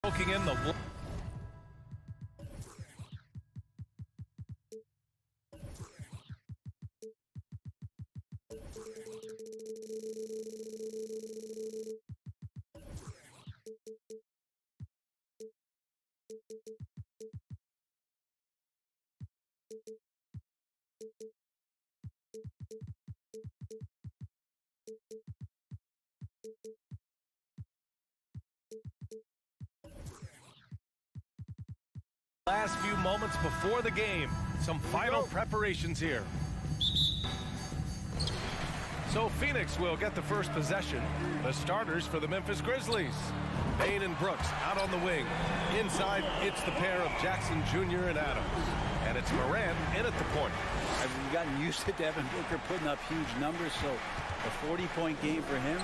Poking in the last few moments before the game. Some final preparations here. So Phoenix will get the first possession. The starters for the Memphis Grizzlies. Payne and Brooks out on the wing. Inside, it's the pair of Jackson Jr. and Adams. And it's Morant in at the point. I've gotten used to Devin Booker putting up huge numbers, so a 40-point game for him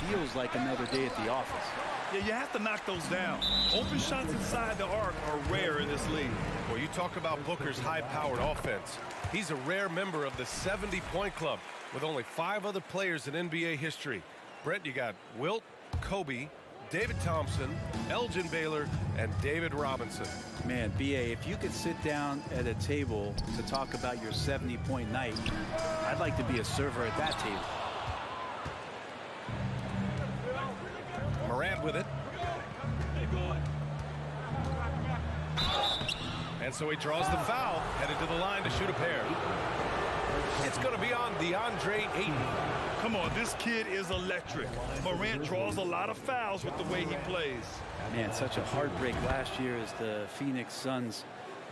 feels like another day at the office. Yeah, you have to knock those down. Open shots inside the arc are rare in this league. Well, you talk about Booker's high-powered offense. He's a rare member of the 70-point club with only 5 other players in NBA history. Brent, you got Wilt, Kobe, David Thompson, Elgin Baylor, and David Robinson. Man, B.A., if you could sit down at a table to talk about your 70-point night, I'd like to be a server at that table. Morant with it. And so he draws the foul, headed to the line to shoot a pair. It's going to be on DeAndre Ayton. Come on, this kid is electric. Morant draws a lot of fouls with the way he plays. Man, such a heartbreak last year as the Phoenix Suns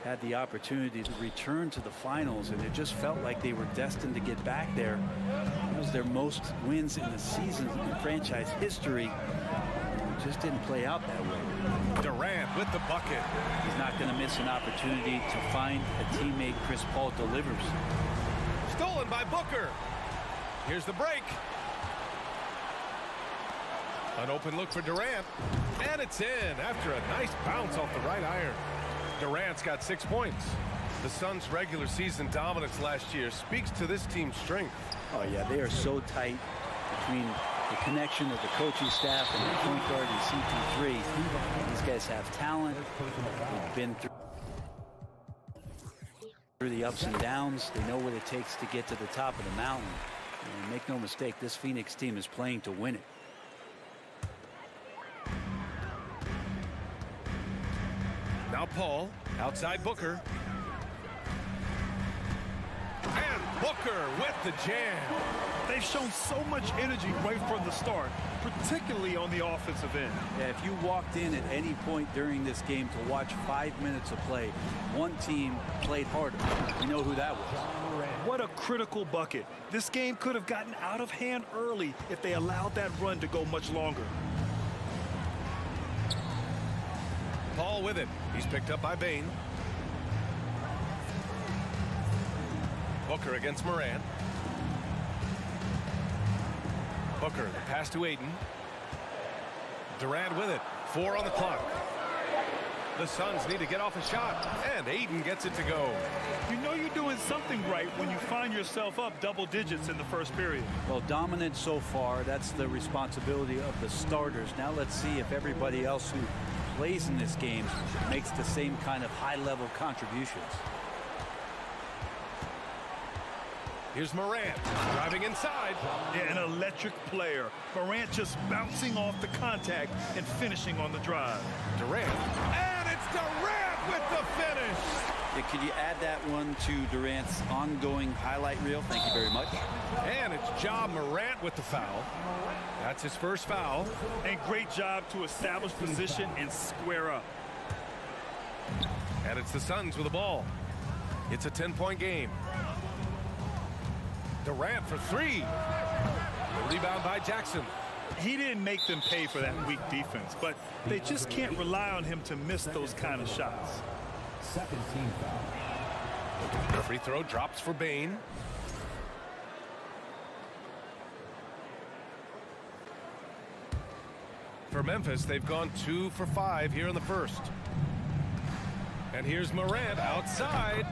had the opportunity to return to the finals, and it just felt like they were destined to get back there. It was their most wins in the season in franchise history. It just didn't play out that way. Durant with the bucket. He's not going to miss an opportunity to find a teammate. Chris Paul delivers. Stolen by Booker. Here's the break. An open look for Durant. And it's in after a nice bounce off the right iron. Durant's got 6 points. The Suns' regular season dominance last year speaks to this team's strength. Oh, yeah, they are so tight between the connection of the coaching staff and the point guard and CP3. These guys have talent. They've been through the ups and downs. They know what it takes to get to the top of the mountain. And make no mistake, this Phoenix team is playing to win it. Now Paul, outside Booker. And Booker with the jam. They've shown so much energy right from the start, particularly on the offensive end. Yeah, if you walked in at any point during this game to watch 5 minutes of play, one team played harder. You know who that was. What a critical bucket. This game could have gotten out of hand early if they allowed that run to go much longer. Paul with it. He's picked up by Payne. Booker against Morant. Booker, the pass to Ayton. Durant with it. 4 on the clock. The Suns need to get off a shot, and Ayton gets it to go. You know you're doing something right when you find yourself up double digits in the first period. Well, dominant so far. That's the responsibility of the starters. Now let's see if everybody else who plays in this game makes the same kind of high-level contributions. Here's Morant driving inside. Yeah, an electric player. Morant just bouncing off the contact and finishing on the drive. Durant. And it's Durant with the finish. Yeah, could you add that one to Durant's ongoing highlight reel? Thank you very much. And it's Ja Morant with the foul. That's his first foul. And great job to establish position and square up. And it's the Suns with the ball. It's a 10-point game. Durant for 3. The rebound by Jackson. He didn't make them pay for that weak defense, but they just can't rely on him to miss those kind of shots. Second team foul. The free throw drops for Payne. For Memphis, they've gone 2 for 5 here in the first. And here's Morant outside.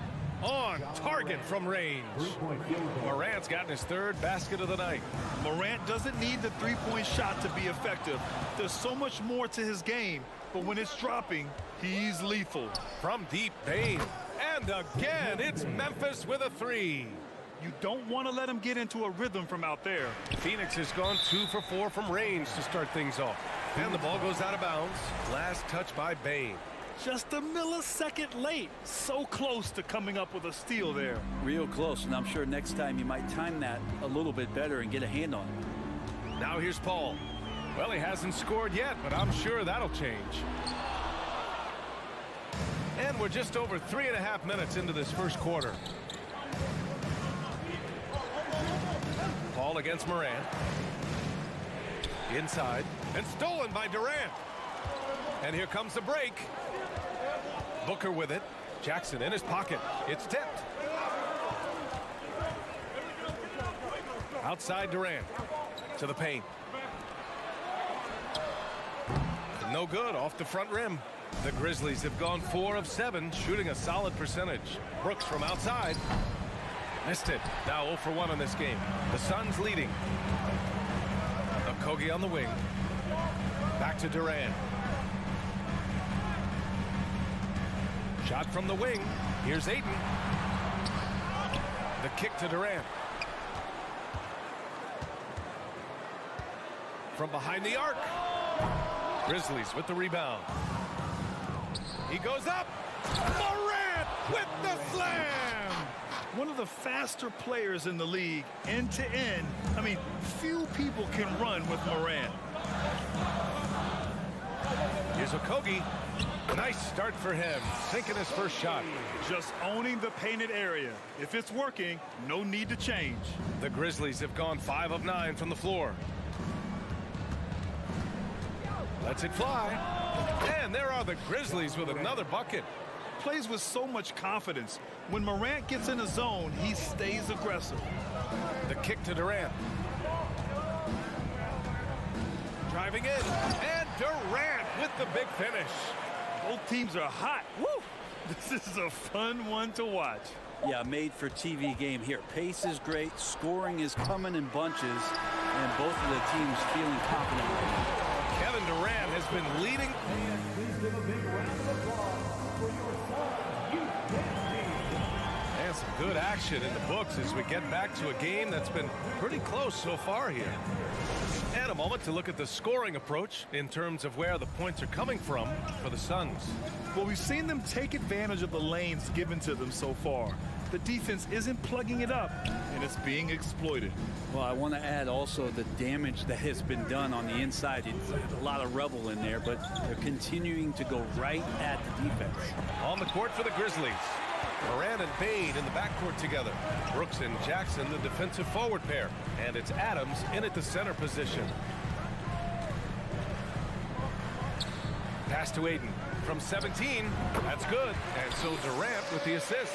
On target from range. Morant's gotten his third basket of the night. Morant doesn't need the three-point shot to be effective. There's so much more to his game, but when it's dropping, he's lethal. From deep, Bane. And again, it's Memphis with a three. You don't want to let him get into a rhythm from out there. Phoenix has gone 2 for 4 from range to start things off. And the ball goes out of bounds. Last touch by Bane. Just a millisecond late. So close to coming up with a steal there. Real close, and I'm sure next time you might time that a little bit better and get a hand on it. Now here's Paul. Well, he hasn't scored yet, but I'm sure that'll change. And we're just over 3.5 minutes into this first quarter. Paul against Morant. Inside. And stolen by Durant. And here comes the break. Booker with it. Jackson in his pocket. It's tipped. Outside Durant. To the paint. No good off the front rim. The Grizzlies have gone 4 of 7, shooting a solid percentage. Brooks from outside. Missed it. Now 0 for 1 in this game. The Suns leading. Okogie on the wing. Back to Durant. Shot from the wing. Here's Ayton. The kick to Durant. From behind the arc. Grizzlies with the rebound. He goes up. Morant with the slam. One of the faster players in the league, end to end. I mean, few people can run with Morant. Here's Okogie. Nice start for him. Sinking his first shot. Just owning the painted area. If it's working, no need to change. The Grizzlies have gone 5 of 9 from the floor. Lets it fly. And there are the Grizzlies with another bucket. Plays with so much confidence. When Morant gets in a zone, he stays aggressive. The kick to Durant. Driving in. And Durant with the big finish. Both teams are hot. Woo! This is a fun one to watch. Yeah, made for TV game here. Pace is great. Scoring is coming in bunches. And both of the teams feeling confident. Kevin Durant has been leading. Please give a big round of applause for your son, And some good action in the books as we get back to a game that's been pretty close so far here. And a moment to look at the scoring approach in terms of where the points are coming from for the Suns. Well, we've seen them take advantage of the lanes given to them so far. The defense isn't plugging it up, and it's being exploited. Well, I want to add also the damage that has been done on the inside. It's a lot of rubble in there, but they're continuing to go right at the defense. On the court for the Grizzlies. Morant and Bane in the backcourt together. Brooks and Jackson, the defensive forward pair. And it's Adams in at the center position. Pass to Ayton from 17. That's good. And so Durant with the assist.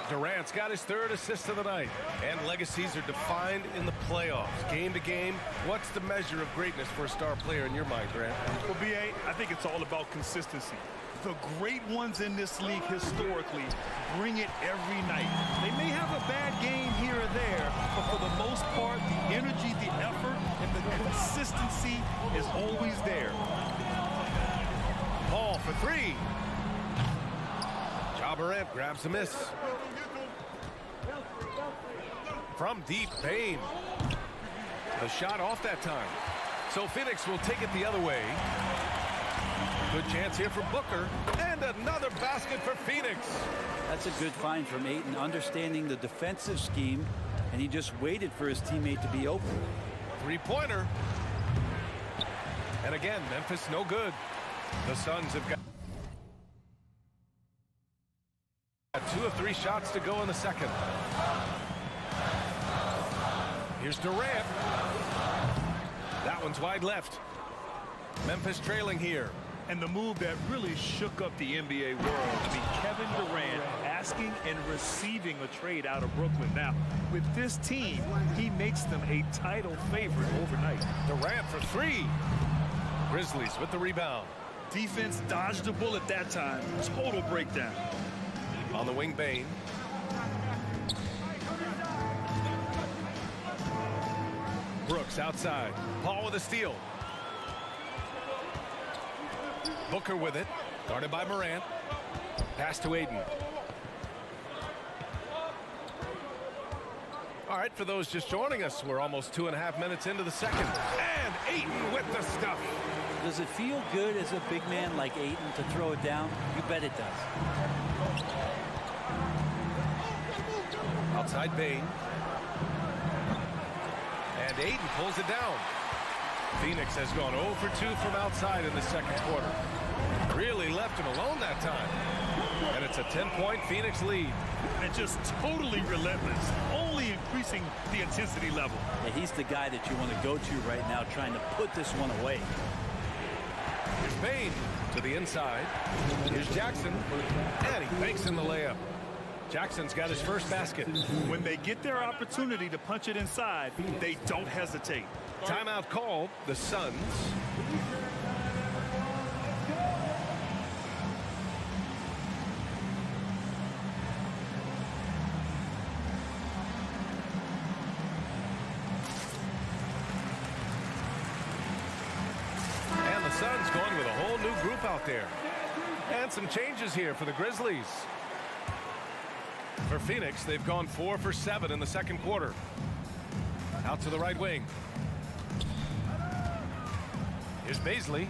Durant's got his third assist of the night. And legacies are defined in the playoffs. Game to game, what's the measure of greatness for a star player in your mind, Grant? Well, B.A., I think it's all about consistency. The great ones in this league historically bring it every night. They may have a bad game here or there, but for the most part, the energy, the effort, and the consistency is always there. Paul for 3. Ja Morant grabs the miss. From deep, Bane. The shot off that time. So Phoenix will take it the other way. Good chance here for Booker. And another basket for Phoenix. That's a good find from Ayton, understanding the defensive scheme, and he just waited for his teammate to be open. Three-pointer. And again, Memphis no good. The Suns have got 2 of 3 shots to go in the second. Here's Durant. That one's wide left. Memphis trailing here. And the move that really shook up the NBA world. I mean, Kevin Durant asking and receiving a trade out of Brooklyn. Now, with this team, he makes them a title favorite overnight. Durant for 3. Grizzlies with the rebound. Defense dodged a bullet that time. Total breakdown. On the wing, Bain. Brooks outside. Paul with a steal. Booker with it. Guarded by Morant. Pass to Aiden. All right, for those just joining us, we're almost 2.5 minutes into the second. And Aiden with the stuff. Does it feel good as a big man like Aiden to throw it down? You bet it does. Outside Bain. And Aiden pulls it down. Phoenix has gone 0 for 2 from outside in the second quarter. Really left him alone that time. And it's a 10-point Phoenix lead. And just totally relentless, only increasing the intensity level. Yeah, he's the guy that you want to go to right now, trying to put this one away. Here's Bain to the inside. Here's Jackson. And he banks in the layup. Jackson's got his first basket. When they get their opportunity to punch it inside, they don't hesitate. Timeout called. The Suns. And the Suns going with a whole new group out there. And some changes here for the Grizzlies. For Phoenix, they've gone 4 for 7 in the second quarter. Out to the right wing. Here's Bazley.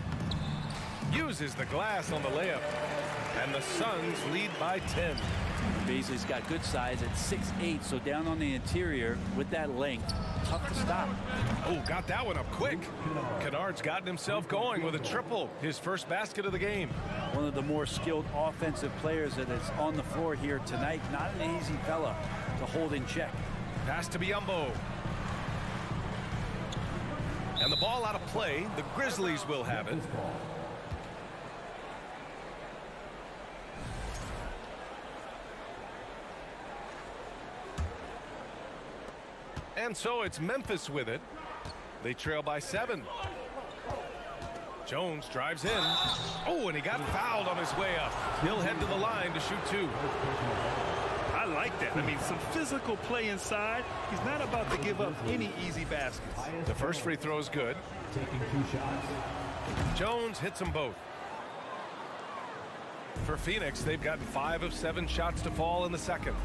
Uses the glass on the layup. And the Suns lead by 10. Bazley's got good size at 6'8", so down on the interior with that length, tough to stop. Oh, got that one up quick. Kennard's gotten himself going with a triple. His first basket of the game. One of the more skilled offensive players that is on the floor here tonight. Not an easy fella to hold in check. Pass to Biyombo. And the ball out of play. The Grizzlies will have it. And so it's Memphis with it. They trail by 7. Jones drives in. Oh, and he got fouled on his way up. He'll head to the line to shoot 2. I like that. I mean, some physical play inside. He's not about to give up any easy baskets. The first free throw is good. Taking 2 shots. Jones hits them both. For Phoenix, they've gotten 5 of 7 shots to fall in the second.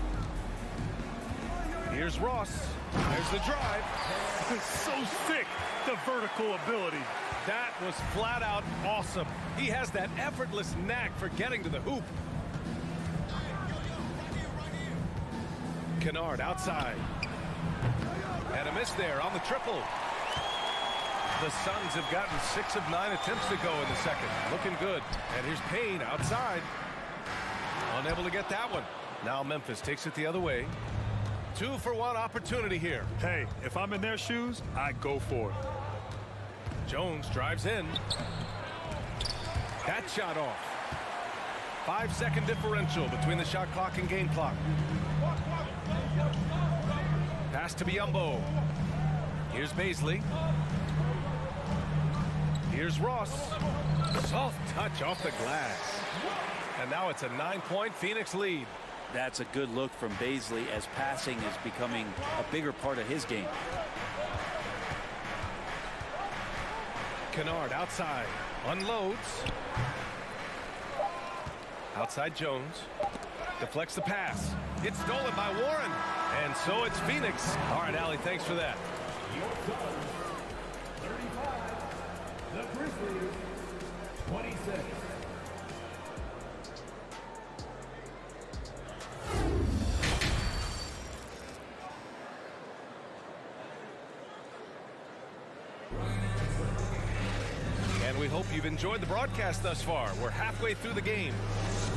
Here's Ross. There's the drive. So sick, the vertical ability. That was flat out awesome. He has that effortless knack for getting to the hoop. Kennard outside. And a miss there on the triple. The Suns have gotten 6 of 9 attempts to go in the second. Looking good. And here's Payne outside. Unable to get that one. Now Memphis takes it the other way. 2 for 1 opportunity here. Hey, if I'm in their shoes, I go for it. Jones drives in. That shot off. 5-second differential between the shot clock and game clock. Pass to Biyombo. Here's Bazley. Here's Ross. Soft touch off the glass. And now it's a 9-point Phoenix lead. That's a good look from Bazley as passing is becoming a bigger part of his game. Kennard outside. Unloads. Outside Jones. Deflects the pass. It's stolen by Warren. And so it's Phoenix. All right, Allie, thanks for that. Your Suns, 35. The Grizzlies, 26. And we hope you've enjoyed the broadcast thus far. We're halfway through the game.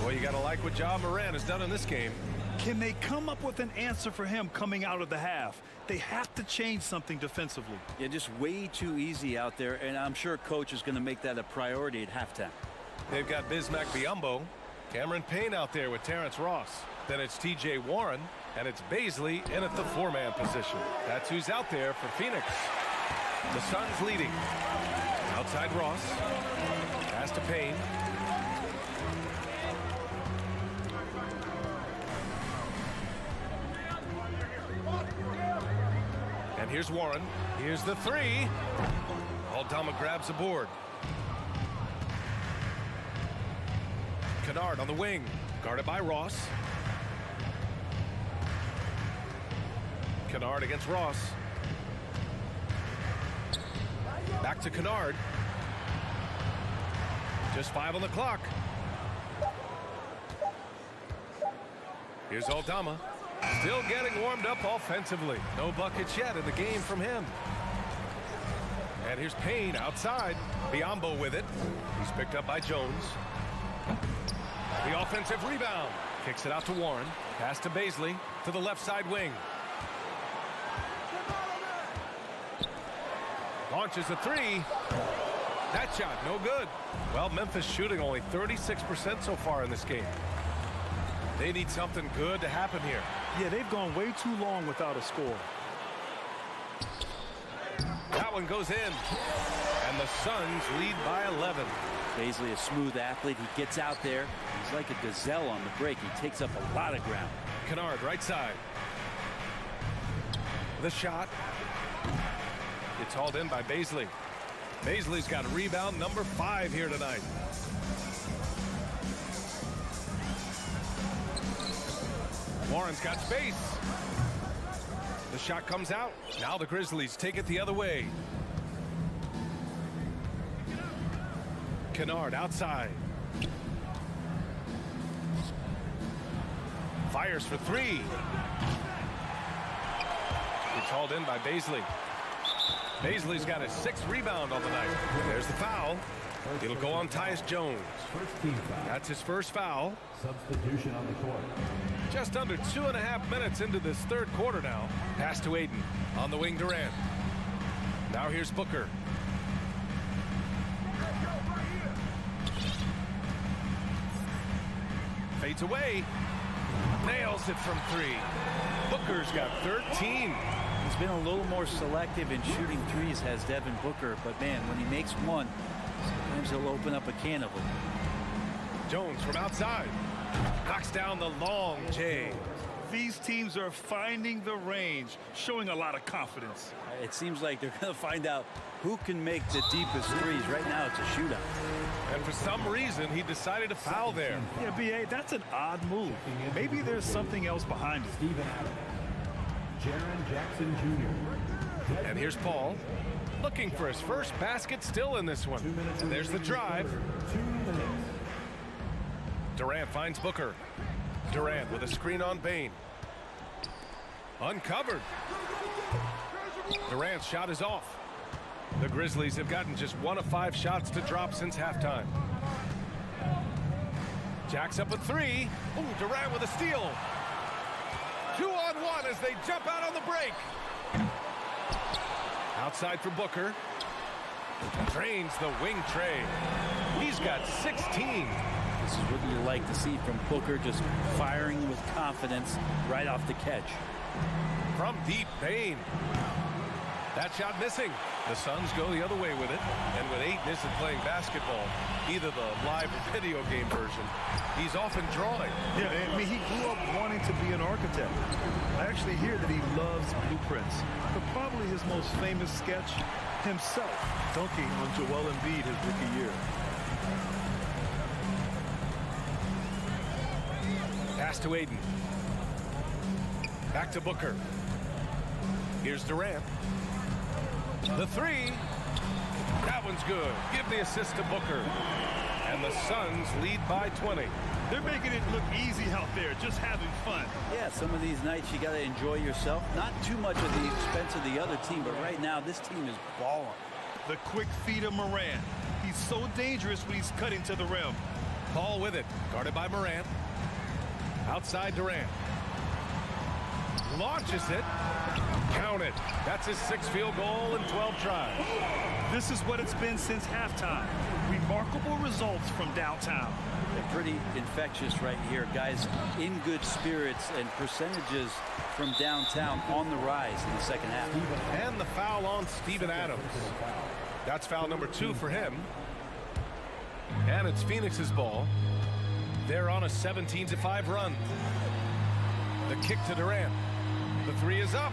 Boy, you got to like what Ja Morant has done in this game. Can they come up with an answer for him coming out of the half? They have to change something defensively. Yeah, just way too easy out there, and I'm sure coach is going to make that a priority at halftime. They've got Bismack Biyombo, Cameron Payne out there with Terrence Ross. Then it's T.J. Warren, and it's Bazley in at the 4-man position. That's who's out there for Phoenix. The Suns leading. Outside Ross. Pass to Payne. Here's Warren. Here's the three. Aldama grabs the board. Kennard on the wing. Guarded by Ross. Kennard against Ross. Back to Kennard. Just 5 on the clock. Here's Aldama. Still getting warmed up offensively. No buckets yet in the game from him. And here's Payne outside. Biombo with it. He's picked up by Jones. The offensive rebound. Kicks it out to Warren. Pass to Baisley to the left side wing. Launches a three. That shot no good. Well, Memphis shooting only 36% so far in this game. They need something good to happen here. Yeah, they've gone way too long without a score. That one goes in. And the Suns lead by 11. Baisley, a smooth athlete. He gets out there. He's like a gazelle on the break. He takes up a lot of ground. Kennard, right side. The shot. It's hauled in by Baisley. Baisley's got rebound number 5 here tonight. Warren's got space. The shot comes out. Now the Grizzlies take it the other way. Kennard outside. Fires for 3. It's hauled in by Baisley. Baisley's got his 6th rebound on the night. There's the foul. It'll go on Tyus Jones. First team foul. That's his first foul. Substitution on the court. Just under 2.5 minutes into this third quarter now. Pass to Aiden. On the wing, Durant. Now here's Booker. Fades away. Nails it from 3. Booker's got 13. He's been a little more selective in shooting threes, has Devin Booker. But, man, when he makes one, sometimes he'll open up a can of them. Jones from outside. Knocks down the long J. These teams are finding the range, showing a lot of confidence. It seems like they're going to find out who can make the deepest threes. Right now, it's a shootout. And for some reason, he decided to foul there. Yeah, B.A., that's an odd move. Maybe there's something else behind it. Steven Adams. Jaren Jackson Jr. And here's Paul. Looking for his first basket still in this one. And there's the drive. 2 minutes. Durant finds Booker. Durant with a screen on Payne. Uncovered. Durant's shot is off. The Grizzlies have gotten just 1 of 5 shots to drop since halftime. Jacks up a 3. Ooh, Durant with a steal. 2-on-1 as they jump out on the break. Outside for Booker. Drains the wing tray. He's got 16. This is what you like to see from Booker, just firing with confidence right off the catch. From deep, Payne. That shot missing. The Suns go the other way with it. And with Ayton isn't playing basketball, either the live or video game version, he's often drawing. Yeah, I mean, he grew up wanting to be an architect. I actually hear that he loves blueprints. But probably his most famous sketch, himself dunking on Joel Embiid his rookie year. Pass to Aiden. Back to Booker. Here's Durant. The 3. That one's good. Give the assist to Booker. And the Suns lead by 20. They're making it look easy out there, just having fun. Yeah, some of these nights you got to enjoy yourself. Not too much at the expense of the other team, but right now this team is balling. The quick feed of Morant. He's so dangerous when he's cutting to the rim. Paul with it. Guarded by Morant. Outside Durant. Launches it. Count it. That's his 6th field goal in 12 tries. This is what it's been since halftime. Remarkable results from downtown. They're pretty infectious right here. Guys in good spirits, and percentages from downtown on the rise in the second half. And the foul on Steven Adams. That's foul number 2 for him. And it's Phoenix's ball. They're on a 17-5 run. The kick to Durant. The 3 is up.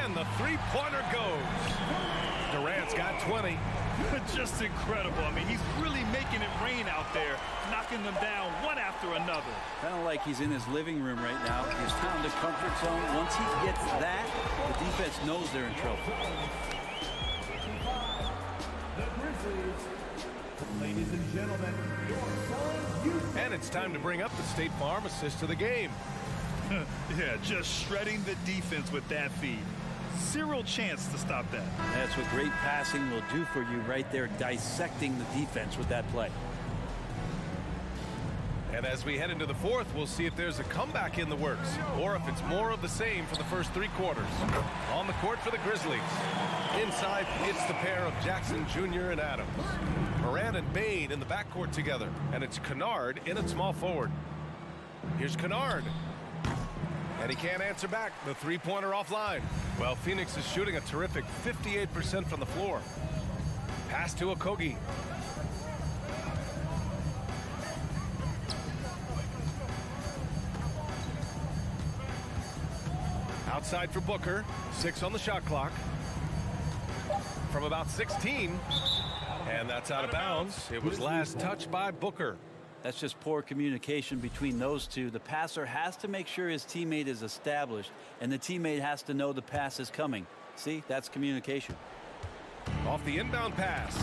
And the three-pointer goes. Durant's got 20. Just incredible. I mean, he's really making it rain out there, knocking them down one after another. Kind of like he's in his living room right now. He's found a comfort zone. Once he gets that, the defense knows they're in trouble. The Grizzlies. Ladies and gentlemen, your son, And it's time to bring up the State Farm assist of the game. Yeah, just shredding the defense with that feed. Zero chance to stop that. That's what great passing will do for you right there, dissecting the defense with that play. And as we head into the fourth, we'll see if there's a comeback in the works or if it's more of the same for the first three quarters. On the court for the Grizzlies. Inside, it's the pair of Jackson Jr. and Adams. Morant and Bain in the backcourt together. And it's Kennard in at small forward. Here's Kennard. And he can't answer back. The three-pointer offline. Well, Phoenix is shooting a terrific 58% from the floor. Pass to Okogie. Outside for Booker. 6 on the shot clock. From about 16. And that's out of bounds. It was last touched by Booker. That's just poor communication between those two. The passer has to make sure his teammate is established, and the teammate has to know the pass is coming. See, that's communication. Off the inbound pass.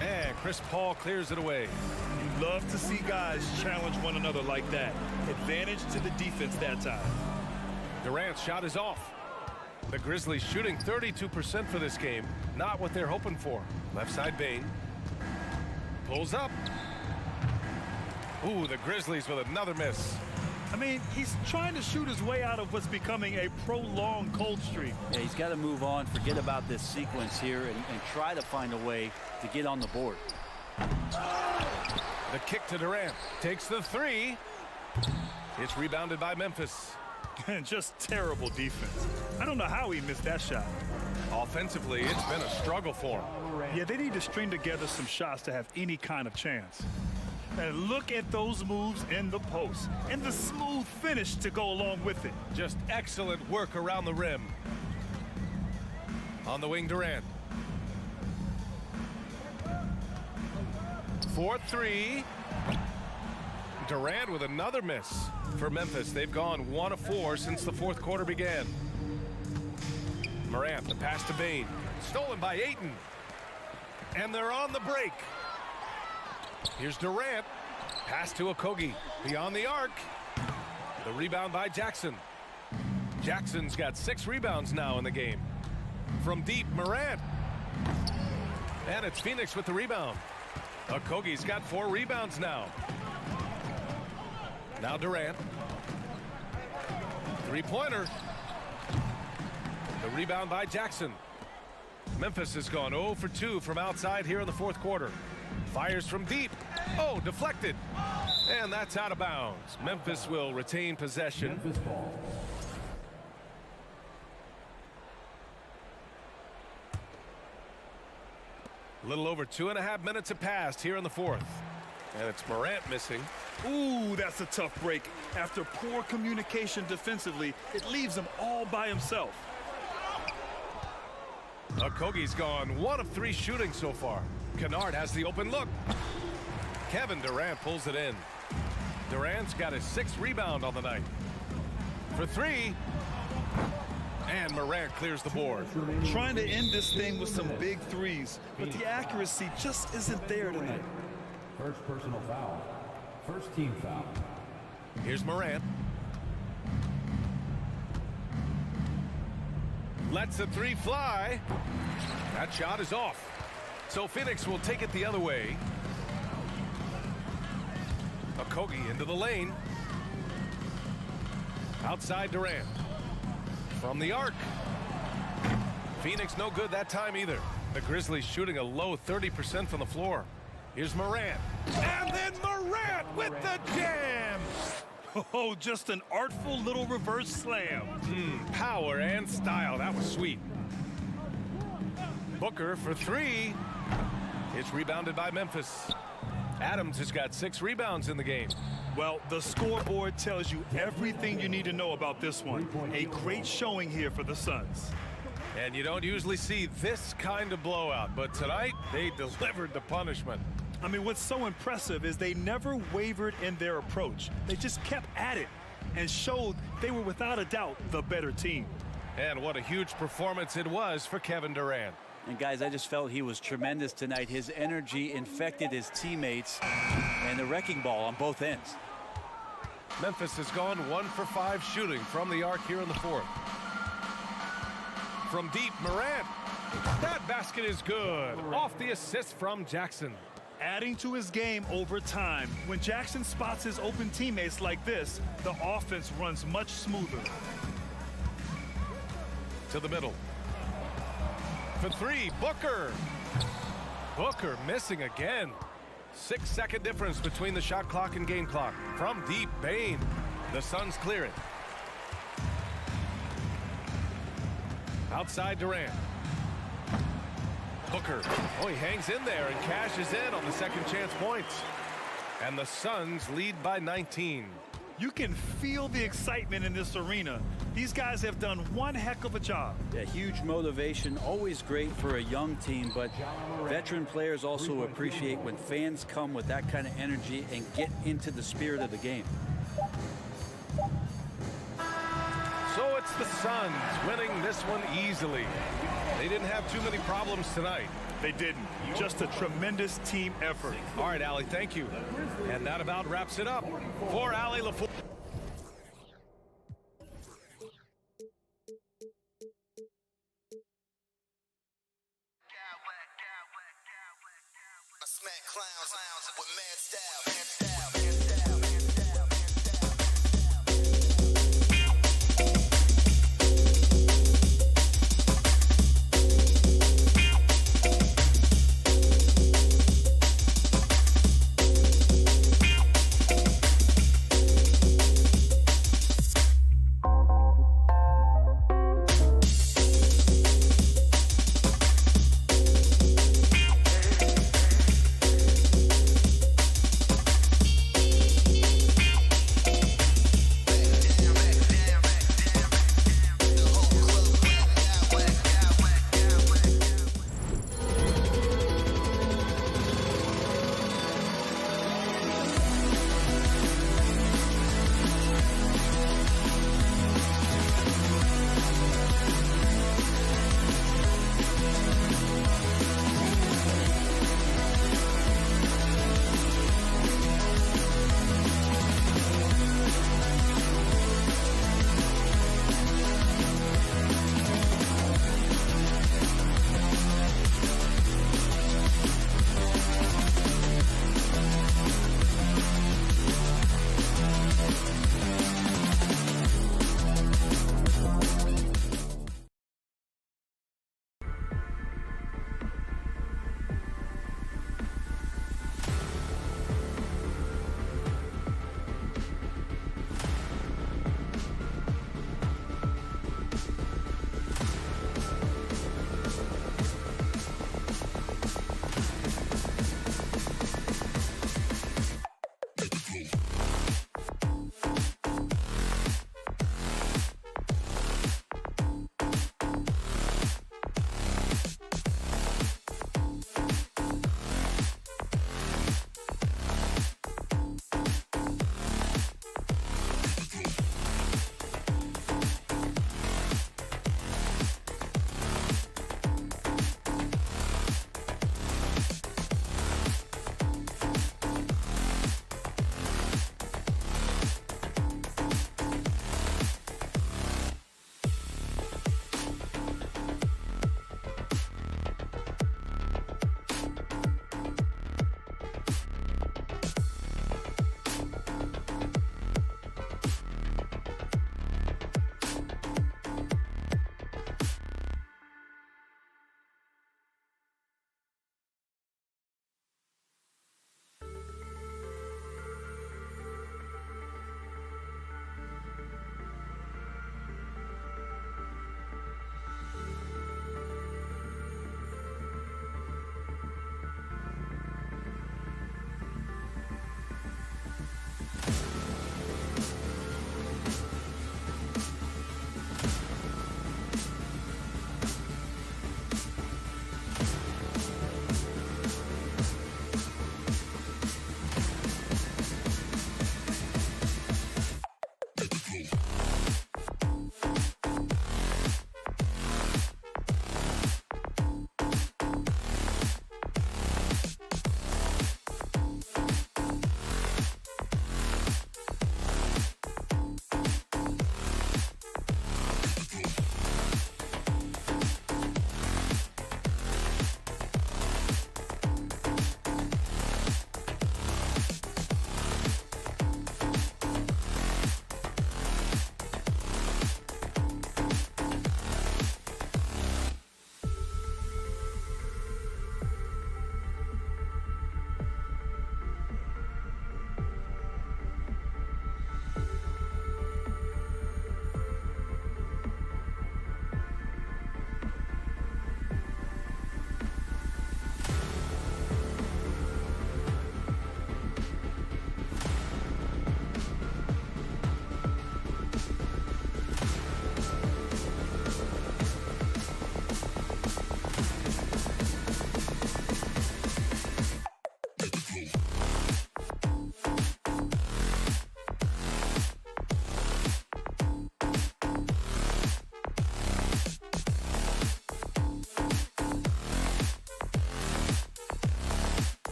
And Chris Paul clears it away. You love to see guys challenge one another like that. Advantage to the defense that time. Durant's shot is off. The Grizzlies shooting 32% for this game. Not what they're hoping for. Left side Bain. Pulls up. Ooh, the Grizzlies with another miss. I mean, he's trying to shoot his way out of what's becoming a prolonged cold streak. Yeah, he's got to move on, forget about this sequence here, and try to find a way to get on the board. The kick to Durant. Takes the three. It's rebounded by Memphis. And just terrible defense. I don't know how he missed that shot. Offensively, it's been a struggle for him. Yeah, they need to string together some shots to have any kind of chance. And look at those moves in the post and the smooth finish to go along with it. Just excellent work around the rim. On the wing, Durant. 4-3. Durant with another miss for Memphis. They've gone 1 of 4 since the fourth quarter began. Morant, the pass to Bain. Stolen by Ayton. And they're on the break. Here's Durant. Pass to Okogie. Beyond the arc. The rebound by Jackson. Jackson's got 6 rebounds now in the game. From deep, Morant. And it's Phoenix with the rebound. Okogie's got 4 rebounds now. Now Durant. Three-pointer. The rebound by Jackson. Memphis has gone 0 for 2 from outside here in the fourth quarter. Fires from deep. Oh, deflected. And that's out of bounds. Memphis will retain possession. Memphis ball. A little over 2.5 minutes have passed here in the fourth. And it's Morant missing. Ooh, that's a tough break. After poor communication defensively, it leaves him all by himself. Okogie's gone 1 of 3 shooting so far. Kennard has the open look. Kevin Durant pulls it in. Durant's got his 6th rebound on the night. For 3. And Morant clears the board. Trying to end this thing with some big threes, but the accuracy just isn't there tonight. First personal foul. First team foul. Here's Morant. Lets the 3 fly. That shot is off. So Phoenix will take it the other way. Okogie into the lane. Outside Durant. From the arc. Phoenix no good that time either. The Grizzlies shooting a low 30% from the floor. Here's Morant. And then Morant with the jam. Oh, just an artful little reverse slam. Power and style. That was sweet. Booker for 3. It's rebounded by Memphis. Adams has got 6 rebounds in the game. Well, the scoreboard tells you everything you need to know about this one. A great showing here for the Suns. And you don't usually see this kind of blowout, but tonight they delivered the punishment. I mean, what's so impressive is they never wavered in their approach. They just kept at it and showed they were without a doubt the better team. And what a huge performance it was for Kevin Durant. And guys, I just felt he was tremendous tonight. His energy infected his teammates, and the wrecking ball on both ends. Memphis has gone 1 for 5 shooting from the arc here in the 4th. From deep, Morant. That basket is good. Off the assist from Jackson. Adding to his game over time. When Jackson spots his open teammates like this, the offense runs much smoother. To the middle. For 3, Booker. Booker missing again. 6-second difference between the shot clock and game clock. From deep, Bain. The Suns clear it. Outside Durant. Booker. Oh, he hangs in there and cashes in on the second chance points. And the Suns lead by 19. You can feel the excitement in this arena. These guys have done one heck of a job. Yeah, huge motivation, always great for a young team, but veteran players also appreciate when fans come with that kind of energy and get into the spirit of the game. So it's the Suns winning this one easily. They didn't have too many problems tonight. They didn't. Just a tremendous team effort. All right, Allie, thank you. And that about wraps it up for Allie LaFleur. Smack clowns with mad style.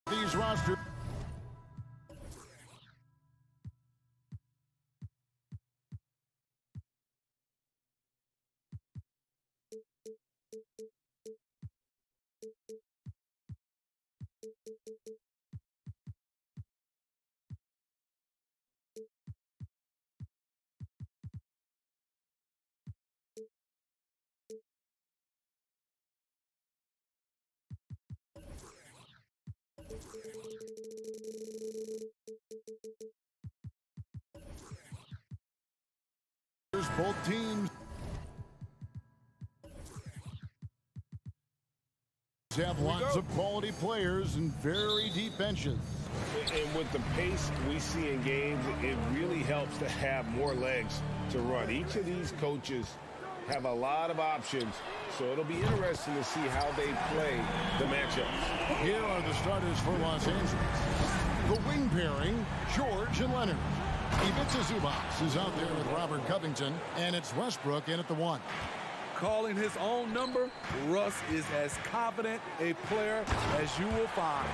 These rosters. Both teams have lots of quality players and very deep benches. And with the pace we see in games, it really helps to have more legs to run. Each of these coaches have a lot of options, so it'll be interesting to see how they play the matchups. Here are the starters for Los Angeles. The wing pairing, George and Leonard. Ivica Zubac is out there with Robert Covington, and it's Westbrook in at the 1. Calling his own number, Russ is as confident a player as you will find.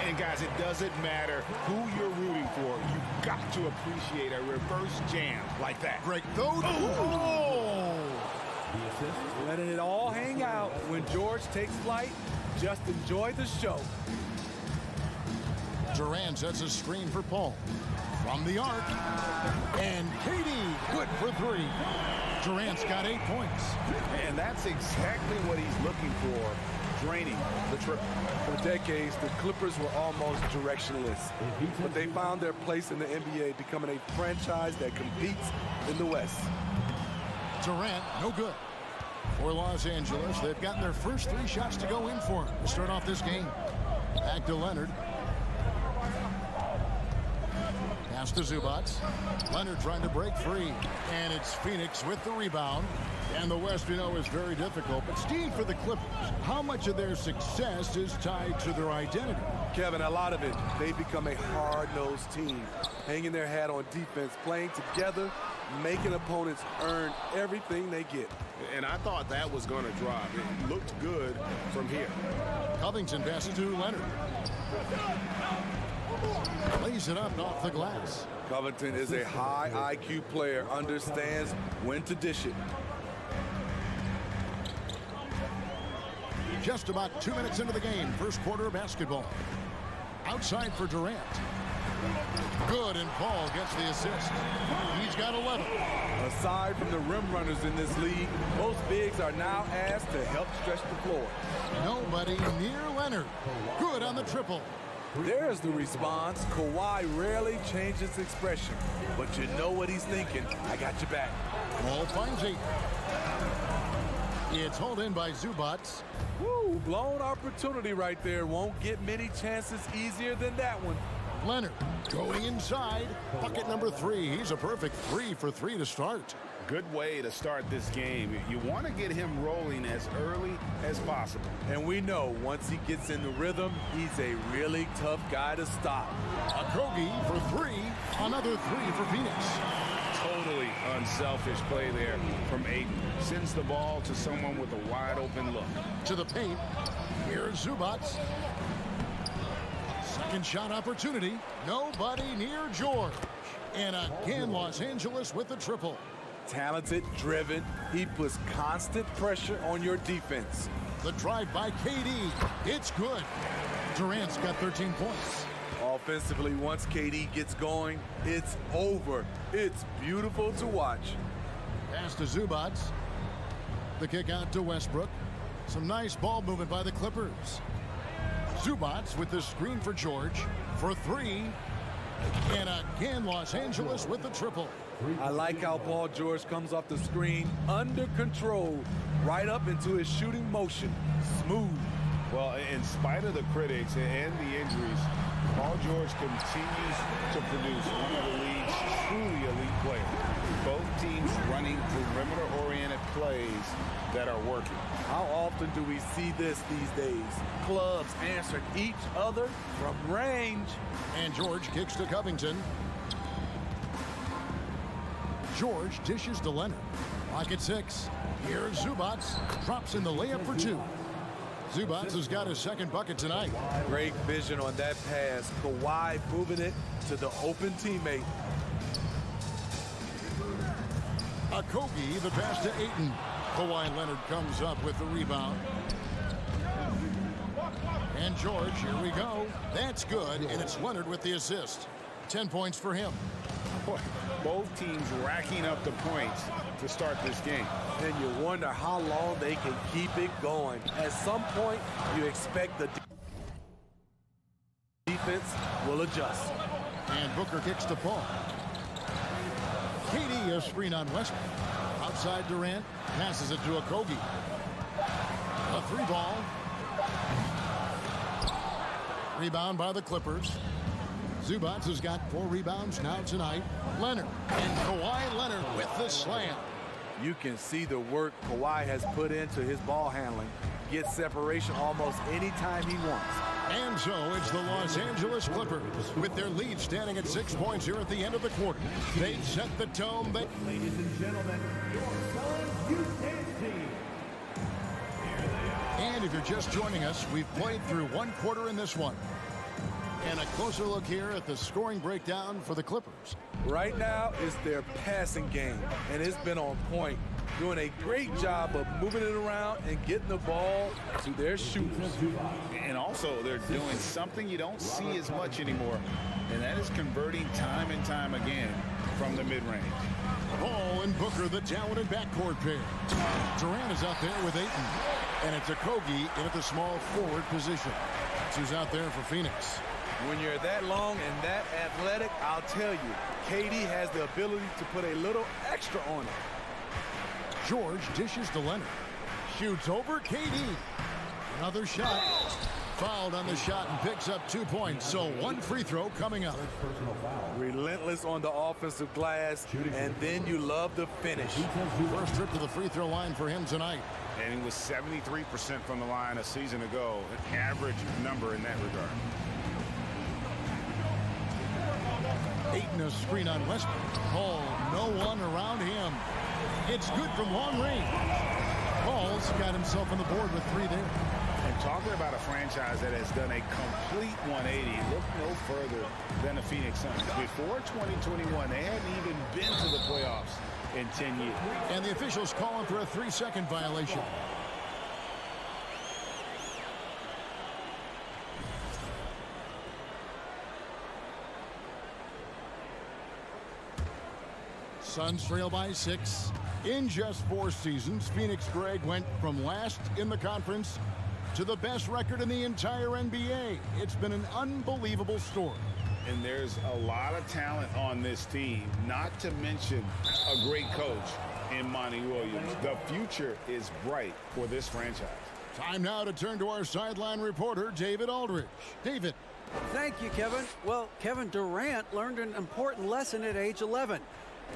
And guys, it doesn't matter who you're rooting for. You've got to appreciate a reverse jam like that. Break those. Oh! Letting it all hang out when George takes flight. Just enjoy the show. Durant sets a screen for Paul. From the arc. And KD, good for 3. Durant's got 8 points. And that's exactly what he's looking for, draining the triple. For decades, the Clippers were almost directionless, but they found their place in the NBA, becoming a franchise that competes in the West. Durant, no good. For Los Angeles, they've gotten their first 3 shots to go in for him to start off this game. Back to Leonard. Pass to Zubac. Leonard trying to break free. And it's Phoenix with the rebound. And the West, we know, is very difficult. But Steve, for the Clippers, how much of their success is tied to their identity? Kevin, a lot of it. They've become a hard-nosed team, hanging their hat on defense, playing together, making opponents earn everything they get. And I thought that was going to drop. It looked good from here. Covington passes to Leonard. Lays it up off the glass. Covington is a high IQ player, understands when to dish it. Just about 2 minutes into the game, first quarter of basketball. Outside for Durant. Good, and Paul gets the assist. He's got 11. Aside from the rim runners in this league, most bigs are now asked to help stretch the floor. Nobody near Leonard. Good on the triple. There's the response. Kawhi rarely changes expression, but you know what he's thinking. I got your back. Paul finds 8. It's hauled in by Zubac. Woo, blown opportunity right there. Won't get many chances easier than that one. Leonard going inside. Bucket number 3. He's a perfect 3 for 3 to start. Good way to start this game. You want to get him rolling as early as possible. And we know once he gets in the rhythm, he's a really tough guy to stop. Okogie for 3. Another 3 for Phoenix. Totally unselfish play there from Ayton. Sends the ball to someone with a wide open look. To the paint. Here's Zubac. Second shot opportunity. Nobody near George. And again, Los Angeles with the triple. Talented, driven. He puts constant pressure on your defense. The drive by KD. It's good. Durant's got 13 points. Offensively, once KD gets going, it's over. It's beautiful to watch. Pass to Zubac. The kick out to Westbrook. Some nice ball movement by the Clippers. Zubac with the screen for George for 3. And again, Los Angeles with the triple. I like how Paul George comes off the screen under control, right up into his shooting motion. Smooth. Well, in spite of the critics and the injuries, Paul George continues to produce one of the league's truly elite players. Both teams running perimeter-oriented plays that are working. How often do we see this these days? Clubs answering each other from range. And George kicks to Covington. George dishes to Leonard. Lock at 6. Here's Zubats. Drops in the layup for 2. Zubats has got his second bucket tonight. Great vision on that pass. Kawhi moving it to the open teammate. Okogie, the pass to Ayton. Kawhi Leonard comes up with the rebound. And George, here we go. That's good, and it's Leonard with the assist. 10 points for him. Both teams racking up the points to start this game. And you wonder how long they can keep it going. At some point, you expect the defense will adjust. And Booker kicks to Paul. KD a screen on Westbrook. Outside Durant, passes it to Okogie. A 3-ball. Rebound by the Clippers. Zubats has got 4 rebounds now tonight. Leonard and Kawhi Leonard with the slam. You can see the work Kawhi has put into his ball handling. Gets separation almost anytime he wants. And so it's the Los Angeles Clippers with their lead standing at 6 points here at the end of the quarter. They set the tone. Ladies and gentlemen, your son, Houston team. And if you're just joining us, we've played through 1 quarter in this one. And a closer look here at the scoring breakdown for the Clippers. Right now is their passing game, and it's been on point. Doing a great job of moving it around and getting the ball to their shooters. And also, they're doing something you don't see as much anymore, and that is converting time and time again from the mid-range. Paul and Booker, the talented backcourt pair. Durant is out there with Ayton. And it's Okogie in at the small forward position. Who's out there for Phoenix. When you're that long and that athletic, I'll tell you, KD has the ability to put a little extra on it. George dishes to Leonard. Shoots over KD. Another shot. Fouled on the shot and picks up 2 points. So 1 free throw coming up. Relentless on the offensive glass, and then you love the finish. First trip to the free throw line for him tonight. And he was 73% from the line a season ago, an average number in that regard. Ayton a screen on Westbrook. Paul, no one around him. It's good from long range. Paul's got himself on the board with 3 there. And talking about a franchise that has done a complete 180, look no further than the Phoenix Suns. Before 2021, they hadn't even been to the playoffs in 10 years. And the officials calling for a 3-second violation. Suns trail by 6. In just 4 seasons, Phoenix, Greg, went from last in the conference to the best record in the entire NBA. It's been an unbelievable story. And there's a lot of talent on this team, not to mention a great coach in Monty Williams. The future is bright for this franchise. Time now to turn to our sideline reporter, David Aldridge. David. Thank you, Kevin. Well, Kevin Durant learned an important lesson at age 11.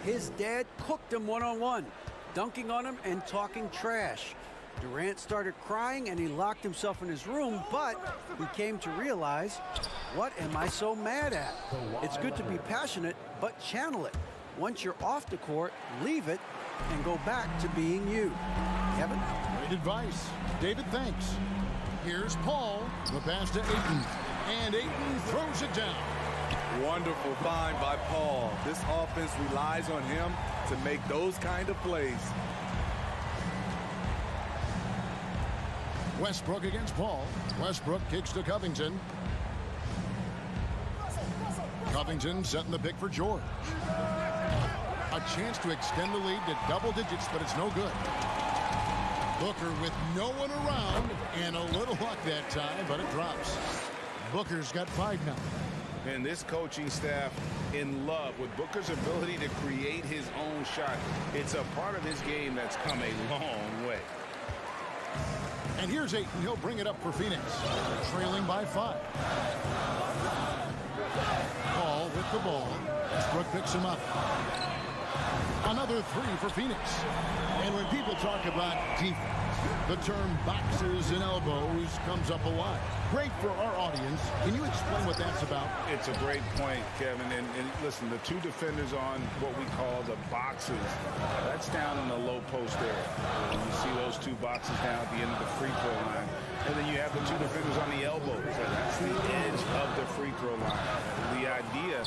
His dad cooked him one-on-one, dunking on him and talking trash. Durant started crying and he locked himself in his room, but he came to realize, what am I so mad at? It's good to be passionate, but channel it. Once you're off the court, leave it and go back to being you. Kevin? Great advice. David, thanks. Here's Paul, the pass to Ayton. And Ayton throws it down. Wonderful find by Paul. This offense relies on him to make those kind of plays. Westbrook against Paul. Westbrook kicks to Covington. Covington setting the pick for George. A chance to extend the lead to double digits, but it's no good. Booker with no one around and a little luck that time, but it drops. Booker's got 5 now. And this coaching staff in love with Booker's ability to create his own shot. It's a part of his game that's come a long way. And here's Ayton. He'll bring it up for Phoenix. Trailing by 5. Paul with the ball. Westbrook picks him up. Another three for Phoenix. And when people talk about defense, the term boxes and elbows comes up a lot. Great for our audience. Can you explain what that's about? It's a great point, Kevin. And listen, the two defenders on what we call the boxes, that's down in the low post area. And you see those two boxes down at the end of the free throw line. And then you have the two defenders on the elbows. That's the edge of the free throw line. The idea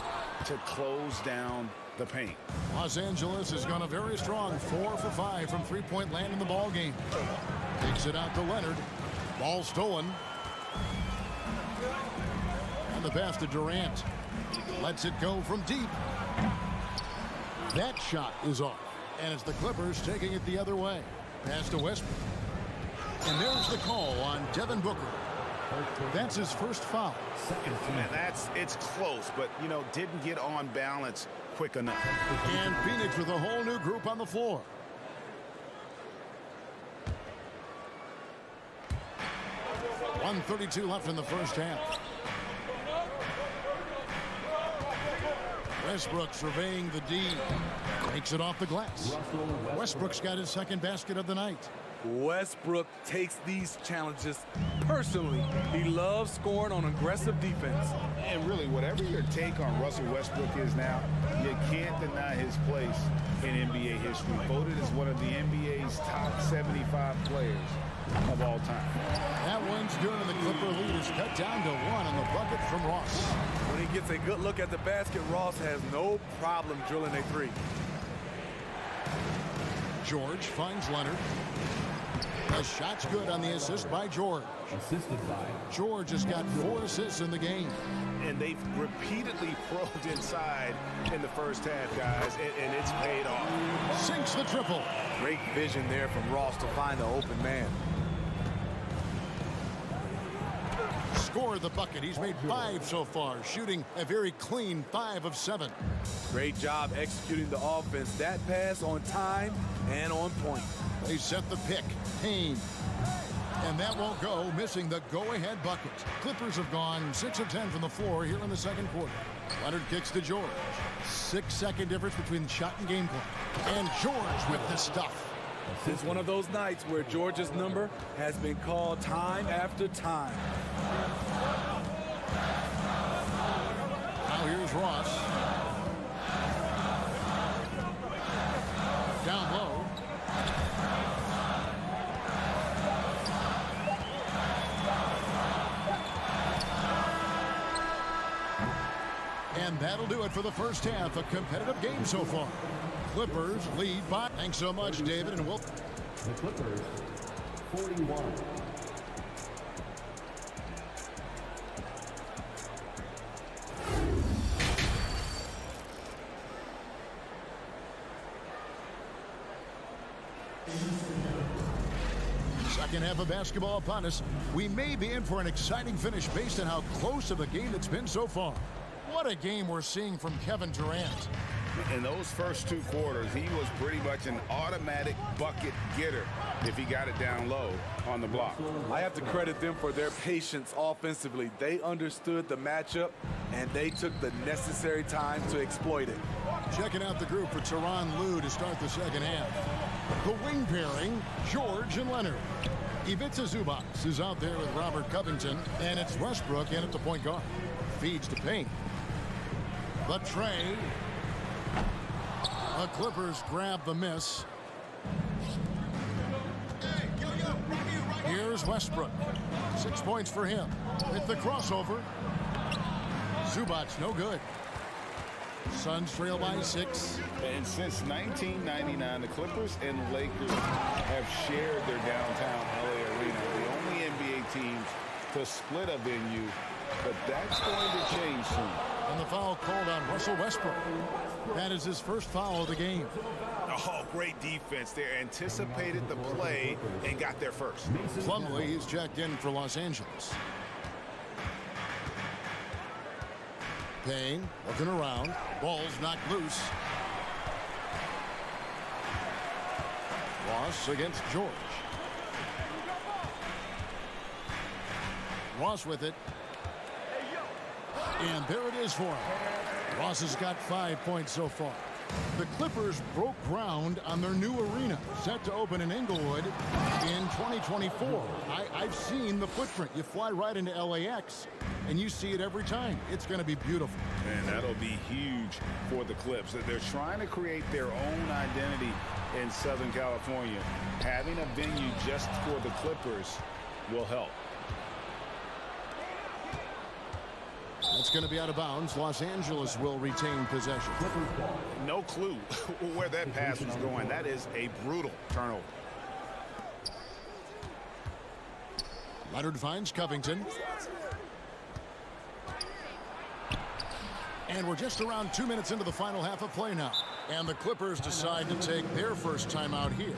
to close down the paint. Los Angeles has gone a very strong 4 for 5 from three-point land in the ball game. Takes it out to Leonard. Ball stolen. And the pass to Durant. Lets it go from deep. That shot is off. And it's the Clippers taking it the other way. Pass to Westbrook. And there's the call on Devin Booker. That's his first foul. And it's close, but, didn't get on balance quick enough. And Phoenix with a whole new group on the floor. .132 left in the first half. Westbrook surveying the D. Takes it off the glass. Westbrook's got his second basket of the night. Westbrook takes these challenges personally. He loves scoring on aggressive defense. And really, whatever your take on Russell Westbrook is now, you can't deny his place in NBA history. Voted as one of the NBA's top 75 players of all time. That one's good, and the Clipper lead is cut down to 1 on the bucket from Ross. When he gets a good look at the basket, Ross has no problem drilling a three. George finds Leonard. The shot's good on the assist by George. George has got 4 assists in the game. And they've repeatedly probed inside in the first half, guys, and it's paid off. Sinks the triple. Great vision there from Ross to find the open man. Scored the bucket. He's made 5 so far, shooting a very clean 5 of 7. Great job executing the offense. That pass on time and on point. They set the pick. Payne. And that won't go, missing the go-ahead bucket. Clippers have gone 6 of 10 from the floor here in the second quarter. Leonard kicks to George. 6-second difference between shot and game clock. And George with the stuff. It's one of those nights where George's number has been called time after time. Now here's Ross. Down low. And that'll do it for the first half. A competitive game so far. Clippers lead by. Thanks so much, David, and we'll. The Clippers, 41. Second half of basketball upon us. We may be in for an exciting finish based on how close of a game it's been so far. What a game we're seeing from Kevin Durant. In those first 2 quarters, he was pretty much an automatic bucket getter if he got it down low on the block. I have to credit them for their patience offensively. They understood the matchup, and they took the necessary time to exploit it. Checking out the group for Tyronn Lue to start the second half. The wing pairing, George and Leonard. Ivica Zubac is out there with Robert Covington, and it's Westbrook in at the point guard. Feeds to Payne. The tray. The Clippers grab the miss. Here's Westbrook. 6 points for him. With the crossover. Zubac no good. Suns trail by 6. And since 1999, the Clippers and Lakers have shared their downtown LA arena. The only NBA teams to split a venue, but that's going to change soon. And the foul called on Russell Westbrook. That is his first foul of the game. Oh, great defense there. Anticipated the play and got there first. Plumlee is checked in for Los Angeles. Payne looking around. Ball's knocked loose. Ross against George. Ross with it. And there it is for him. Ross has got 5 points so far. The Clippers broke ground on their new arena, set to open in Inglewood in 2024. I've seen the footprint. You fly right into LAX, and you see it every time. It's going to be beautiful. And that'll be huge for the Clips. They're trying to create their own identity in Southern California. Having a venue just for the Clippers will help. That's going to be out of bounds. Los Angeles will retain possession. No clue where that pass was going. That is a brutal turnover. Leonard finds Covington. And we're just around 2 minutes into the final half of play now. And the Clippers decide to take their first time out here.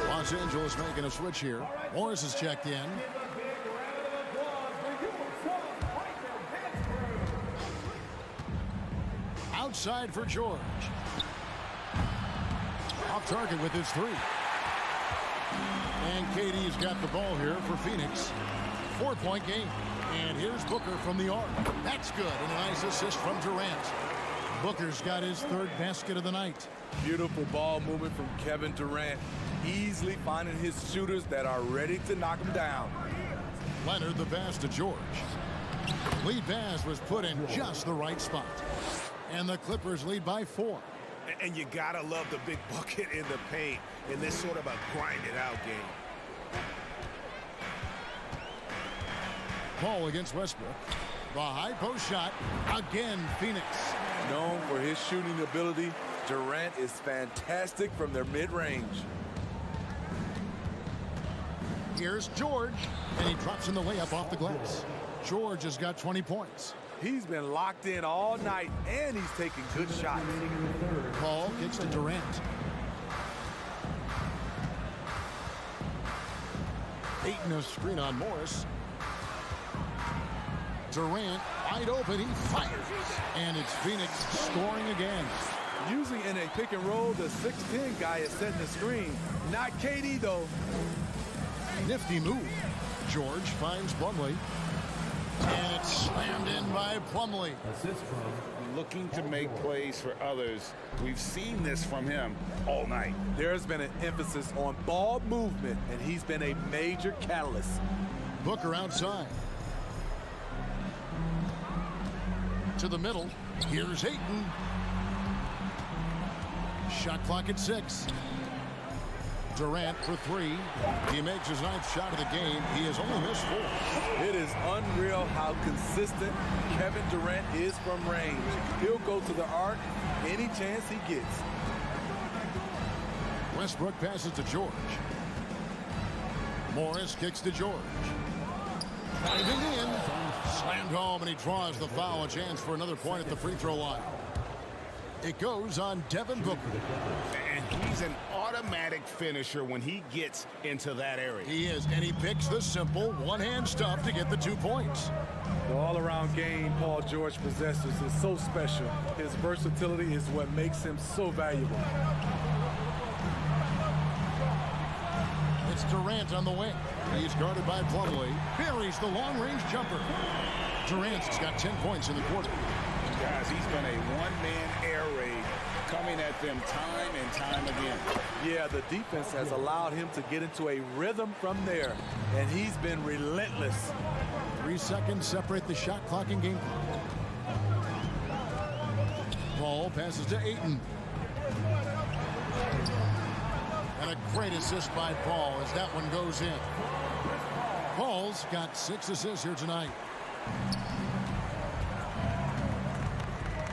Los Angeles making a switch here. Morris is checked in. Outside for George. Off target with his three. And KD's got the ball here for Phoenix. 4-point game. And here's Booker from the arc. That's good. And a nice assist from Durant. Booker's got his third basket of the night. Beautiful ball movement from Kevin Durant. Easily finding his shooters that are ready to knock him down. Leonard the pass to George. Lead pass was put in just the right spot. And the Clippers lead by 4. And you gotta love the big bucket in the paint in this sort of a grind-it-out game. Ball against Westbrook. The high post shot. Again, Phoenix. Known for his shooting ability, Durant is fantastic from their mid-range. Here's George, and he drops in the layup off the glass. George has got 20 points. He's been locked in all night, and he's taking good shots. Paul gets to Durant. Ayton a screen on Morris. Durant wide open, he fires. And it's Phoenix scoring again. Usually in a pick and roll, the 6'10 guy is setting the screen. Not KD, though. Nifty move. George finds Plumlee. And it's slammed in by Plumlee. Looking to make plays for others. We've seen this from him all night. There's been an emphasis on ball movement, and he's been a major catalyst. Booker outside. To the middle. Here's Ayton. Shot clock at 6. Durant for 3. He makes his 9th shot of the game. He has only missed 4. It is unreal how consistent Kevin Durant is from range. He'll go to the arc any chance he gets. Westbrook passes to George. Morris kicks to George. Driving in. Slammed home, and he draws the foul. A chance for another point at the free throw line. It goes on Devin Booker. And he's an automatic finisher when he gets into that area. He is, and he picks the simple one-hand stuff to get the 2 points. The all-around game Paul George possesses is so special. His versatility is what makes him so valuable. It's Durant on the wing. He's guarded by Plumlee. Buries the long-range jumper. Durant's got 10 points in the quarter. Guys, he's been a one-man air raid coming at them time and time again. Yeah, the defense has allowed him to get into a rhythm from there, and he's been relentless. 3 seconds separate the shot clock and game clock. Paul passes to Ayton. And a great assist by Paul as that one goes in. Paul's got 6 assists here tonight.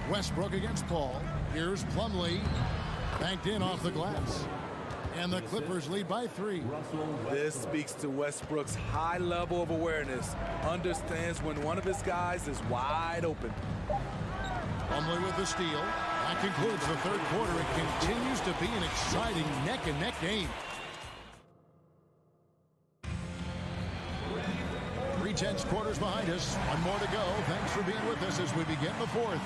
Westbrook against Paul. Here's Plumlee. Banked in off the glass. And the Clippers lead by 3. This speaks to Westbrook's high level of awareness. Understands when one of his guys is wide open. Plumlee with the steal. That concludes the third quarter. It continues to be an exciting neck-and-neck game. 3/10 quarters behind us. One more to go. Thanks for being with us as we begin the fourth.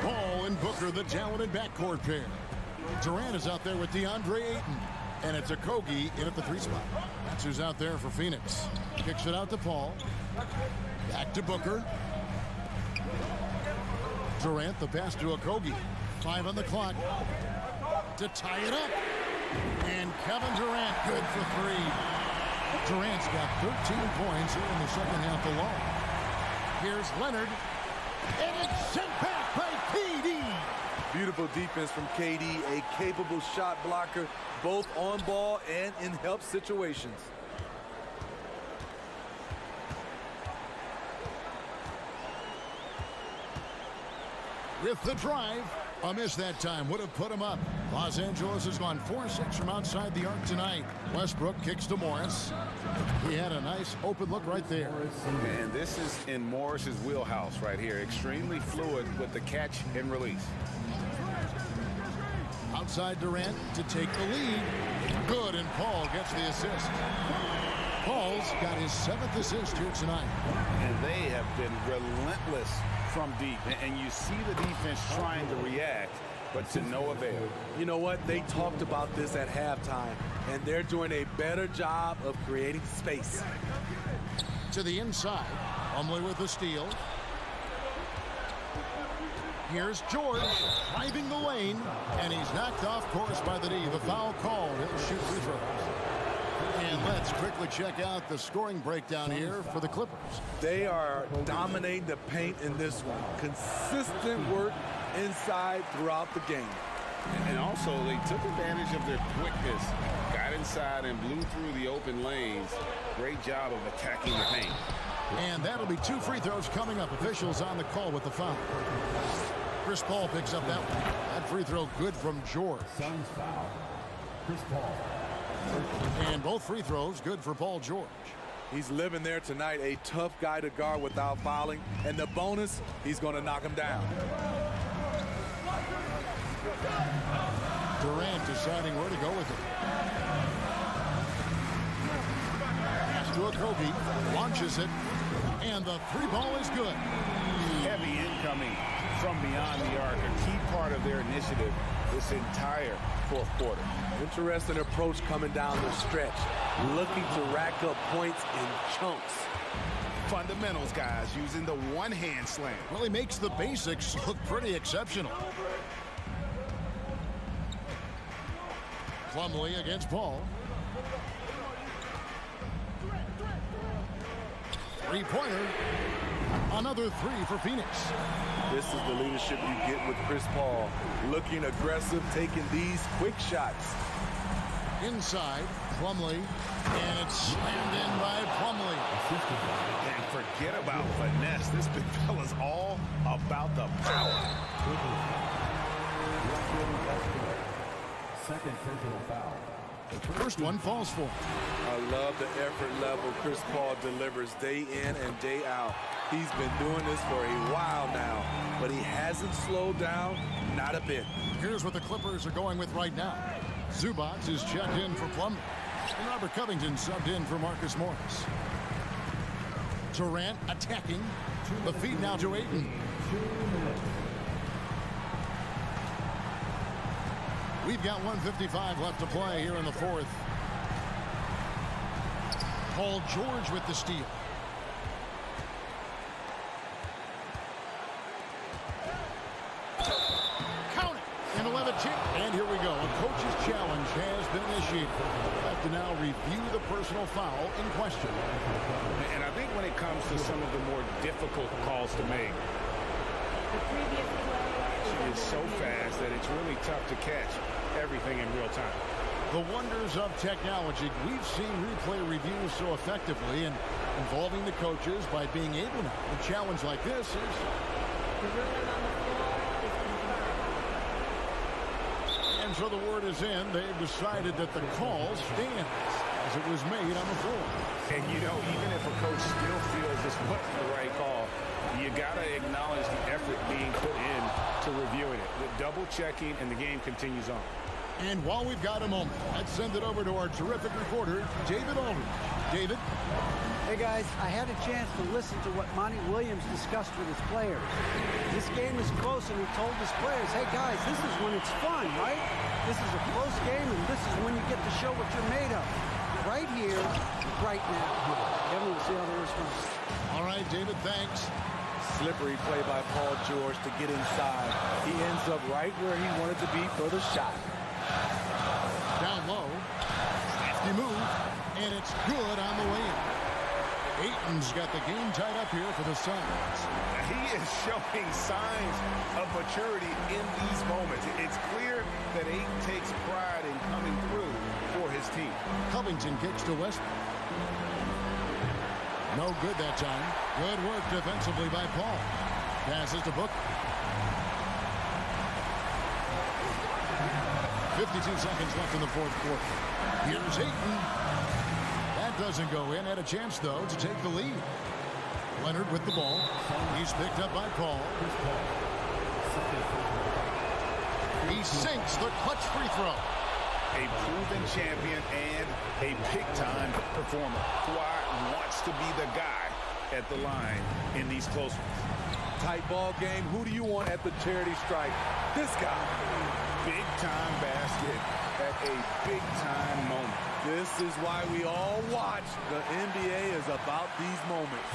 Paul and Booker, the talented backcourt pair. Durant is out there with DeAndre Ayton. And it's a Kogi in at the 3 spot. That's who's out there for Phoenix. Kicks it out to Paul. Back to Booker. Durant, the pass to Okogie. 5 on the clock to tie it up. And Kevin Durant, good for 3. Durant's got 13 points here in the second half alone. Here's Leonard. And it's sent back by KD. Beautiful defense from KD, a capable shot blocker, both on ball and in help situations. With the drive, a miss that time would have put him up. Los Angeles has gone 4-6 from outside the arc tonight. Westbrook kicks to Morris. He had a nice open look right there. And this is in Morris's wheelhouse right here. Extremely fluid with the catch and release. Outside Durant to take the lead. Good, and Paul gets the assist. Paul's got his 7th assist here tonight. And they have been relentless from deep. And you see the defense trying to react, but to no avail. You know what? They talked about this at halftime, and they're doing a better job of creating space. To the inside. Plumlee with the steal. Here's George driving the lane, and he's knocked off course by the D. The foul called. He'll shoot free throws. And let's quickly check out the scoring breakdown here for the Clippers. They are dominating the paint in this one. Consistent work inside throughout the game. And also, they took advantage of their quickness, got inside and blew through the open lanes. Great job of attacking the paint. And that'll be 2 free throws coming up. Officials on the call with the foul. Chris Paul picks up that one. That free throw good from George. Suns foul. Chris Paul. And both free throws good for Paul George. He's living there tonight, a tough guy to guard without fouling. And the bonus, he's going to knock him down. Durant deciding where to go with it. Pass to Okogie, launches it, and the 3 ball is good. Heavy incoming from beyond the arc, a key part of their initiative this entire 4th quarter. Interesting approach coming down the stretch, looking to rack up points in chunks. Fundamentals, guys, using the one-hand slam. Well, he makes the basics look pretty exceptional. Plumlee against Paul. 3-pointer. Another 3 for Phoenix. This is the leadership you get with Chris Paul. Looking aggressive, taking these quick shots. Inside, Plumlee, and it's slammed in by Plumlee. And forget about finesse. This big fella's all about the power. Second personal foul. The first one falls for him. I love the effort level Chris Paul delivers day in and day out. He's been doing this for a while now, but he hasn't slowed down, not a bit. Here's what the Clippers are going with right now. Zubac is checked in for Plumlee. And Robert Covington subbed in for Marcus Morris. Durant attacking. The feed now to Ayton. We've got 1:55 left to play here in the 4th. Paul George with the steal. Count it. And 11 chip. And here we go. A coach's challenge has been initiated. We'll have to now review the personal foul in question. And I think when it comes to some of the more difficult calls to make, it's so fast that it's really tough to catch everything in real time. The wonders of technology. We've seen replay reviews so effectively and involving the coaches by being able to. A challenge like this is. And so the word is in. They've decided that the call stands as it was made on the floor. And you know, even if a coach still feels this wasn't the right call, you got to acknowledge the effort being put in to reviewing it. The double checking, and the game continues on. And while we've got a moment, let's send it over to our terrific reporter, David Aldridge. David? Hey, guys, I had a chance to listen to what Monty Williams discussed with his players. This game is close, and he told his players, hey, guys, this is when it's fun, right? This is a close game, and this is when you get to show what you're made of. Right here, right now. Kevin, we'll see how they respond. All right, David, thanks. Slippery play by Paul George to get inside. He ends up right where he wanted to be for the shot. Down low. Safety move, and it's good on the way in. Ayton's got the game tied up here for the Suns. He is showing signs of maturity in these moments. It's clear that Ayton takes pride in coming through for his team. Covington kicks to Westbrook. No good that time. Good work defensively by Paul. Passes to Booker. 52 seconds left in the fourth quarter. Here's Ayton. That doesn't go in. Had a chance, though, to take the lead. Leonard with the ball. He's picked up by Paul. He sinks the clutch free throw. A proven champion and a big-time performer. Kawhi wants to be the guy at the line in these close ones. Tight ball game. Who do you want at the charity stripe? This guy. Big-time basket at a big-time moment. This is why we all watch. The NBA is about these moments.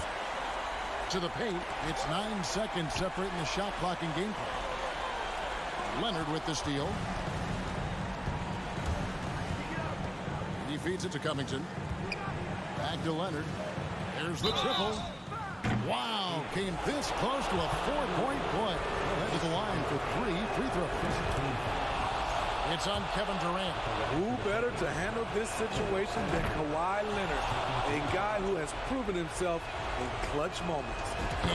To the paint, it's 9 seconds separating the shot clock and gameplay. Leonard with the steal. He feeds it to Covington. Back to Leonard. There's the triple. Wow, came this close to a 4-point play. Head to the line for 3 free throws. It's on Kevin Durant. Who better to handle this situation than Kawhi Leonard, a guy who has proven himself in clutch moments.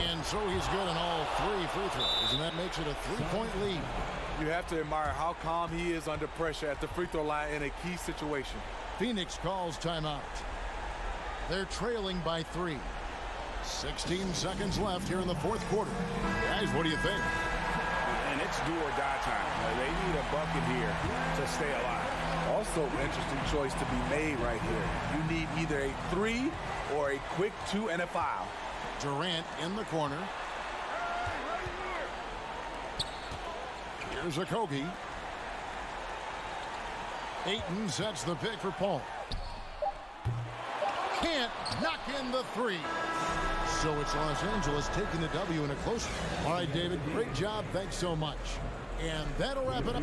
And so he's good in all 3 free throws, and that makes it a 3-point lead. You have to admire how calm he is under pressure at the free throw line in a key situation. Phoenix calls timeout. They're trailing by 3. 16 seconds left here in the fourth quarter. Guys, what do you think? And it's do or die time. They need a bucket here to stay alive. Also, interesting choice to be made right here. You need either a 3 or a quick 2 and a foul. Durant in the corner. Here's a Kobe. Ayton sets the pick for Paul. Can't knock in the 3. So it's Los Angeles taking the W in a close one. All right, David, great job. Thanks so much. And that'll wrap it up.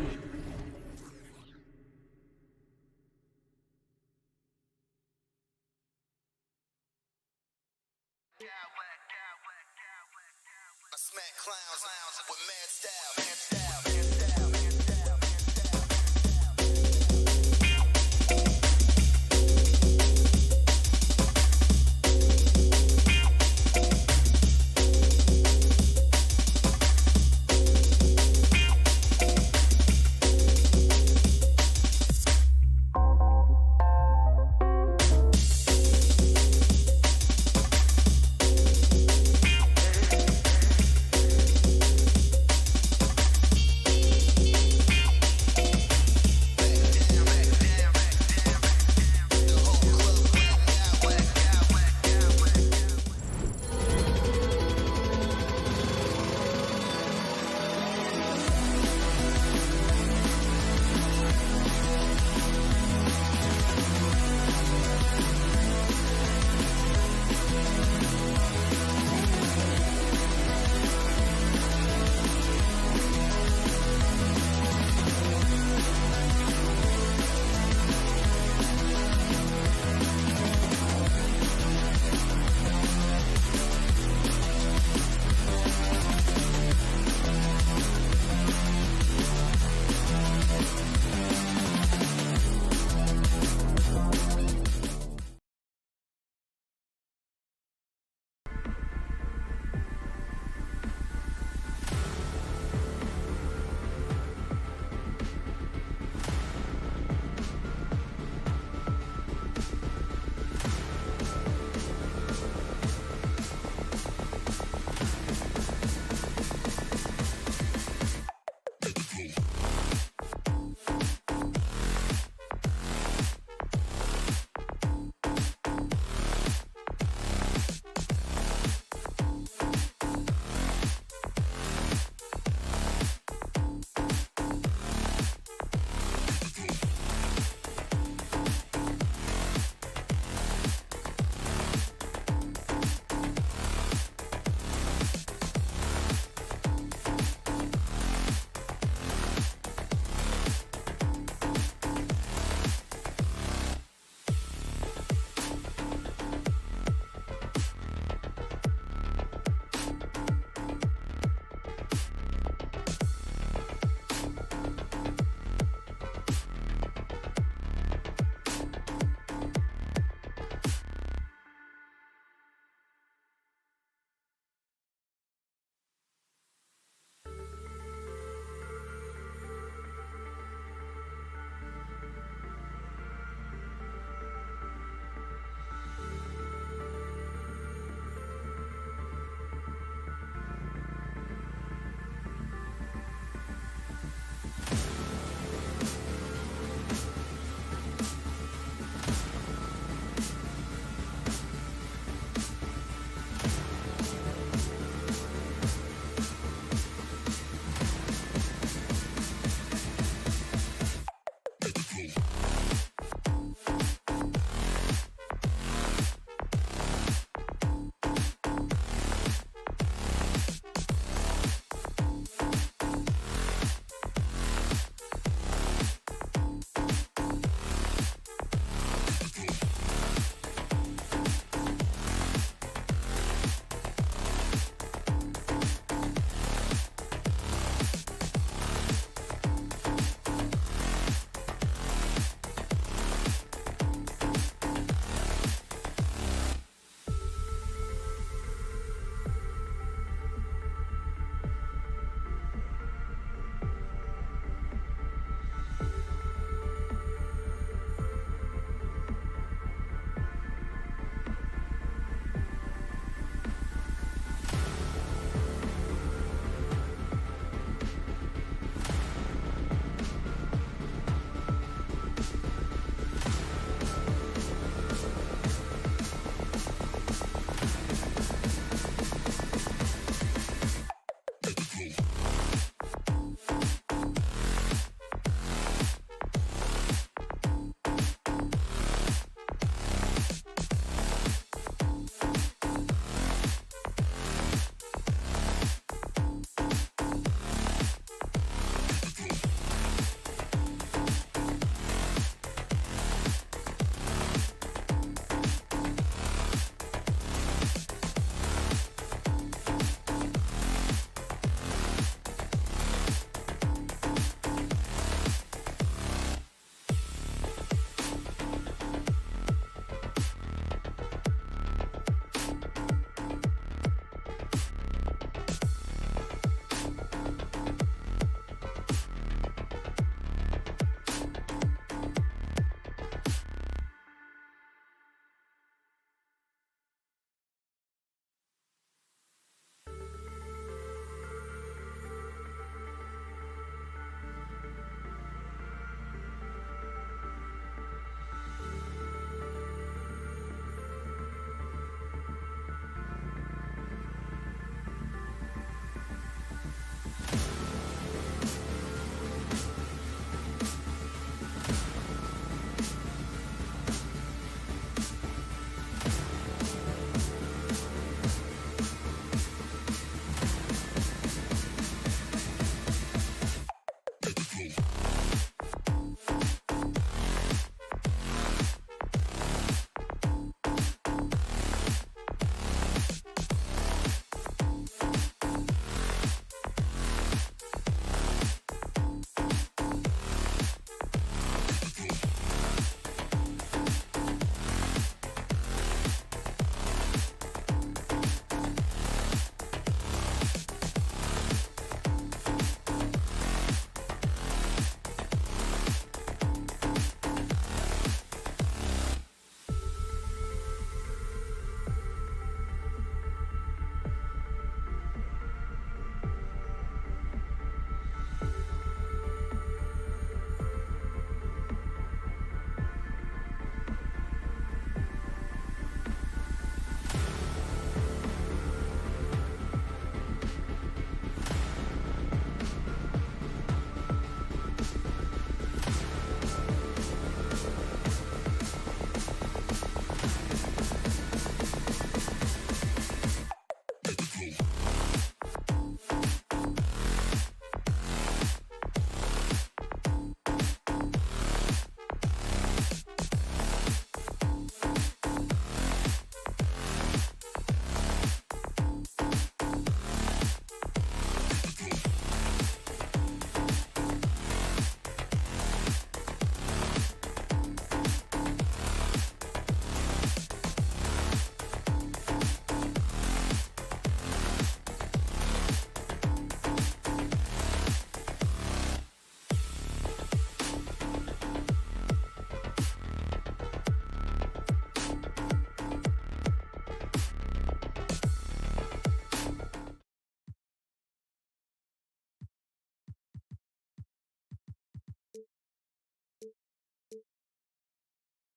I smack clowns with mad style.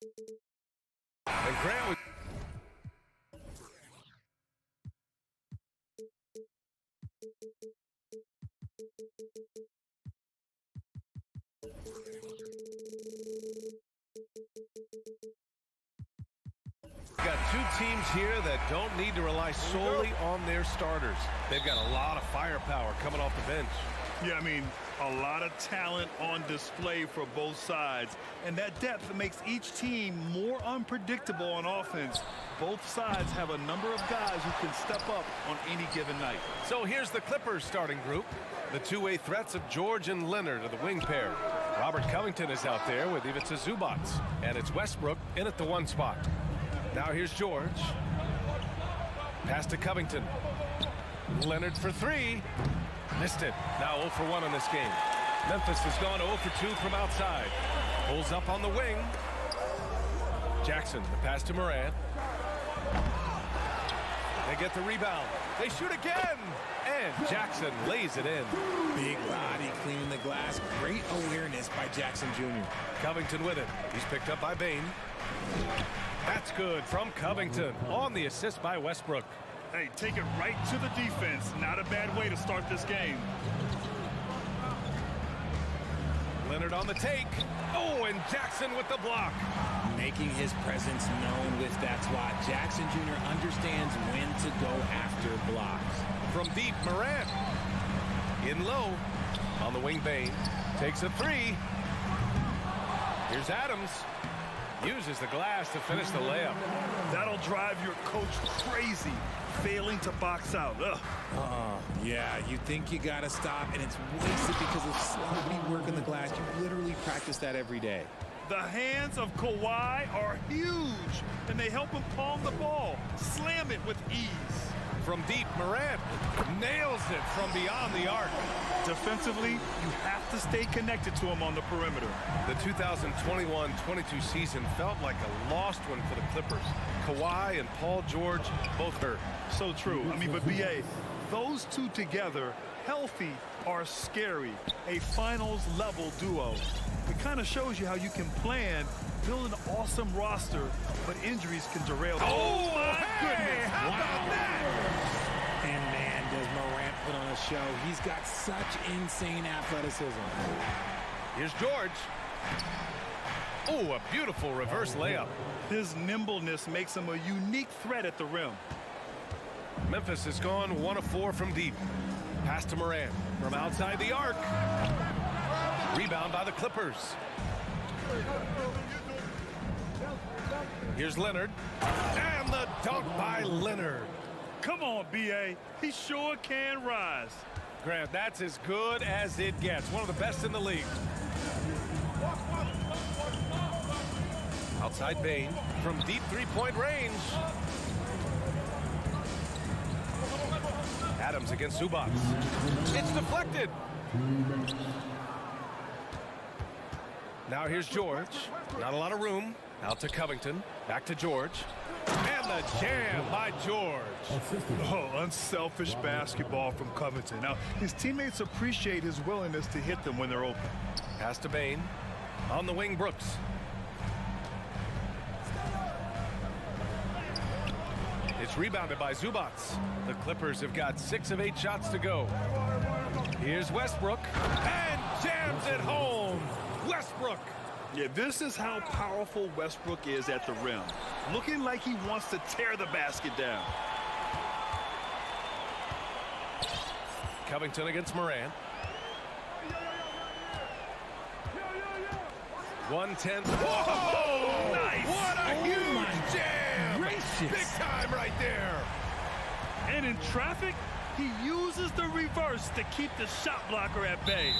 And Grant with got two teams here that don't need to rely solely on their starters. They've got a lot of firepower coming off the bench. Yeah, I mean, a lot of talent on display for both sides. And that depth makes each team more unpredictable on offense. Both sides have a number of guys who can step up on any given night. So here's the Clippers starting group. The two-way threats of George and Leonard are the wing pair. Robert Covington is out there with Ivica Zubac. And it's Westbrook in at the 1 spot. Now here's George. Pass to Covington. Leonard for 3. Missed it. Now 0 for 1 in this game. Memphis has gone 0 for 2 from outside. Pulls up on the wing. Jackson, the pass to Morant. They get the rebound. They shoot again. And Jackson lays it in. Big body cleaning the glass. Great awareness by Jackson Jr. Covington with it. He's picked up by Bane. That's good from Covington on the assist by Westbrook. Hey, take it right to the defense. Not a bad way to start this game. Leonard on the take. Oh, and Jackson with the block. Making his presence known with that swat. Jackson Jr. understands when to go after blocks. From deep, Morant. In low. On the wing, Bane. Takes a 3. Here's Adams. Uses the glass to finish the layup. That'll drive your coach crazy, failing to box out. Yeah, you think you got to stop, and it's wasted because of sloppy work on the glass. You literally practice that every day. The hands of Kawhi are huge, and they help him palm the ball, slam it with ease. From deep, Morant nails it from beyond the arc. Defensively, you have to stay connected to him on the perimeter. The 2021-22 season felt like a lost one for the Clippers. Kawhi and Paul George both hurt. So true. I mean, but B.A., those two together, healthy, are scary. A finals-level duo. It kind of shows you how you can plan, build an awesome roster, but injuries can derail. Oh, my goodness. How about that? And man, does Morant put on a show. He's got such insane athleticism. Here's George. Oh, a beautiful reverse layup. His nimbleness makes him a unique threat at the rim. Memphis has gone 1 of 4 from deep. Pass to Morant from outside the arc. Rebound by the Clippers. Here's Leonard. And the dunk by Leonard. Come on, B.A. He sure can rise. Grant, that's as good as it gets. One of the best in the league. Outside Bane from deep 3-point range. Adams against Zubac. It's deflected. Now here's George. Not a lot of room. Out to Covington. Back to George. And the jam by George. Oh, unselfish basketball from Covington. Now, his teammates appreciate his willingness to hit them when they're open. Pass to Bane. On the wing, Brooks. It's rebounded by Zubac. The Clippers have got 6 of 8 shots to go. Here's Westbrook. And jams it home. Westbrook. Yeah, this is how powerful Westbrook is at the rim. Looking like he wants to tear the basket down. Covington against Morant. 110. Whoa! Nice! What a huge jam! Gracious. Big time right there. And in traffic, he uses the reverse to keep the shot blocker at bay.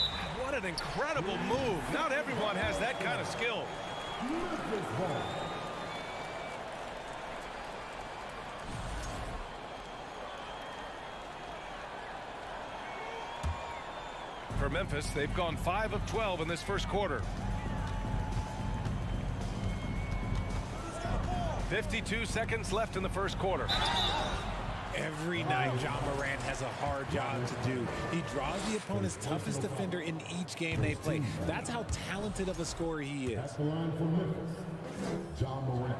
What an incredible move. Not everyone has that kind of skill. For Memphis, they've gone 5 of 12 in this first quarter. 52 seconds left in the first quarter. Every night, John Morant has a hard job to do. He draws the opponent's toughest defender in each game they play. That's how talented of a scorer he is. At the line for Memphis, John Morant.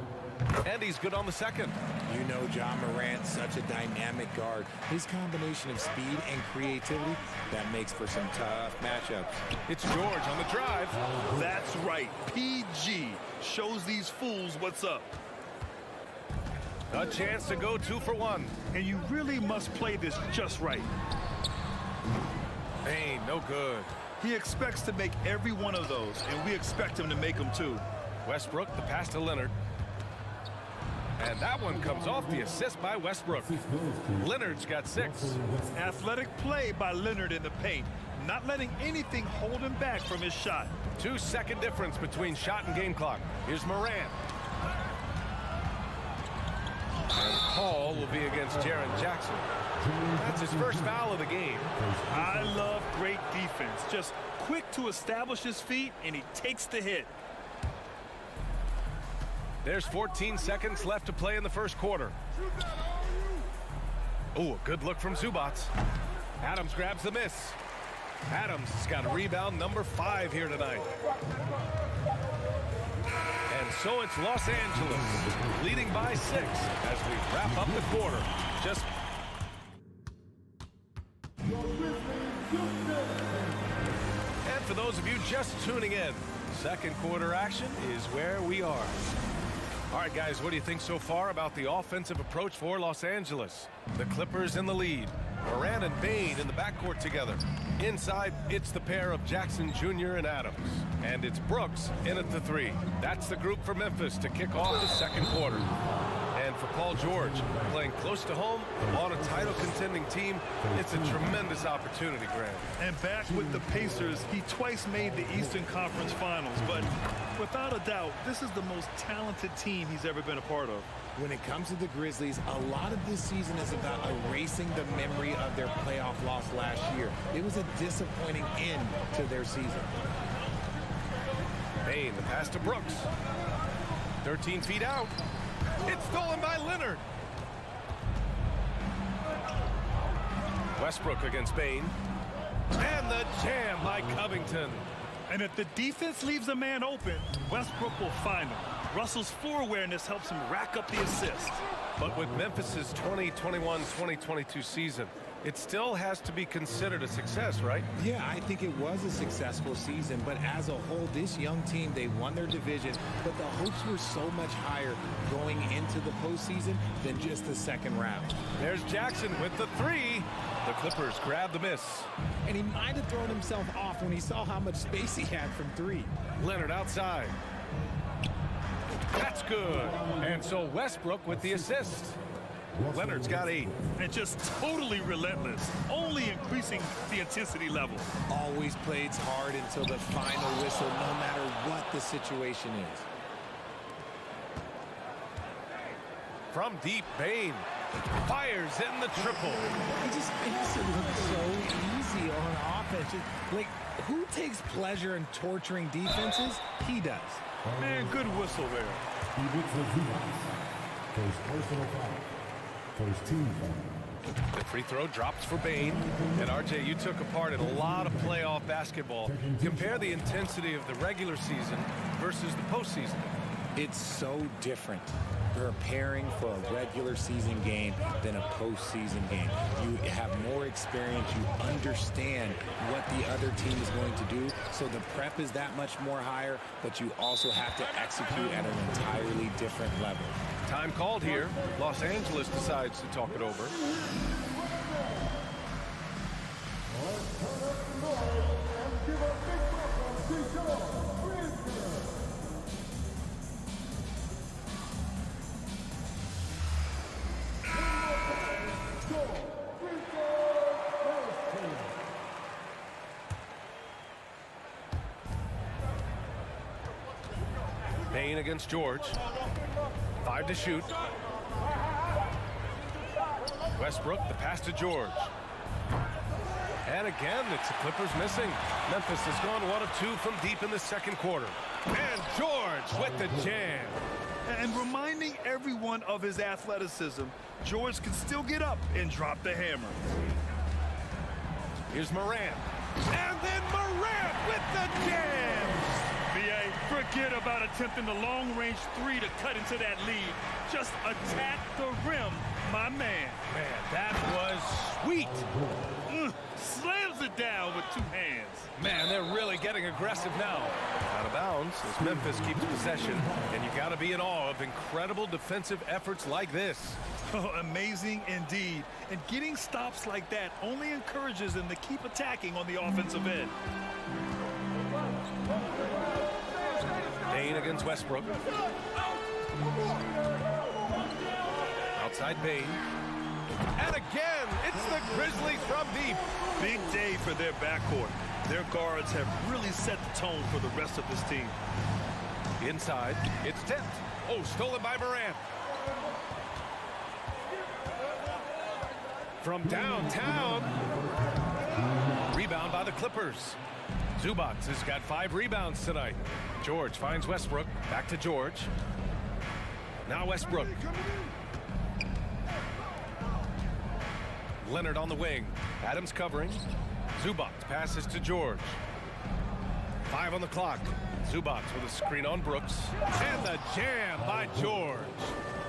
And he's good on the second. You know John Morant, such a dynamic guard. His combination of speed and creativity, that makes for some tough matchups. It's George on the drive. That's right. PG shows these fools what's up. A chance to go 2 for 1. And you really must play this just right. Bane, no good. He expects to make every one of those, and we expect him to make them too. Westbrook, the pass to Leonard. And that one comes off the assist by Westbrook. Leonard's got 6. Athletic play by Leonard in the paint, not letting anything hold him back from his shot. 2-second difference between shot and game clock. Here's Morant. And call will be against Jaren Jackson. That's his first foul of the game. I love great defense. Just quick to establish his feet, and he takes the hit. There's 14 seconds left to play in the first quarter. Oh, a good look from Zubats. Adams grabs the miss. Adams has got a rebound number 5 here tonight. And so it's Los Angeles leading by 6 as we wrap up the quarter. And for those of you just tuning in, second quarter action is where we are. All right, guys, what do you think so far about the offensive approach for Los Angeles? The Clippers in the lead. Morant and Bane in the backcourt together. Inside, it's the pair of Jackson Jr. and Adams. And it's Brooks in at the 3. That's the group for Memphis to kick off the second quarter. And for Paul George, playing close to home on a title contending team, it's a tremendous opportunity, Grant. And back with the Pacers, he twice made the Eastern Conference Finals, but without a doubt, this is the most talented team he's ever been a part of. When it comes to the Grizzlies, a lot of this season is about erasing the memory of their playoff loss last year. It was a disappointing end to their season. Bane, the pass to Brooks. 13 feet out. It's stolen by Leonard. Westbrook against Bane. And the jam by Covington. And if the defense leaves a man open, Westbrook will find him. Russell's floor awareness helps him rack up the assists. But with Memphis's 2021-2022 season, it still has to be considered a success, right? Yeah, I think it was a successful season, but as a whole, this young team, they won their division, but the hopes were so much higher going into the postseason than just the second round. There's Jackson with the 3. The Clippers grab the miss. And he might have thrown himself off when he saw how much space he had from 3. Leonard outside. That's good. And so Westbrook with the assist. Leonard's got 8. And just totally relentless, only increasing the intensity level. Always plays hard until the final whistle, no matter what the situation is. From deep, Bane fires in the triple. He just makes it look so easy on offense. Like, who takes pleasure in torturing defenses? He does. Man, good whistle there. He gets the first personal foul. First team foul. The free throw drops for Bane. And RJ, you took a part in a lot of playoff basketball. Compare the intensity of the regular season versus the postseason. It's so different preparing for a regular season game than a postseason game. You have more experience. You understand what the other team is going to do. So the prep is that much more higher, but you also have to execute at an entirely different level. Time called here. Los Angeles decides to talk it over. Bane against George. 5 to shoot. Westbrook, the pass to George. And again, it's the Clippers missing. Memphis has gone 1 of 2 from deep in the second quarter. And George with the jam. And reminding Despite every one of his athleticism, George can still get up and drop the hammer. Here's Morant. And then Morant with the jam. B.A., forget about attempting the long-range three to cut into that lead. Just attack the rim, my man. Man, that was sweet. Slams it down with two hands. Man, they're really getting aggressive now. Out of bounds as Memphis keeps possession, and you got to be in awe of incredible defensive efforts like this. Oh, amazing indeed. And getting stops like that only encourages them to keep attacking on the offensive end. Bain against Westbrook. Outside Bain. And again, it's the Grizzlies from deep. Big day for their backcourt. Their guards have really set the tone for the rest of this team. Inside, it's tipped. Oh, stolen by Morant. From downtown. Rebound by the Clippers. Zubac has got 5 rebounds tonight. George finds Westbrook. Back to George. Now Westbrook. Leonard on the wing. Adams covering. Zubac passes to George. 5 on the clock. Zubac with a screen on Brooks. And the jam by George.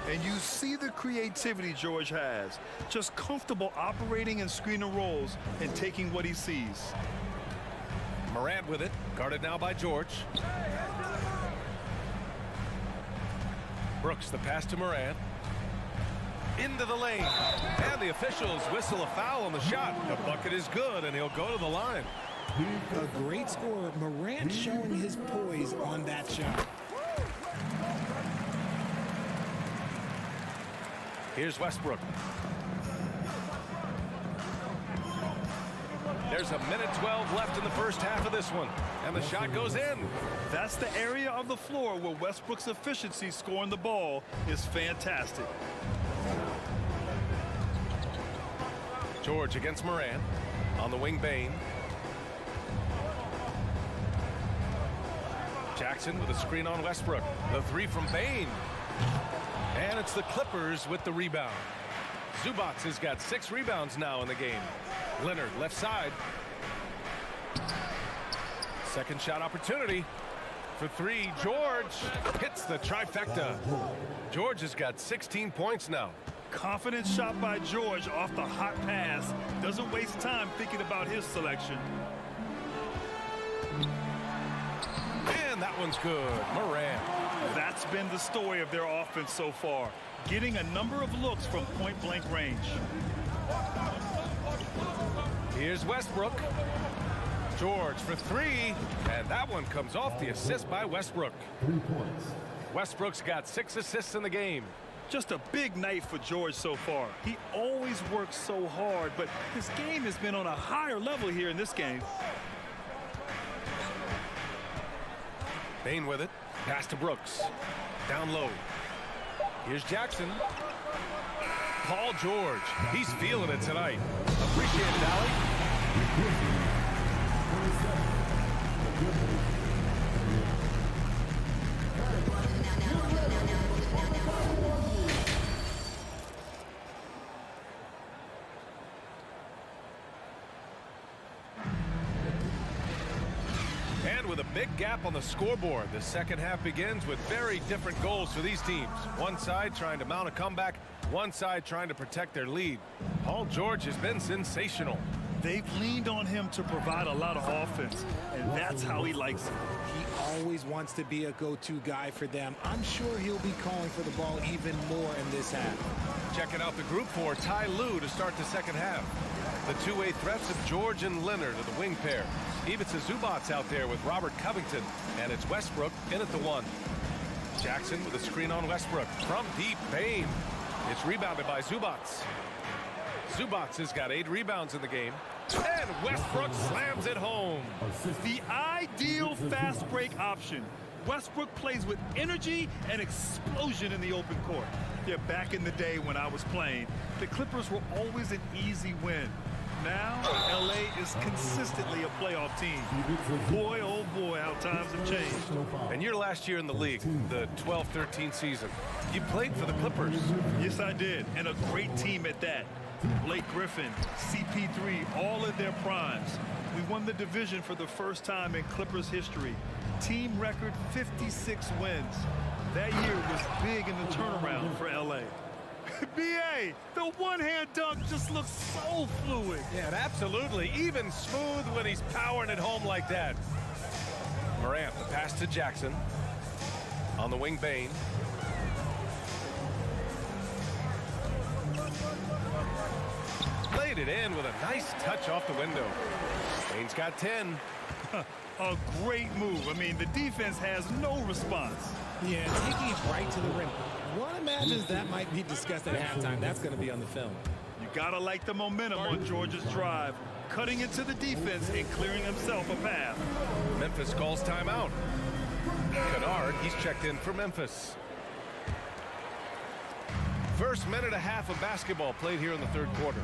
And you see the creativity George has. Just comfortable operating in screen and rolls and taking what he sees. Morant with it. Guarded now by George. Brooks, the pass to Morant. Into the lane. And the officials whistle a foul on the shot. The bucket is good, and he'll go to the line. A great scorer. Morant showing his poise on that shot. Here's Westbrook. There's a minute 12 left in the first half of this one. And the shot goes in. That's the area of the floor where Westbrook's efficiency scoring the ball is fantastic. George against Morant. On the wing, Bain. Jackson with a screen on Westbrook. The 3 from Bain. And it's the Clippers with the rebound. Zubac has got 6 rebounds now in the game. Leonard left side. Second shot opportunity for 3. George hits the trifecta. George has got 16 points now. Confident shot by George off the hot pass. Doesn't waste time thinking about his selection. And that one's good. Morant. That's been the story of their offense so far. Getting a number of looks from point-blank range. Here's Westbrook. George for 3. And that one comes off the assist by Westbrook. 3 points. Westbrook's got 6 assists in the game. Just a big night for George so far. He always works so hard, but his game has been on a higher level here in this game. Bain with it. Pass to Brooks. Down low. Here's Jackson. Paul George. He's feeling it tonight. Appreciate it, Allie. And with a big gap on the scoreboard, the second half begins with very different goals for these teams. One side trying to mount a comeback, one side trying to protect their lead. Paul George has been sensational. They've leaned on him to provide a lot of offense, and that's how he likes it. He always wants to be a go-to guy for them. I'm sure he'll be calling for the ball even more in this half. Checking out the group for Ty Lue to start the second half. The two-way threats of George and Leonard are the wing pair. Ivica Zubac out there with Robert Covington, and it's Westbrook in at the 1. Jackson with a screen on Westbrook. From deep, Bain. It's rebounded by Zubac. Zubac has got 8 rebounds in the game. And Westbrook slams it home. The ideal fast break option. Westbrook plays with energy and explosion in the open court. Yeah, back in the day when I was playing, the Clippers were always an easy win. now, LA is consistently a playoff team. Boy, oh boy, how times have changed. And your last year in the league, the 12-13 season, you played for the Clippers. Yes, I did, and a great team at that. Blake Griffin, CP3, all in their primes. We won the division for the first time in Clippers history. Team record 56 wins. That year was big in the turnaround for LA. B.A., the one-hand dunk just looks so fluid. Yeah, absolutely. Even smooth when he's powering it home like that. Morant, the pass to Jackson. On the wing, Bane. Played it in with a nice touch off the window. Bane's got 10. A great move. I mean, the defense has no response. Yeah, taking it right to the rim. One imagines that might be discussed at halftime. That's going to be on the film. You got to like the momentum on Georgia's drive. Cutting into the defense and clearing himself a path. Memphis calls timeout. Kennard, he's checked in for Memphis. First minute and a half of basketball played here in the third quarter.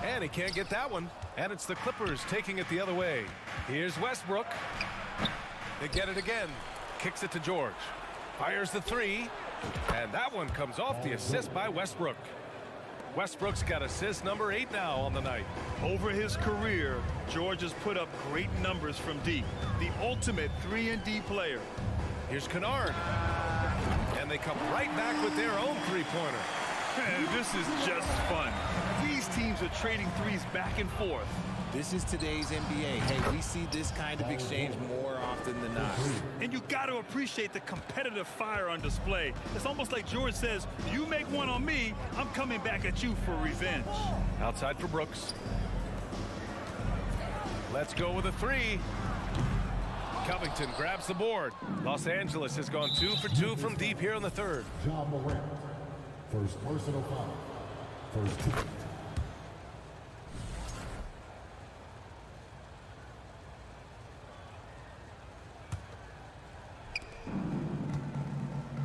And he can't get that one. And it's the Clippers taking it the other way. Here's Westbrook. They get it again. Kicks it to George. Fires the three. And that one comes off the assist by Westbrook. Westbrook's got assist number 8 now on the night. Over his career, George has put up great numbers from deep. The ultimate 3-and-D player. Here's Kennard. And they come right back with their own three-pointer. And this is just fun. These teams are trading threes back and forth. This is today's NBA. Hey, we see this kind of exchange more often than not. And you got to appreciate the competitive fire on display. It's almost like George says, you make one on me, I'm coming back at you for revenge. Outside for Brooks. Let's go with a three. Covington grabs the board. Los Angeles has gone 2 for 2 from deep here in the third. John Morant. First personal foul. First team.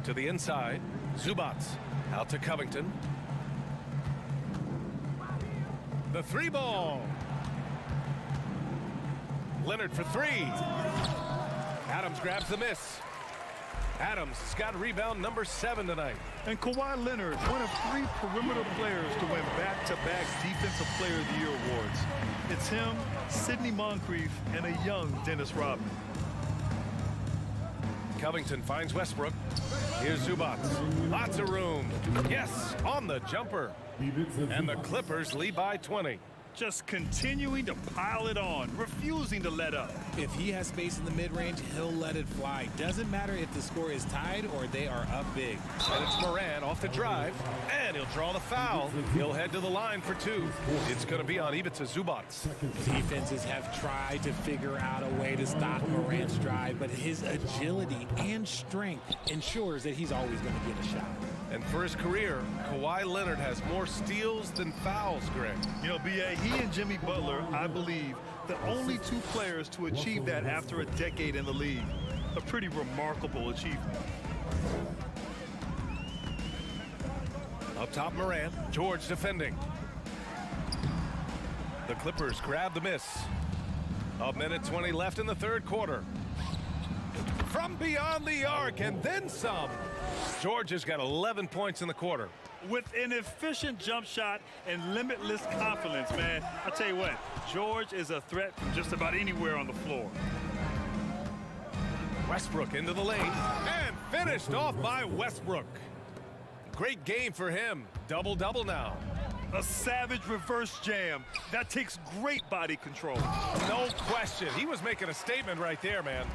To the inside. Zubats out to Covington. The three ball. Leonard for three. Adams grabs the miss. Adams has got rebound number 7 tonight. And Kawhi Leonard, one of 3 perimeter players to win back-to-back Defensive Player of the Year awards. It's him, Sidney Moncrief, and a young Dennis Rodman. Covington finds Westbrook. Here's Zubats. Lots of room. Yes, on the jumper. And the Clippers lead by 20. Just continuing to pile it on, refusing to let up. If he has space in the mid-range, he'll let it fly. Doesn't matter if the score is tied or they are up big. And it's Morant off the drive, and he'll draw the foul. He'll head to the line for 2. It's going to be on Ivica Zubats. Defenses have tried to figure out a way to stop Morant's drive, but his agility and strength ensures that he's always going to get a shot. And for his career, Kawhi Leonard has more steals than fouls, Greg. You know, B.A., he and Jimmy Butler, I believe, the only 2 players to achieve that after a decade in the league. A pretty remarkable achievement. Up top, Morant. George defending. The Clippers grab the miss. 1:20 left in the third quarter. From beyond the arc, and then some. George has got 11 points in the quarter. With an efficient jump shot and limitless confidence, man. I'll tell you what, George is a threat from just about anywhere on the floor. Westbrook into the lane, and finished off by Westbrook. Great game for him. Double-double now. A savage reverse jam. That takes great body control. No question. He was making a statement right there, man.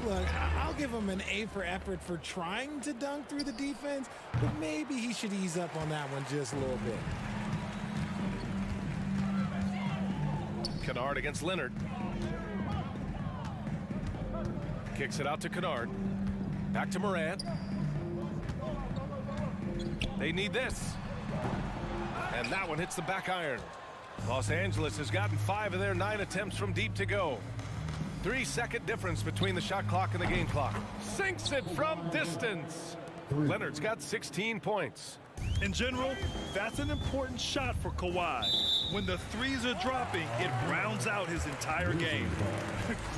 Look, I'll give him an A for effort for trying to dunk through the defense, but maybe he should ease up on that one just a little bit. Kennard against Leonard. Kicks it out to Kennard. Back to Morant. They need this. And that one hits the back iron. Los Angeles has gotten 5 of their 9 attempts from deep to go. 3-second difference between the shot clock and the game clock. Sinks it from distance. Leonard's got 16 points. In general, that's an important shot for Kawhi. When the threes are dropping, it rounds out his entire game.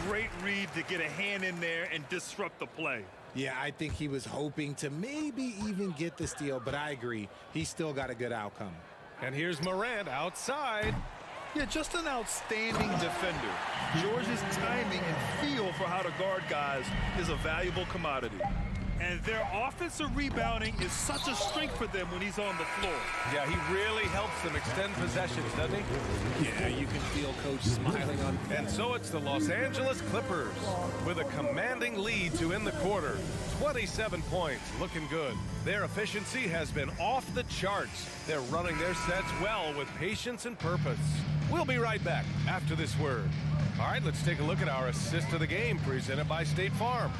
Great read to get a hand in there and disrupt the play. Yeah, I think he was hoping to maybe even get the steal, but I agree. He still got a good outcome. And here's Morant outside. Yeah, just an outstanding defender. George's timing and feel for how to guard guys is a valuable commodity. And their offensive rebounding is such a strength for them when he's on the floor. Yeah, he really helps them extend possessions, doesn't he? Yeah, you can feel Coach smiling on. And so it's the Los Angeles Clippers with a commanding lead to end the quarter. 27 points, looking good. Their efficiency has been off the charts. They're running their sets well with patience and purpose. We'll be right back after this word. All right, let's take a look at our assist of the game presented by State Farm.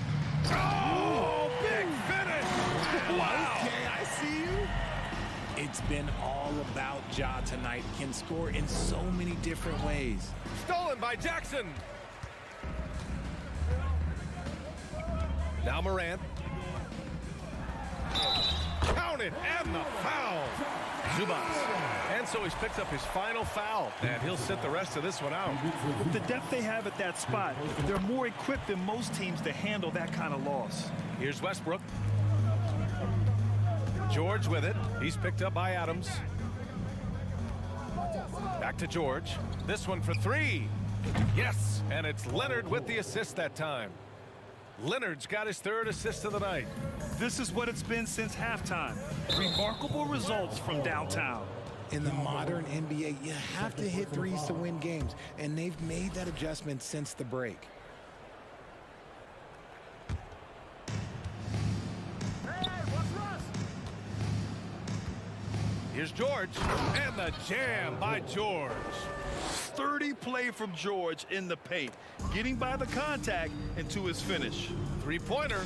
Oh, big finish! Wow! Okay, I see you. It's been all about Ja tonight. Can score in so many different ways. Stolen by Jackson. Now Morant. Counted and the foul. Zubats. And so he's picked up his final foul, and he'll sit the rest of this one out. With the depth they have at that spot, they're more equipped than most teams to handle that kind of loss. Here's Westbrook. George with it. He's picked up by Adams. Back to George. This one for three. Yes, and it's Leonard with the assist that time. Leonard's got his third assist of the night. This is what it's been since halftime. Remarkable results from downtown. In the modern NBA, you have to hit threes to win games, and they've made that adjustment since the break. Here's George, and the jam by George. Sturdy play from George in the paint, getting by the contact and to his finish. Three-pointer.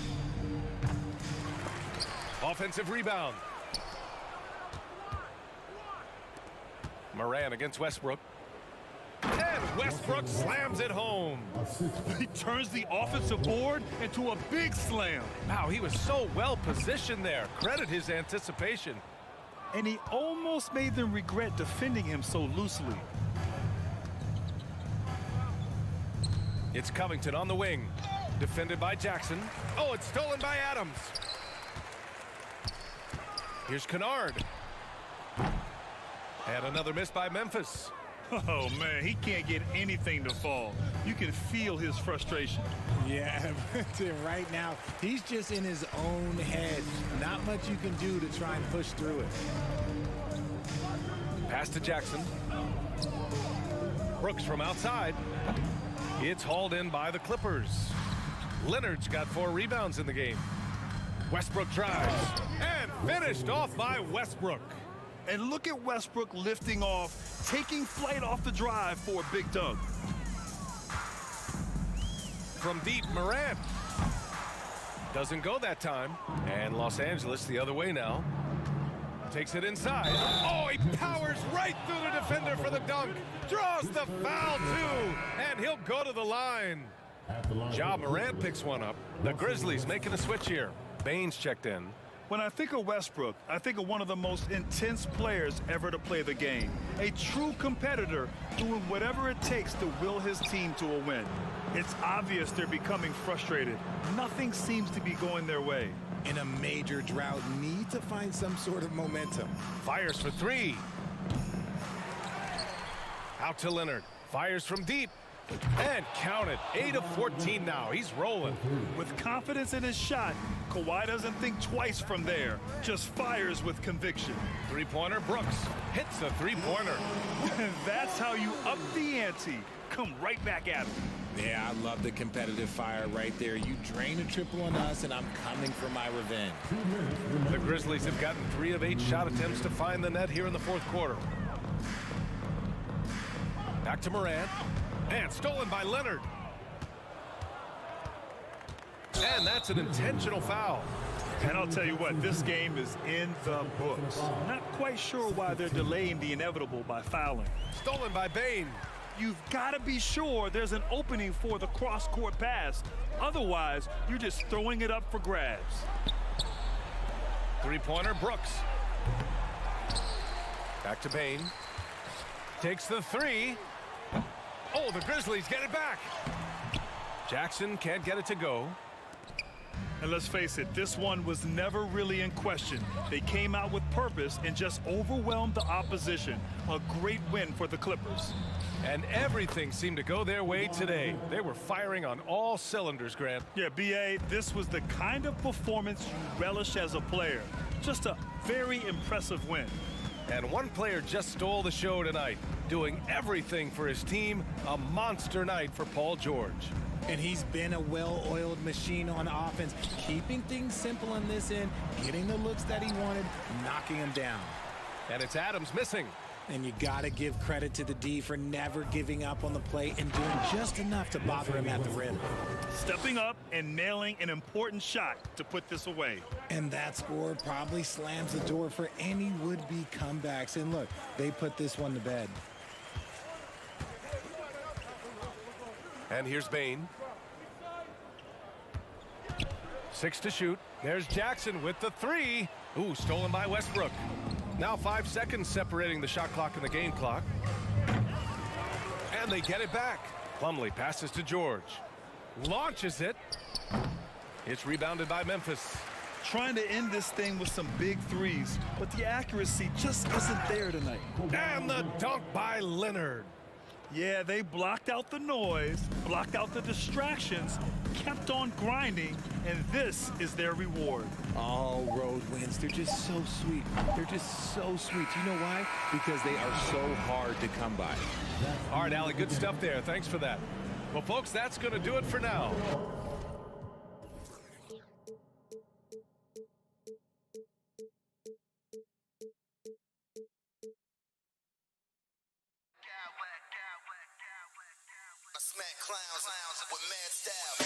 Offensive rebound. Morant against Westbrook. And Westbrook slams it home. He turns the offensive board into a big slam. Wow, he was so well positioned there. Credit his anticipation. And he almost made them regret defending him so loosely. It's Covington on the wing. Defended by Jackson. Oh, it's stolen by Adams. Here's Kennard. And another miss by Memphis. Oh, man, he can't get anything to fall. You can feel his frustration. Yeah, right now, he's just in his own head. Not much you can do to try and push through it. Pass to Jackson. Brooks from outside. It's hauled in by the Clippers. Leonard's got 4 rebounds in the game. Westbrook drives and finished off by Westbrook. And look at Westbrook lifting off, taking flight off the drive for a big dunk. From deep, Morant. Doesn't go that time. And Los Angeles the other way now. Takes it inside. Oh, he powers right through the defender for the dunk. Draws the foul, too. And he'll go to the line. Ja Morant picks one up. The Grizzlies making a switch here. Baines checked in. When I think of Westbrook, I think of one of the most intense players ever to play the game. A true competitor doing whatever it takes to will his team to a win. It's obvious they're becoming frustrated. Nothing seems to be going their way. In a major drought, need to find some sort of momentum. Fires for 3. Out to Leonard. Fires from deep. And count it. 8 of 14 now. He's rolling. With confidence in his shot, Kawhi doesn't think twice from there. Just fires with conviction. Three-pointer. Brooks hits a three-pointer. That's how you up the ante. Come right back at him. Yeah, I love the competitive fire right there. You drain a triple on us, and I'm coming for my revenge. The Grizzlies have gotten 3 of 8 shot attempts to find the net here in the fourth quarter. Back to Morant. And stolen by Leonard. And that's an intentional foul. And I'll tell you what, this game is in the books. Not quite sure why they're delaying the inevitable by fouling. Stolen by Bain. You've got to be sure there's an opening for the cross-court pass. Otherwise, you're just throwing it up for grabs. Three-pointer, Brooks. Back to Bane. Takes the three. Oh, the Grizzlies get it back. Jackson can't get it to go. And let's face it, this one was never really in question. They came out with purpose and just overwhelmed the opposition. A great win for the Clippers. And everything seemed to go their way today. They were firing on all cylinders, Grant. Yeah, B.A., this was the kind of performance you relish as a player. Just a very impressive win. And one player just stole the show tonight, doing everything for his team. A monster night for Paul George. And he's been a well-oiled machine on offense, keeping things simple on this end, getting the looks that he wanted, knocking them down. And it's Adams missing. And you got to give credit to the D for never giving up on the play and doing just enough to bother him at the rim. Stepping up and nailing an important shot to put this away. And that score probably slams the door for any would-be comebacks. And look, they put this one to bed. And here's Bane. 6 to shoot. There's Jackson with the three. Ooh, stolen by Westbrook. Now 5 seconds separating the shot clock and the game clock. And they get it back. Plumlee passes to George. Launches it. It's rebounded by Memphis. Trying to end this thing with some big threes, but the accuracy just isn't there tonight. And the dunk by Leonard. Yeah, they blocked out the noise, blocked out the distractions, kept on grinding, and this is their reward. All road wins. They're just so sweet. They're just so sweet. You know why? Because they are so hard to come by. All right, Allie, good stuff there. Thanks for that. Well, folks, that's going to do it for now. Smack clowns with mad style.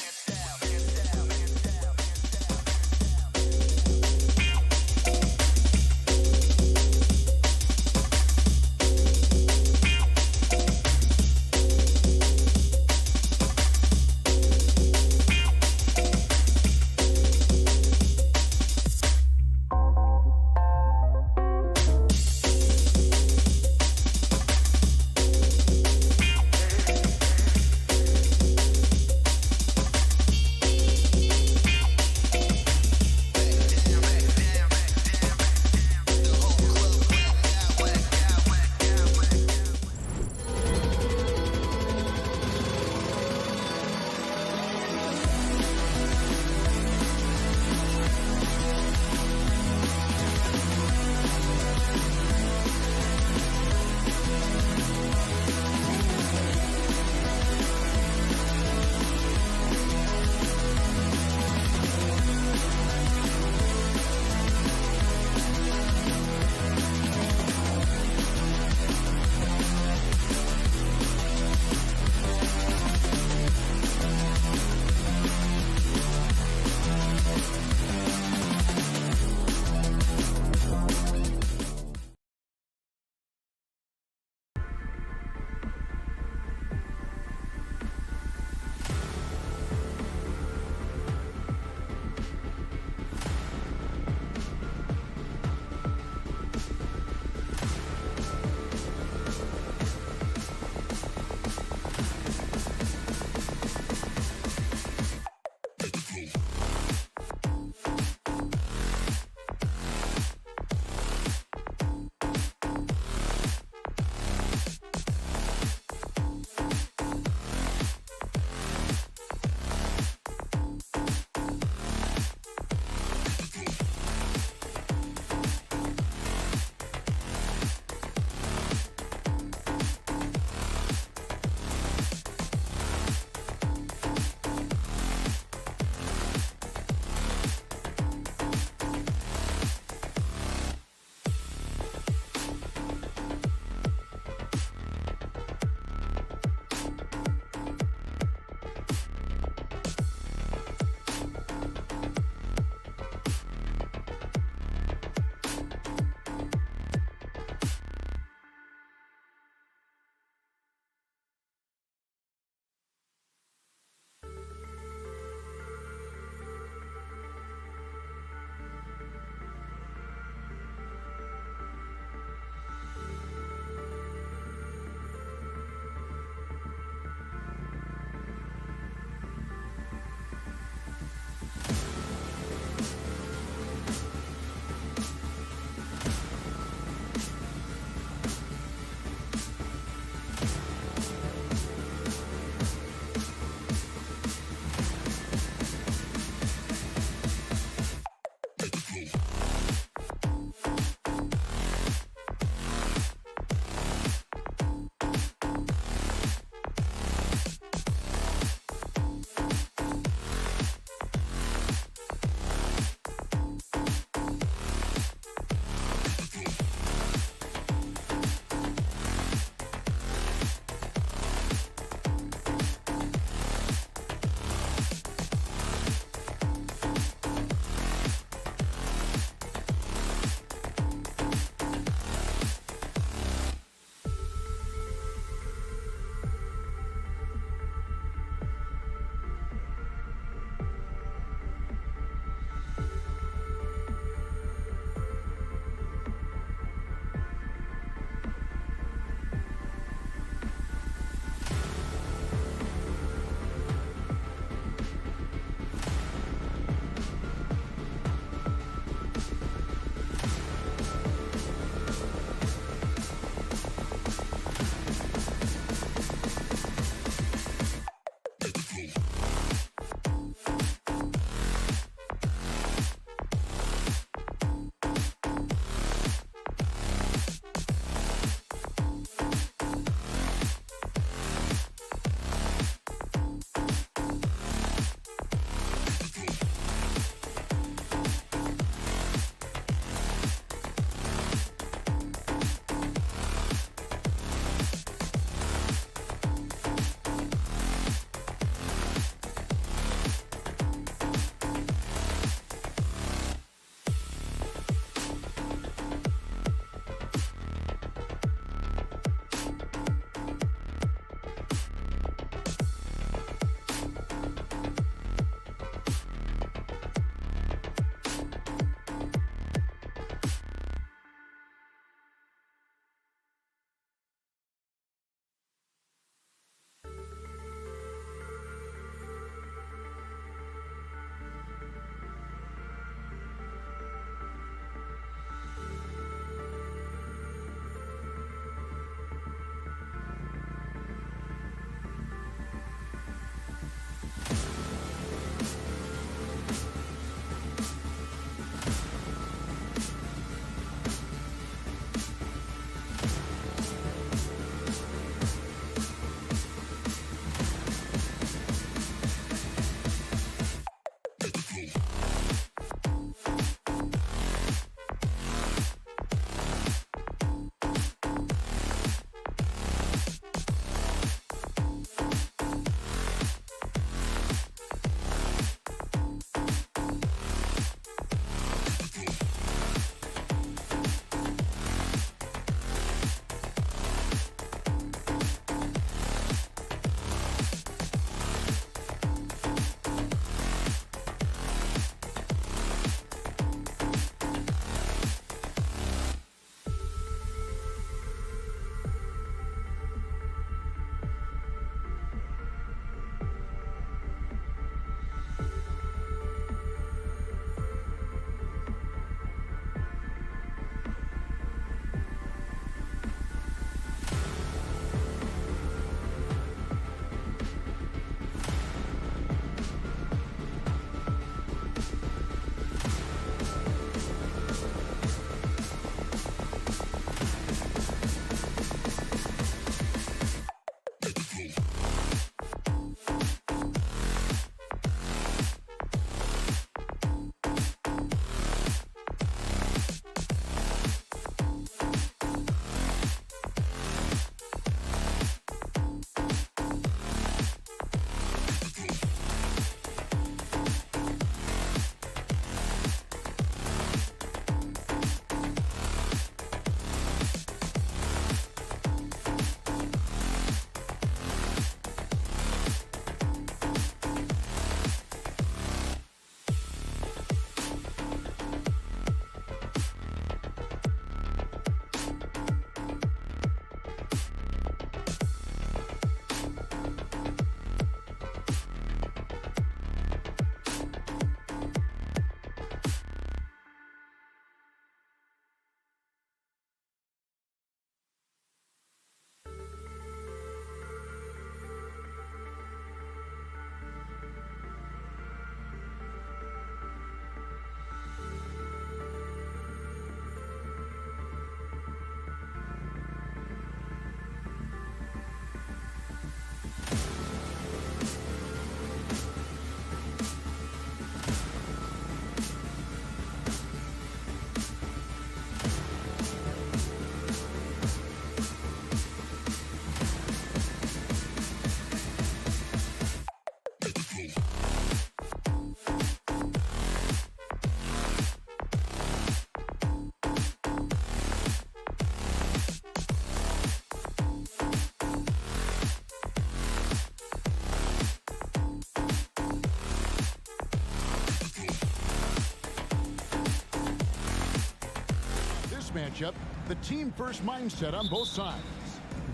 matchup, the team-first mindset on both sides.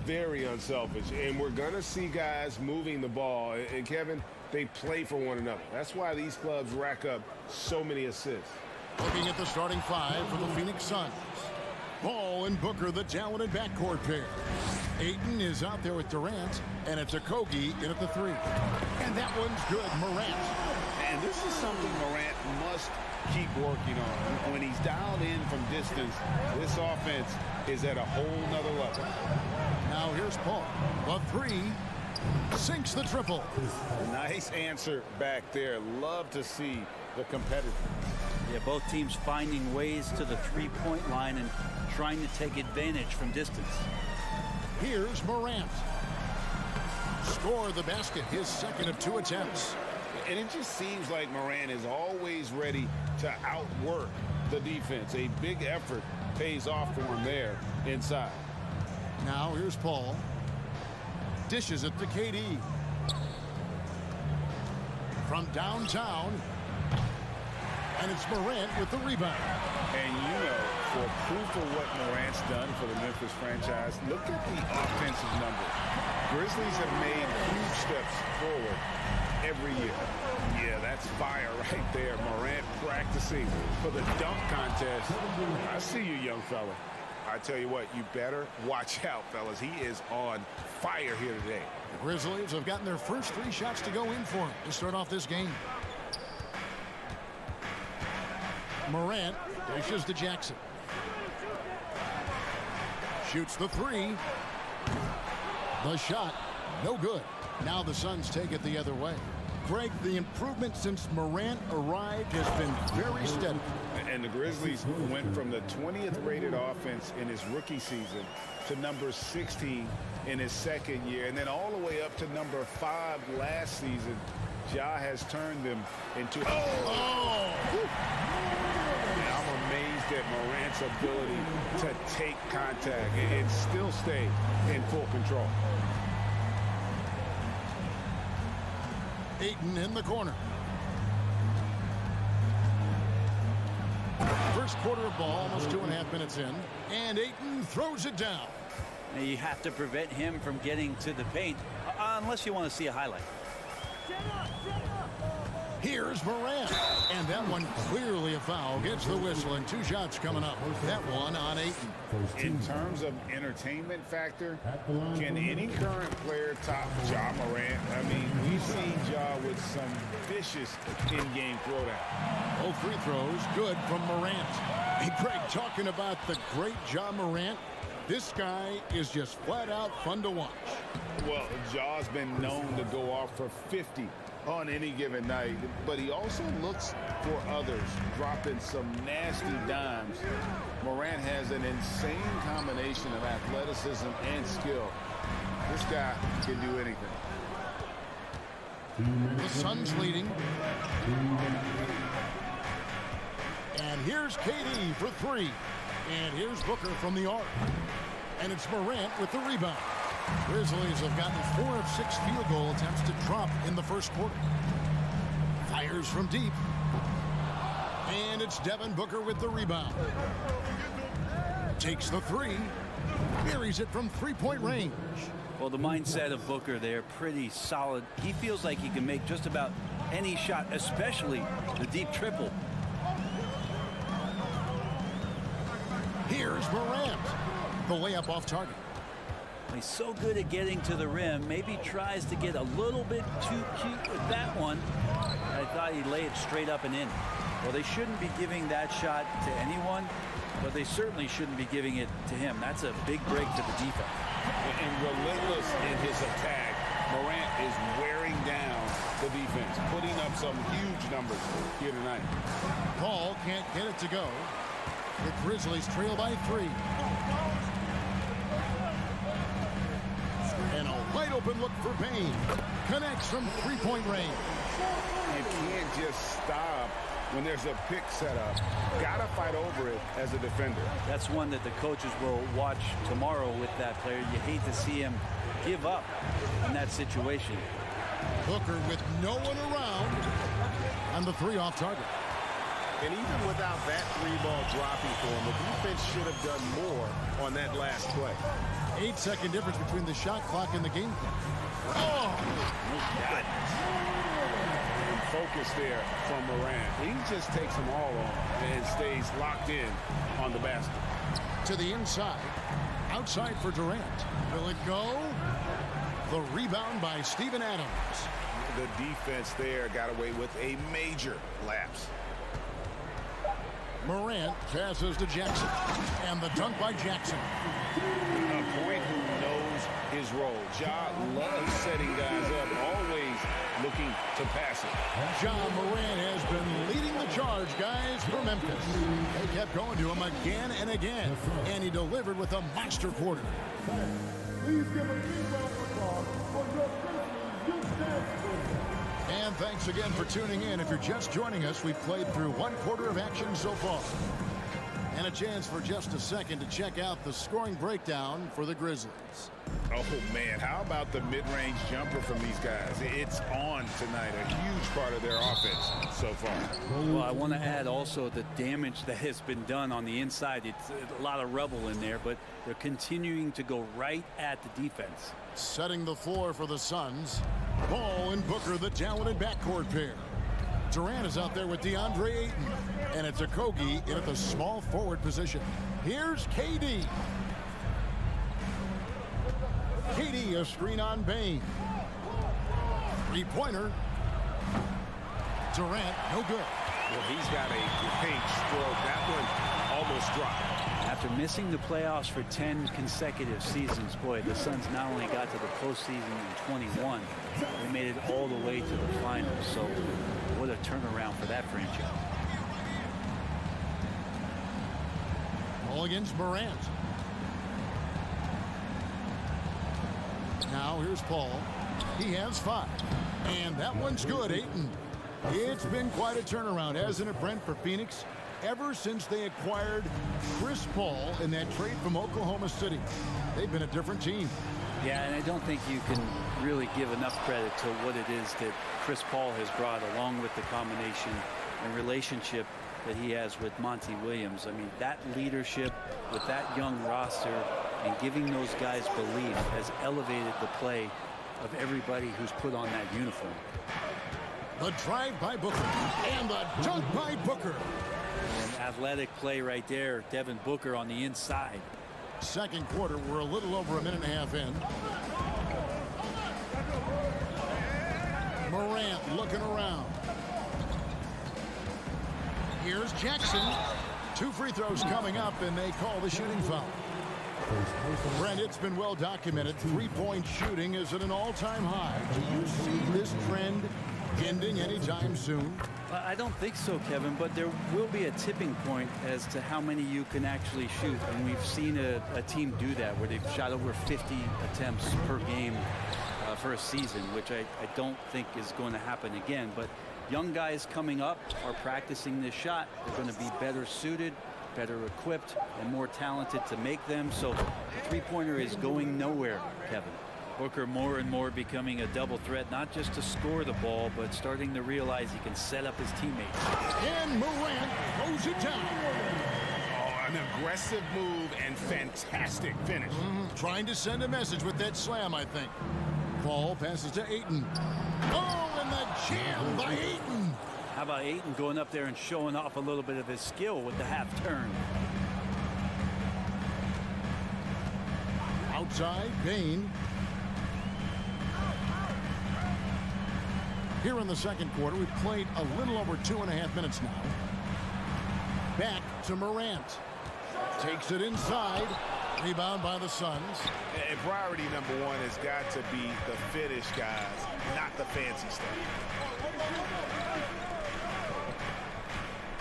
Very unselfish, and we're going to see guys moving the ball. And, Kevin, they play for one another. That's why these clubs rack up so many assists. Looking at the starting five for the Phoenix Suns. Ball and Booker, the talented backcourt pair. Ayton is out there with Durant, and it's Okogie in at the three. And that one's good, Morant. And this is something Morant must keep working on. When he's dialed in from distance, this offense is at a whole nother level. Now here's Paul. The three sinks the triple. Nice answer back there. Love to see the competitor. Yeah, both teams finding ways to the three-point line and trying to take advantage from distance. Here's Morant. Score the basket, his second of 2 attempts. And it just seems like Morant is always ready to outwork the defense. A big effort pays off for him there inside. Now here's Paul. Dishes it to KD. From downtown. And it's Morant with the rebound. And you know, for proof of what Morant's done for the Memphis franchise, look at the offensive numbers. Grizzlies have made huge steps forward every year. Yeah, that's fire right there. Morant practicing for the dunk contest. I see you, young fella. I tell you what, you better watch out, fellas. He is on fire here today. The Grizzlies have gotten their first 3 shots to go in for him to start off this game. Morant dishes to Jackson. Shoots the 3. The shot, no good. Now the Suns take it the other way. Greg, the improvement since Morant arrived has been very steady. And the Grizzlies went from the 20th rated offense in his rookie season to number 16 in his second year, and then all the way up to number 5 last season. Ja has turned them into... I'm amazed at Morant's ability to take contact and still stay in full control. Ayton in the corner. First quarter of ball, almost 2.5 minutes in. And Ayton throws it down. Now you have to prevent him from getting to the paint, unless you want to see a highlight. Here's Morant. And that one clearly a foul. Gets the whistle, and 2 shots coming up. That one on Ayton. In terms of entertainment factor, can any current player top Ja Morant? I mean, we've seen Ja with some vicious in-game throwdown. Both free throws good from Morant. Hey, Greg, talking about the great Ja Morant, this guy is just flat out fun to watch. Well, Ja's been known to go off for 50 on any given night, but he also looks for others, dropping some nasty dimes. Morant has an insane combination of athleticism and skill. This guy can do anything. The Suns leading. And here's KD for 3. And here's Booker from the arc. And it's Morant with the rebound. Grizzlies have gotten 4 of 6 field goal attempts to drop in the first quarter. Fires from deep. And it's Devin Booker with the rebound. Takes the 3. Buries it from 3-point range. Well, the mindset of Booker there, pretty solid. He feels like he can make just about any shot, especially the deep triple. Here's Morant. The layup off target. He's so good at getting to the rim. Maybe tries to get a little bit too cute with that one. I thought he'd lay it straight up and in. Well, they shouldn't be giving that shot to anyone, but they certainly shouldn't be giving it to him. That's a big break to the defense. And relentless in his attack, Morant is wearing down the defense, putting up some huge numbers here tonight. Paul can't get it to go. The Grizzlies trail by 3. And a wide open look for Payne. Connects from 3-point range. You can't just stop when there's a pick set up. Gotta fight over it as a defender. That's one that the coaches will watch tomorrow with that player. You hate to see him give up in that situation. Booker with no one around. And the 3 off target. And even without that three-ball dropping for him, the defense should have done more on that last play. 8-second difference between the shot clock and the game clock. Oh! God. And focus there from Morant. He just takes them all on and stays locked in on the basket. To the inside. Outside for Durant. Will it go? The rebound by Steven Adams. The defense there got away with a major lapse. Morant passes to Jackson. And the dunk by Jackson. A point who knows his role. Ja loves setting guys up, always looking to pass it. Ja Morant has been leading the charge, guys, for Memphis. They kept going to him again and again. And he delivered with a monster quarter. Please give a big round of applause for your Grizzlies youth dance team. And thanks again for tuning in. If you're just joining us, we've played through one quarter of action so far. And a chance for just a second to check out the scoring breakdown for the Grizzlies. Oh, man, how about the mid-range jumper from these guys? It's on tonight, a huge part of their offense so far. Well, I want to add also the damage that has been done on the inside. It's a lot of rubble in there, but they're continuing to go right at the defense. Setting the floor for the Suns. Ball and Booker, the talented backcourt pair. Durant is out there with DeAndre Ayton. And it's Okogie in at the small forward position. Here's KD. KD, a screen on Bane. Three-pointer. Durant, no good. Well, he's got a paint stroke. That one almost dropped. After missing the playoffs for 10 consecutive seasons, boy, the Suns not only got to the postseason in 21, they made it all the way to the finals. So what a turnaround for that franchise. Ball against Morant. Now here's Paul. He has 5. And that one's good, Ayton. It's been quite a turnaround, hasn't it, Brent, for Phoenix? Ever since they acquired Chris Paul in that trade from Oklahoma City, they've been a different team. Yeah, and I don't think you can really give enough credit to what it is that Chris Paul has brought, along with the combination and relationship that he has with Monty Williams. I mean, that leadership with that young roster and giving those guys belief has elevated the play of everybody who's put on that uniform. The drive by Booker and the dunk by Booker. An athletic play right there. Devin Booker on the inside. Second quarter, we're a little over a minute and a half in. Morant looking around. Here's Jackson. 2 free throws coming up, and they call the shooting foul. Brent, it's been well documented. 3-point shooting is at an all-time high. Do you see this trend ending anytime soon? I don't think so, Kevin, but there will be a tipping point as to how many you can actually shoot. And we've seen a team do that where they've shot over 50 attempts per game for a season, which I don't think is going to happen again. But young guys coming up are practicing this shot. They're going to be better suited, better equipped, and more talented to make them. So the three-pointer is going nowhere, Kevin. Booker more and more becoming a double threat, not just to score the ball, but starting to realize he can set up his teammates. And Morant throws it down. Oh, an aggressive move and fantastic finish. Trying to send a message with that slam, I think. Paul passes to Ayton. Oh, and the jam by Ayton. How about Ayton going up there and showing off a little bit of his skill with the half turn? Outside, Bane. Here in the second quarter, we've played a little over 2.5 minutes now. Back to Morant. Takes it inside. Rebound by the Suns. And priority number 1 has got to be the finish, guys, not the fancy stuff.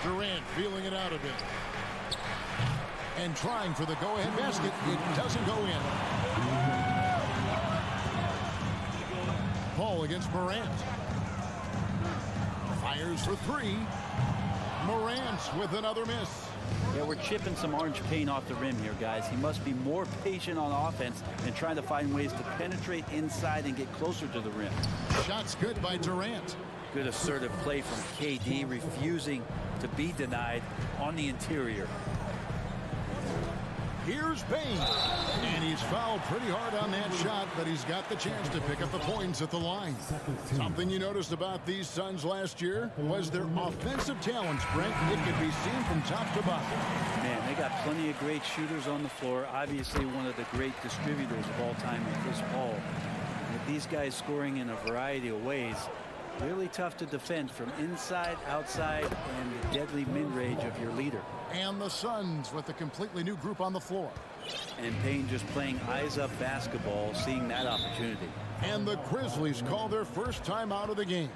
Durant feeling it out a bit. And trying for the go-ahead basket. It doesn't go in. Paul against Morant. Fires for 3. Morant with another miss. Yeah, we're chipping some orange paint off the rim here, guys. He must be more patient on offense and trying to find ways to penetrate inside and get closer to the rim. Shots good by Durant. Good assertive play from KD, refusing to be denied on the interior. Here's Payne. And he's fouled pretty hard on that shot, but he's got the chance to pick up the points at the line. Something you noticed about these Suns last year was their offensive talents, Brent. It could be seen from top to bottom. Man, they got plenty of great shooters on the floor. Obviously, one of the great distributors of all time in Chris Paul. With these guys scoring in a variety of ways, really tough to defend from inside, outside, and the deadly mid-range of your leader. And the Suns with a completely new group on the floor. And Payne just playing eyes-up basketball, seeing that opportunity. And the Grizzlies call their first time out of the game.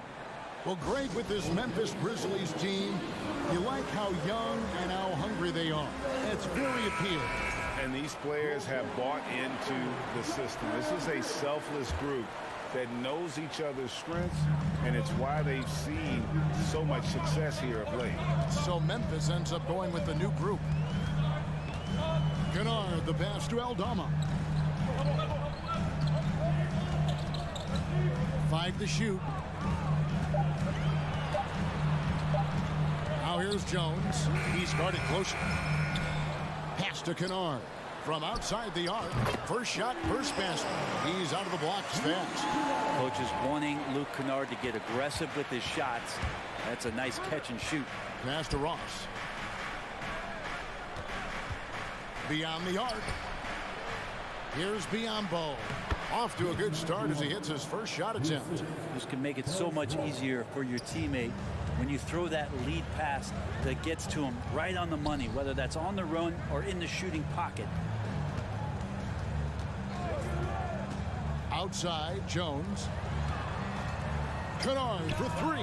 Well, Greg, with this Memphis Grizzlies team, you like how young and how hungry they are. It's very appealing. And these players have bought into the system. This is a selfless group that knows each other's strengths, and it's why they've seen so much success here of late. So Memphis ends up going with the new group. Kennard, the pass to Aldama. 5 to shoot. Now here's Jones. He's guarded closely. Pass to Kennard. From outside the arc, first shot, first basket. He's out of the blocks fast. Coach is wanting Luke Kennard to get aggressive with his shots. That's a nice catch and shoot. Pass to Ross. Beyond the arc. Here's Biyombo. Off to a good start as he hits his first shot attempt. This can make it so much easier for your teammate when you throw that lead pass that gets to him right on the money, whether that's on the run or in the shooting pocket. Outside, Jones. Kennard for 3.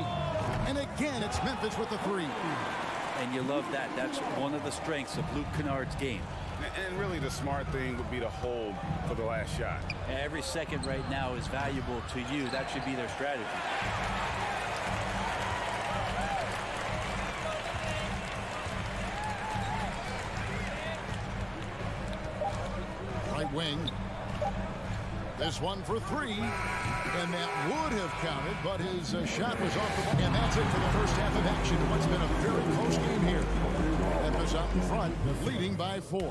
And again, it's Memphis with the 3. And you love that. That's one of the strengths of Luke Kennard's game. And really the smart thing would be to hold for the last shot. Every second right now is valuable to you. That should be their strategy. Right wing. This one for 3. And that would have counted, but his shot was off the ball. And that's it for the first half of action. What's been a very close game here. Memphis out in front, leading by 4.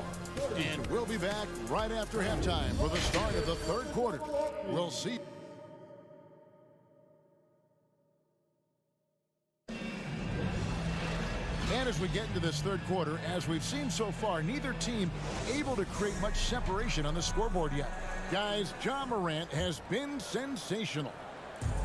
And we'll be back right after halftime for the start of the third quarter. We'll see. And as we get into this third quarter, as we've seen so far, neither team able to create much separation on the scoreboard yet. Guys, Ja Morant has been sensational.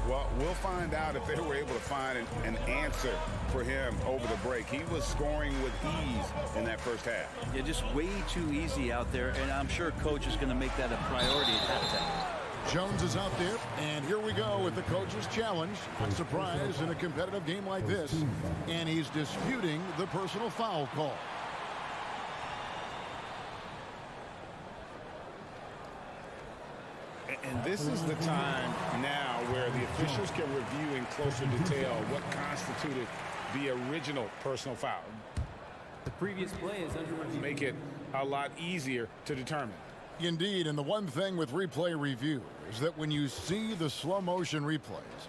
Well, we'll find out if they were able to find an answer for him over the break. He was scoring with ease in that first half. Yeah, just way too easy out there, and I'm sure Coach is going to make that a priority at halftime. Jones is out there, and here we go with the coach's challenge. Not surprised in a competitive game like this, and he's disputing the personal foul call. And this is the time now where the officials can review in closer detail what constituted the original personal foul. The previous play is under review. Make it a lot easier to determine. Indeed, and the one thing with replay review is that when you see the slow motion replays,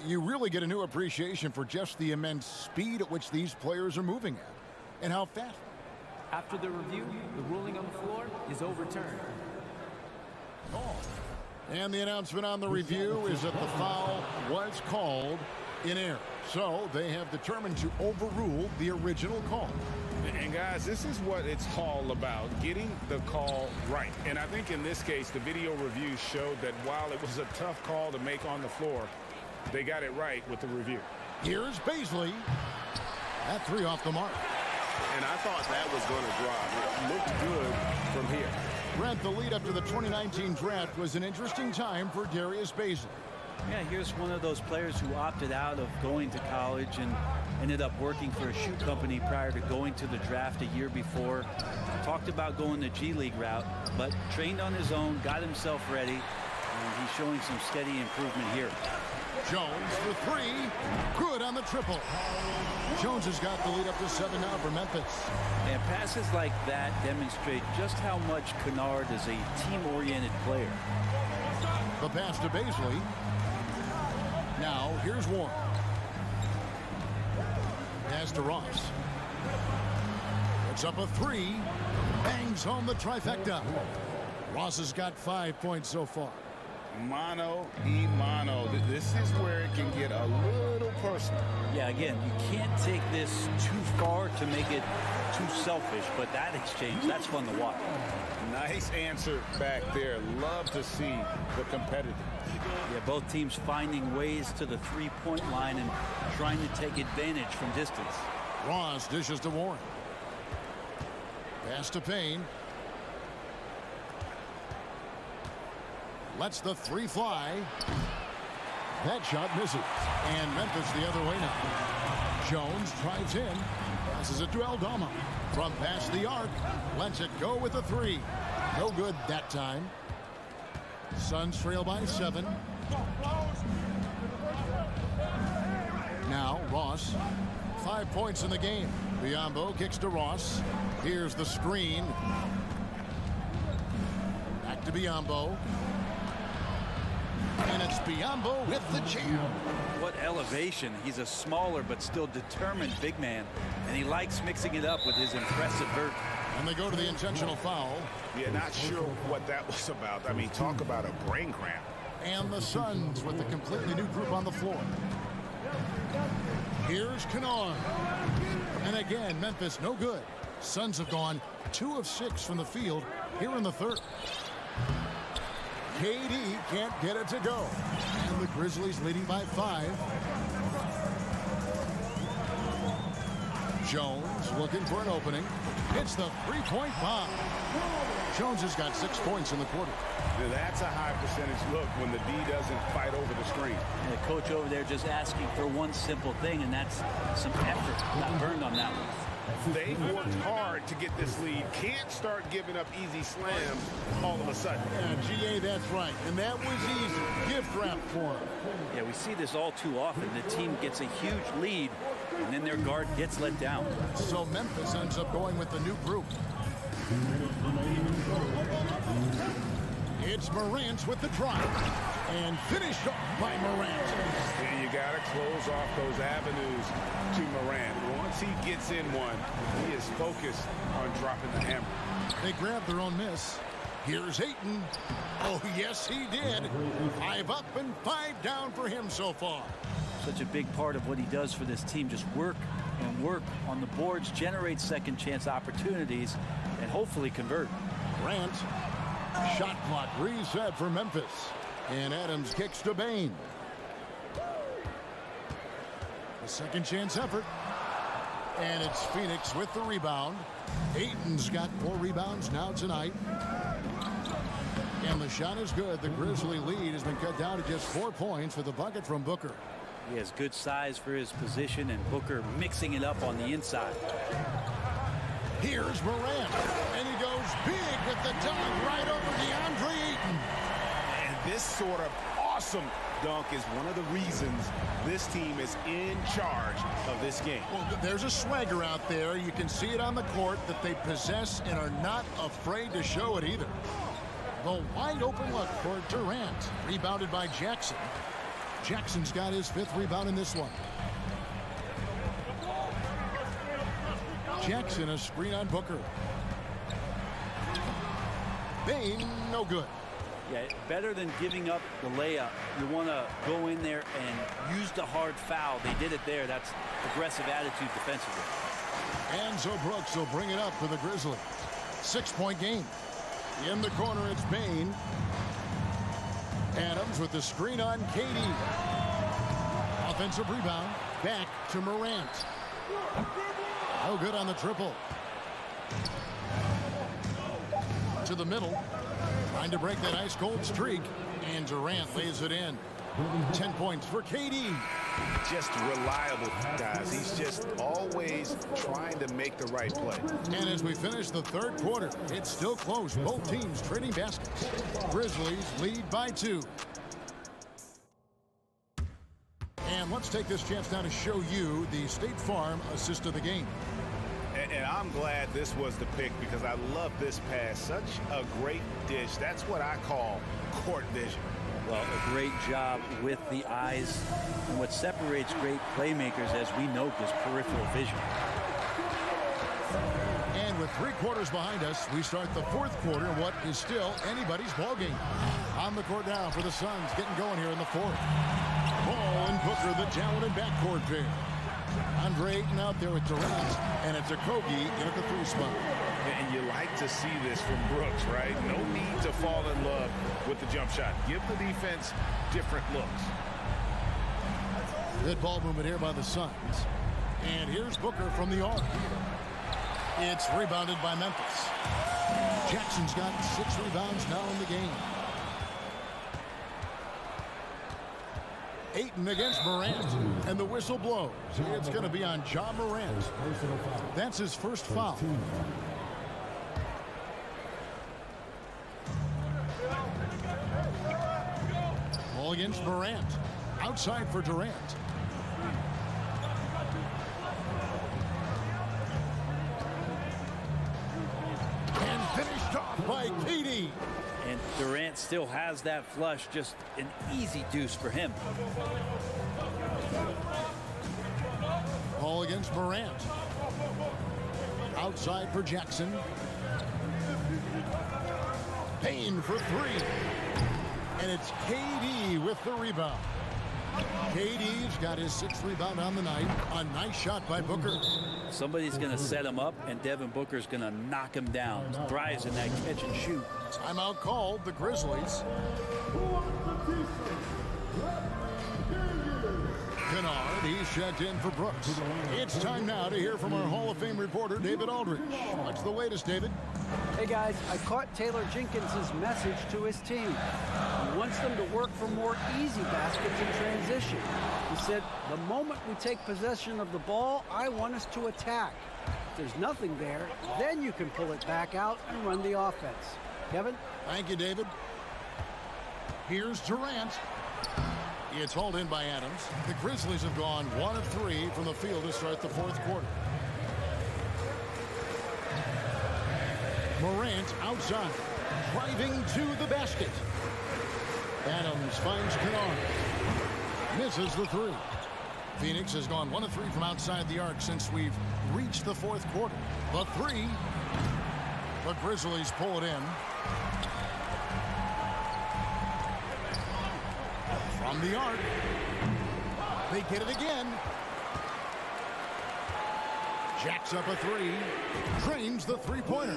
you really get a new appreciation for just the immense speed at which these players are moving at and how fast. After the review, the ruling on the floor is overturned. And the announcement on the review is that the foul was called in error. So they have determined to overrule the original call. And guys, this is what it's all about, getting the call right. And I think in this case, the video review showed that while it was a tough call to make on the floor, they got it right with the review. Here's Baisley. That 3 off the mark. And I thought that was going to drop. It looked good from here. Brent, the lead up to the 2019 draft was an interesting time for Darius Baisley. Yeah, here's one of those players who opted out of going to college and ended up working for a shoe company prior to going to the draft a year before. Talked about going the G League route, but trained on his own, got himself ready, and he's showing some steady improvement here. Jones for 3. Good on the triple. Jones has got the lead up to 7 now for Memphis. And passes like that demonstrate just how much Kennard is a team-oriented player. The pass to Baisley. Now, here's Warren. Pass to Ross. Puts up a three. Bangs home the trifecta. Ross has got 5 points so far. Mano y mano. This is where it can get a little personal. Yeah, again, you can't take this too far to make it too selfish, but that exchange, that's fun to watch. Nice answer back there. Love to see the competitive. Yeah, both teams finding ways to the three-point line and trying to take advantage from distance. Ross dishes to Warren. Pass to Payne. Lets the three fly. That shot misses. And Memphis the other way now. Jones drives in. Passes it to Aldama. From past the arc. Lets it go with a three. No good that time. Suns trail by 7. Now Ross. 5 points in the game. Biyombo kicks to Ross. Here's the screen. Back to Biyombo. And it's Biyombo with the jam. What elevation. He's a smaller but still determined big man. And he likes mixing it up with his impressive vert. And they go to the intentional foul. Yeah, not sure what that was about. I mean, talk about a brain cramp. And the Suns with a completely new group on the floor. Here's Kennard. And again, Memphis no good. Suns have gone 2 of 6 from the field here in the third. KD can't get it to go. And the Grizzlies leading by 5. Jones looking for an opening. It's the three-point bomb. Jones has got 6 points in the quarter. Now that's a high percentage look when the D doesn't fight over the screen. And the coach over there just asking for one simple thing, and that's some effort. Got burned on that one. They've worked hard to get this lead. Can't start giving up easy slams all of a sudden. Yeah, GA, that's right. And that was easy. Gift wrap for him. Yeah, we see this all too often. The team gets a huge lead, and then their guard gets let down. So Memphis ends up going with the new group. It's Morant with the drive. And finished off by Morant. And you got to close off those avenues to Morant. Once he gets in one, he is focused on dropping the hammer. They grab their own miss. Here's Ayton. Oh, yes, he did. 5 up and 5 down for him so far. Such a big part of what he does for this team. Just work and work on the boards, generate second chance opportunities, and hopefully convert. Grant. Shot clock reset for Memphis. And Adams kicks to Bane. A second chance effort. And it's Phoenix with the rebound. Ayton's got 4 rebounds now tonight. And the shot is good. The Grizzly lead has been cut down to just 4 points with a bucket from Booker. He has good size for his position, and Booker mixing it up on the inside. Here's Morant. And he goes big with the dunk right over DeAndre Ayton. And this sort of awesome dunk is one of the reasons this team is in charge of this game. Well, there's a swagger out there. You can see it on the court that they possess and are not afraid to show it either. The wide open look for Durant. Rebounded by Jackson. Jackson's got his 5th rebound in this one. Jackson, a screen on Booker. Bane, no good. Yeah, better than giving up the layup. You want to go in there and use the hard foul. They did it there. That's aggressive attitude defensively. Enzo Brooks will bring it up for the Grizzlies. 6-point game. In the corner, it's Bane. Adams with the screen on KD. Offensive rebound. Back to Morant. No good on the triple. To the middle. Trying to break that ice-cold streak. And Durant lays it in. 10 points for KD. Just reliable, guys. He's just always trying to make the right play. And as we finish the third quarter, it's still close. Both teams trading baskets. Grizzlies lead by 2. And let's take this chance now to show you the State Farm assist of the game. And I'm glad this was the pick because I love this pass. Such a great dish. That's what I call court vision. Well, a great job with the eyes. And what separates great playmakers, as we know, is peripheral vision. And with 3 quarters behind us, we start the 4th quarter, what is still anybody's ball game. On the court now for the Suns, getting going here in the 4th. Ball and Booker, the talented backcourt pair. Andre Ayton out there with Durant, and it's Okogie in at the 3 spot. And you like to see this from Brooks, right? No need to fall in love with the jump shot. Give the defense different looks. Good ball movement here by the Suns. And here's Booker from the arc. It's rebounded by Memphis. Jackson's got 6 rebounds now in the game. Ayton against Morant, and the whistle blows. It's going to be on Ja Morant. That's his first foul. Ball against Morant. Outside for Durant. And finished off by KD. And Durant still has that flush, just an easy deuce for him. Ball against Morant. Outside for Jackson. Payne for 3. And it's KD with the rebound. KD's got his 6th rebound on the night. A nice shot by Booker. Somebody's going to set him up, and Devin Booker's going to knock him down. Thrives in that catch and shoot. Timeout called, the Grizzlies. Kennard, he's checked in for Brooks. It's time now to hear from our Hall of Fame reporter, David Aldridge. What's the latest, David? Hey guys, I caught Taylor Jenkins' message to his team. He wants them to work for more easy baskets in transition. He said, the moment we take possession of the ball, I want us to attack. If there's nothing there, then you can pull it back out and run the offense. Kevin? Thank you, David. Here's Durant. It's hauled in by Adams. The Grizzlies have gone 1 of 3 from the field to start the 4th quarter. Morant outside, driving to the basket. Adams finds Kennard. Misses the 3. Phoenix has gone 1 of 3 from outside the arc since we've reached the 4th quarter. The 3. The Grizzlies pull it in. From the arc. They get it again. Jacks up a 3. Drains the 3-pointer.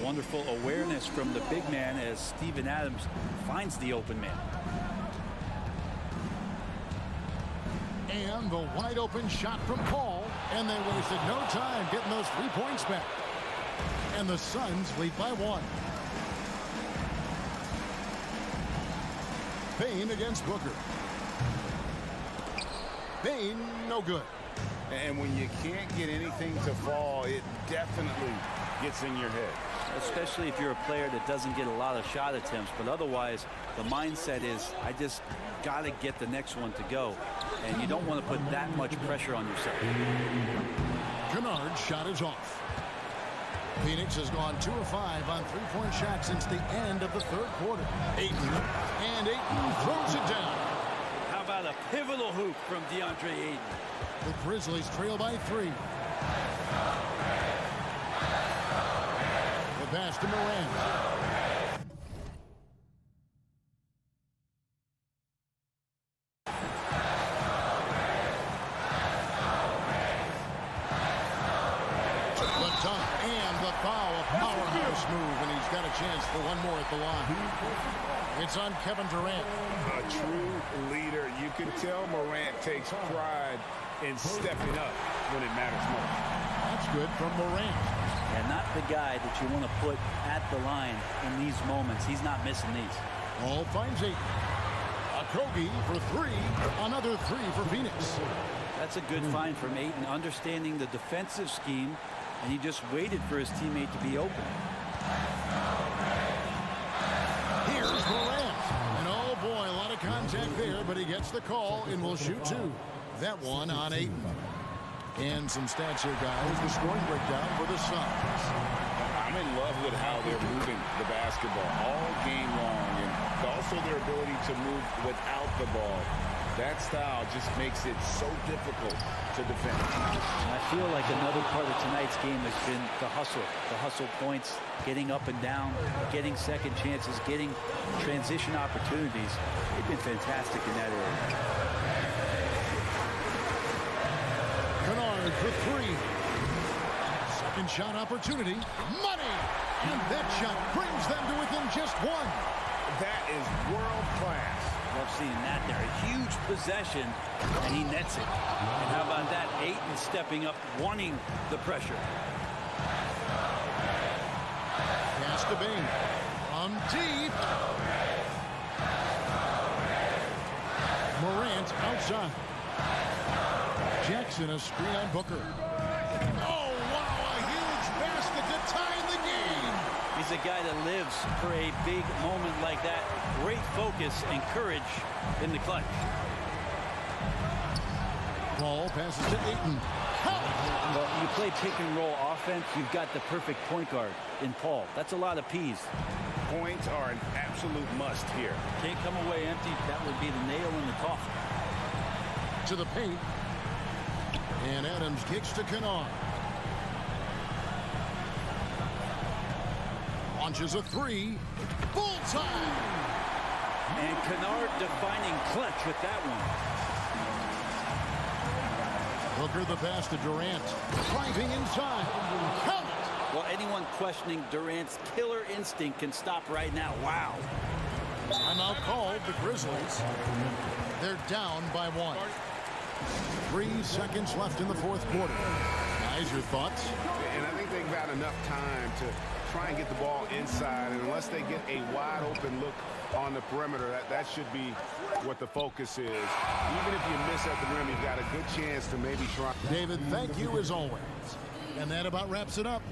A wonderful awareness from the big man as Steven Adams finds the open man. And the wide open shot from Paul. And they wasted no time getting those 3 points back. And the Suns lead by 1. Payne against Booker. Payne, no good. And when you can't get anything to fall, it definitely gets in your head. Especially if you're a player that doesn't get a lot of shot attempts. But otherwise, the mindset is, I just got to get the next one to go. And you don't want to put that much pressure on yourself. Kennard's shot is off. Phoenix has gone 2 of 5 on 3-point shots since the end of the 3rd quarter. Ayton, and Ayton throws it down. How about a pivotal hoop from DeAndre Ayton? The Grizzlies trail by 3. The pass to Morant. Move, and he's got a chance for one more at the line. It's on Kevin Durant. A true leader. You can tell Morant takes pride in stepping up when it matters most. That's good from Morant. And not the guy that you want to put at the line in these moments. He's not missing these. Ball finds Ayton. Okogie for 3. Another 3 for Phoenix. That's a good find from Ayton, understanding the defensive scheme, and he just waited for his teammate to be open. Here's Morant. And oh boy, a lot of contact there, but he gets the call and will shoot 2. That one on Ayton. And some stats here, guys. The scoring breakdown for the Suns. I'm in love with how they're moving the basketball all game long. And but also their ability to move without the ball. That style just makes it so difficult to defend. And I feel like another part of tonight's game has been the hustle points, getting up and down, getting second chances, getting transition opportunities. They've been fantastic in that area. Kennard for three. Second shot opportunity. Money! And that shot brings them to within just one. That is world class. Love seeing that there. A huge possession, and he nets it. And how about that? Ayton stepping up, wanting the pressure. Pass to Bain. From deep. Morant outside. Jackson a screen on Booker. Oh, wow, a huge basket to tie the game. He's a guy that lives for a big moment like that. Great focus and courage in the clutch. Ball passes to Ayton. Well, you play pick and roll offense, you've got the perfect point guard in Paul. That's a lot of P's. Points are an absolute must here. Can't come away empty. That would be the nail in the coffin. To the paint. And Adams kicks to Kennard. Launches a three. Full time. And Kennard defining clutch with that one. Booker the pass to Durant. Driving inside. Count it. Well, anyone questioning Durant's killer instinct can stop right now. Wow. Timeout called the Grizzlies. They're down by one. 3 seconds left in the fourth quarter. Guys, your thoughts? And I think they've got enough time to try and get the ball inside, and unless they get a wide open look on the perimeter, that should be what the focus is. Even if you miss at the rim, you've got a good chance to maybe try. David, thank you as always. And that about wraps it up.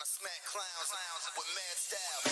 I smack clowns with mad style.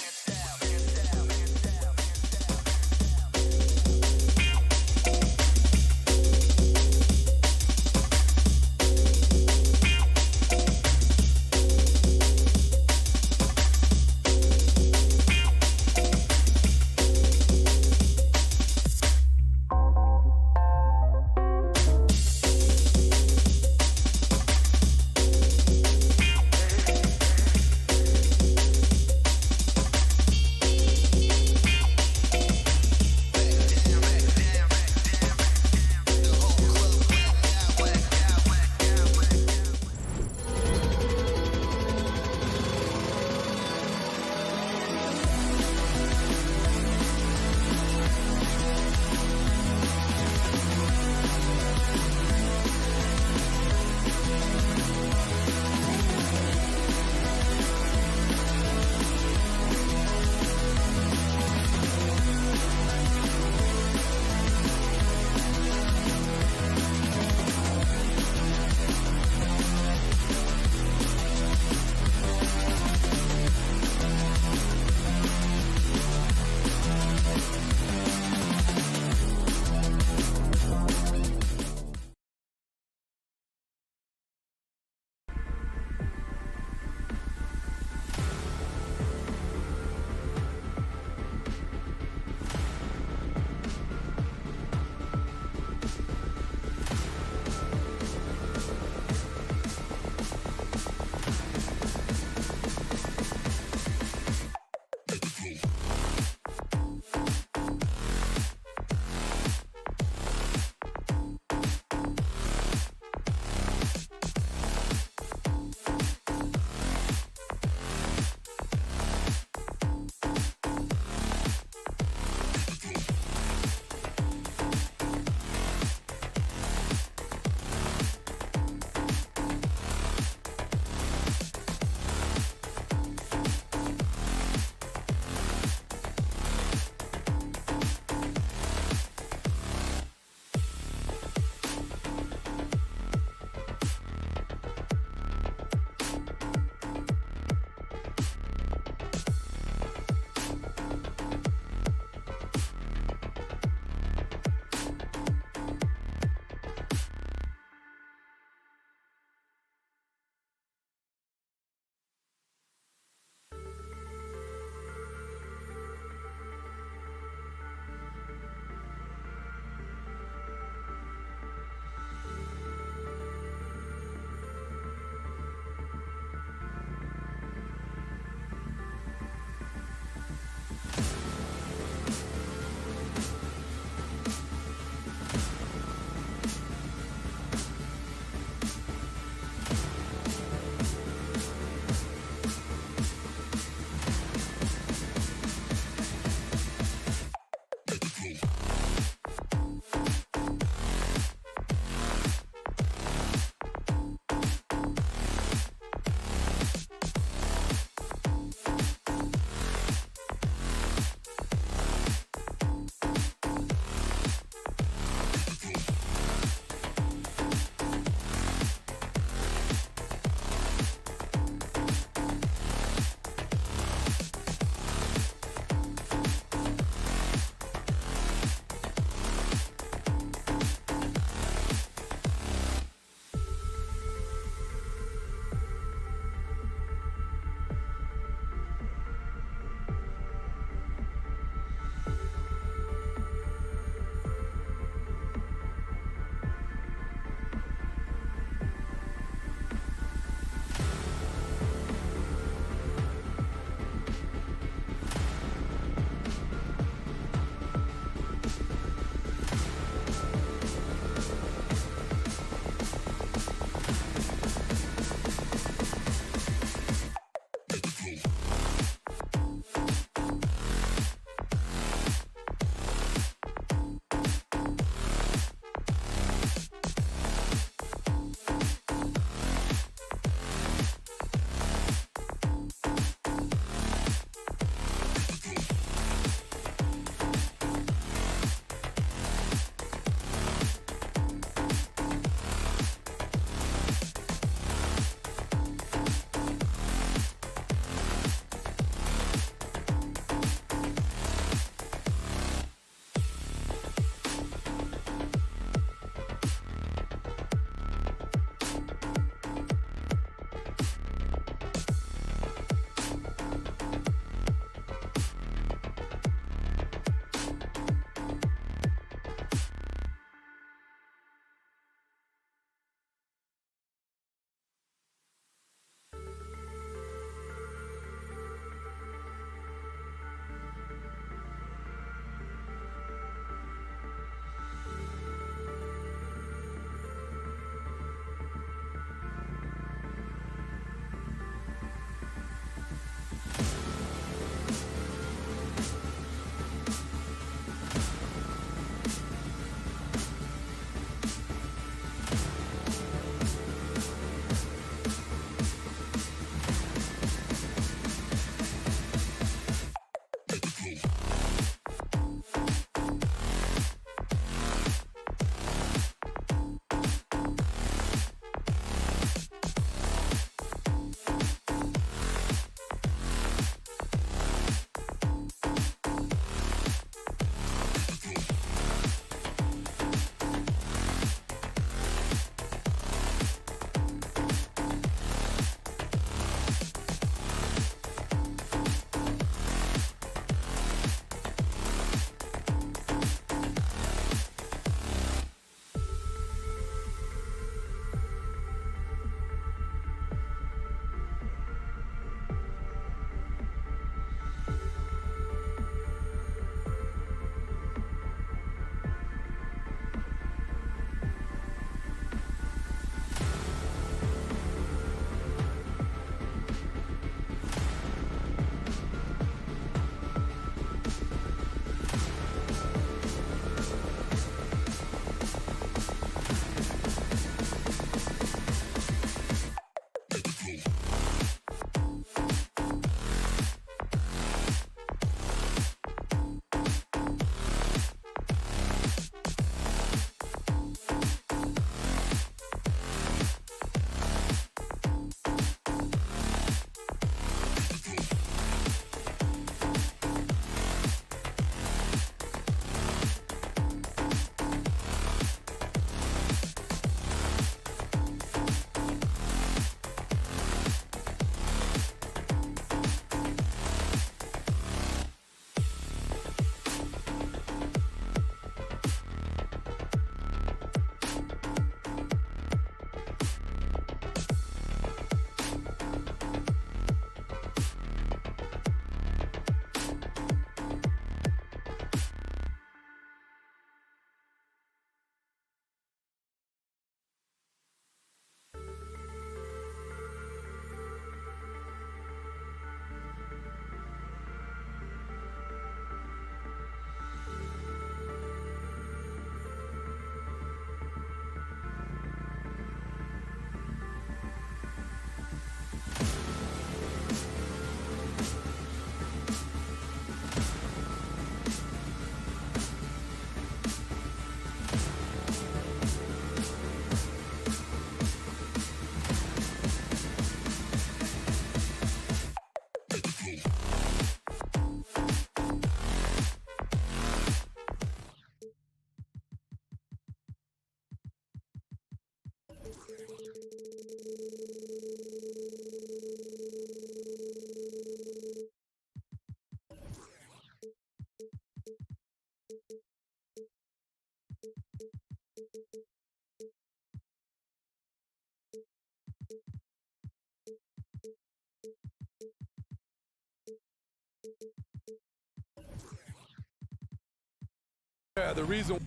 Yeah, the reason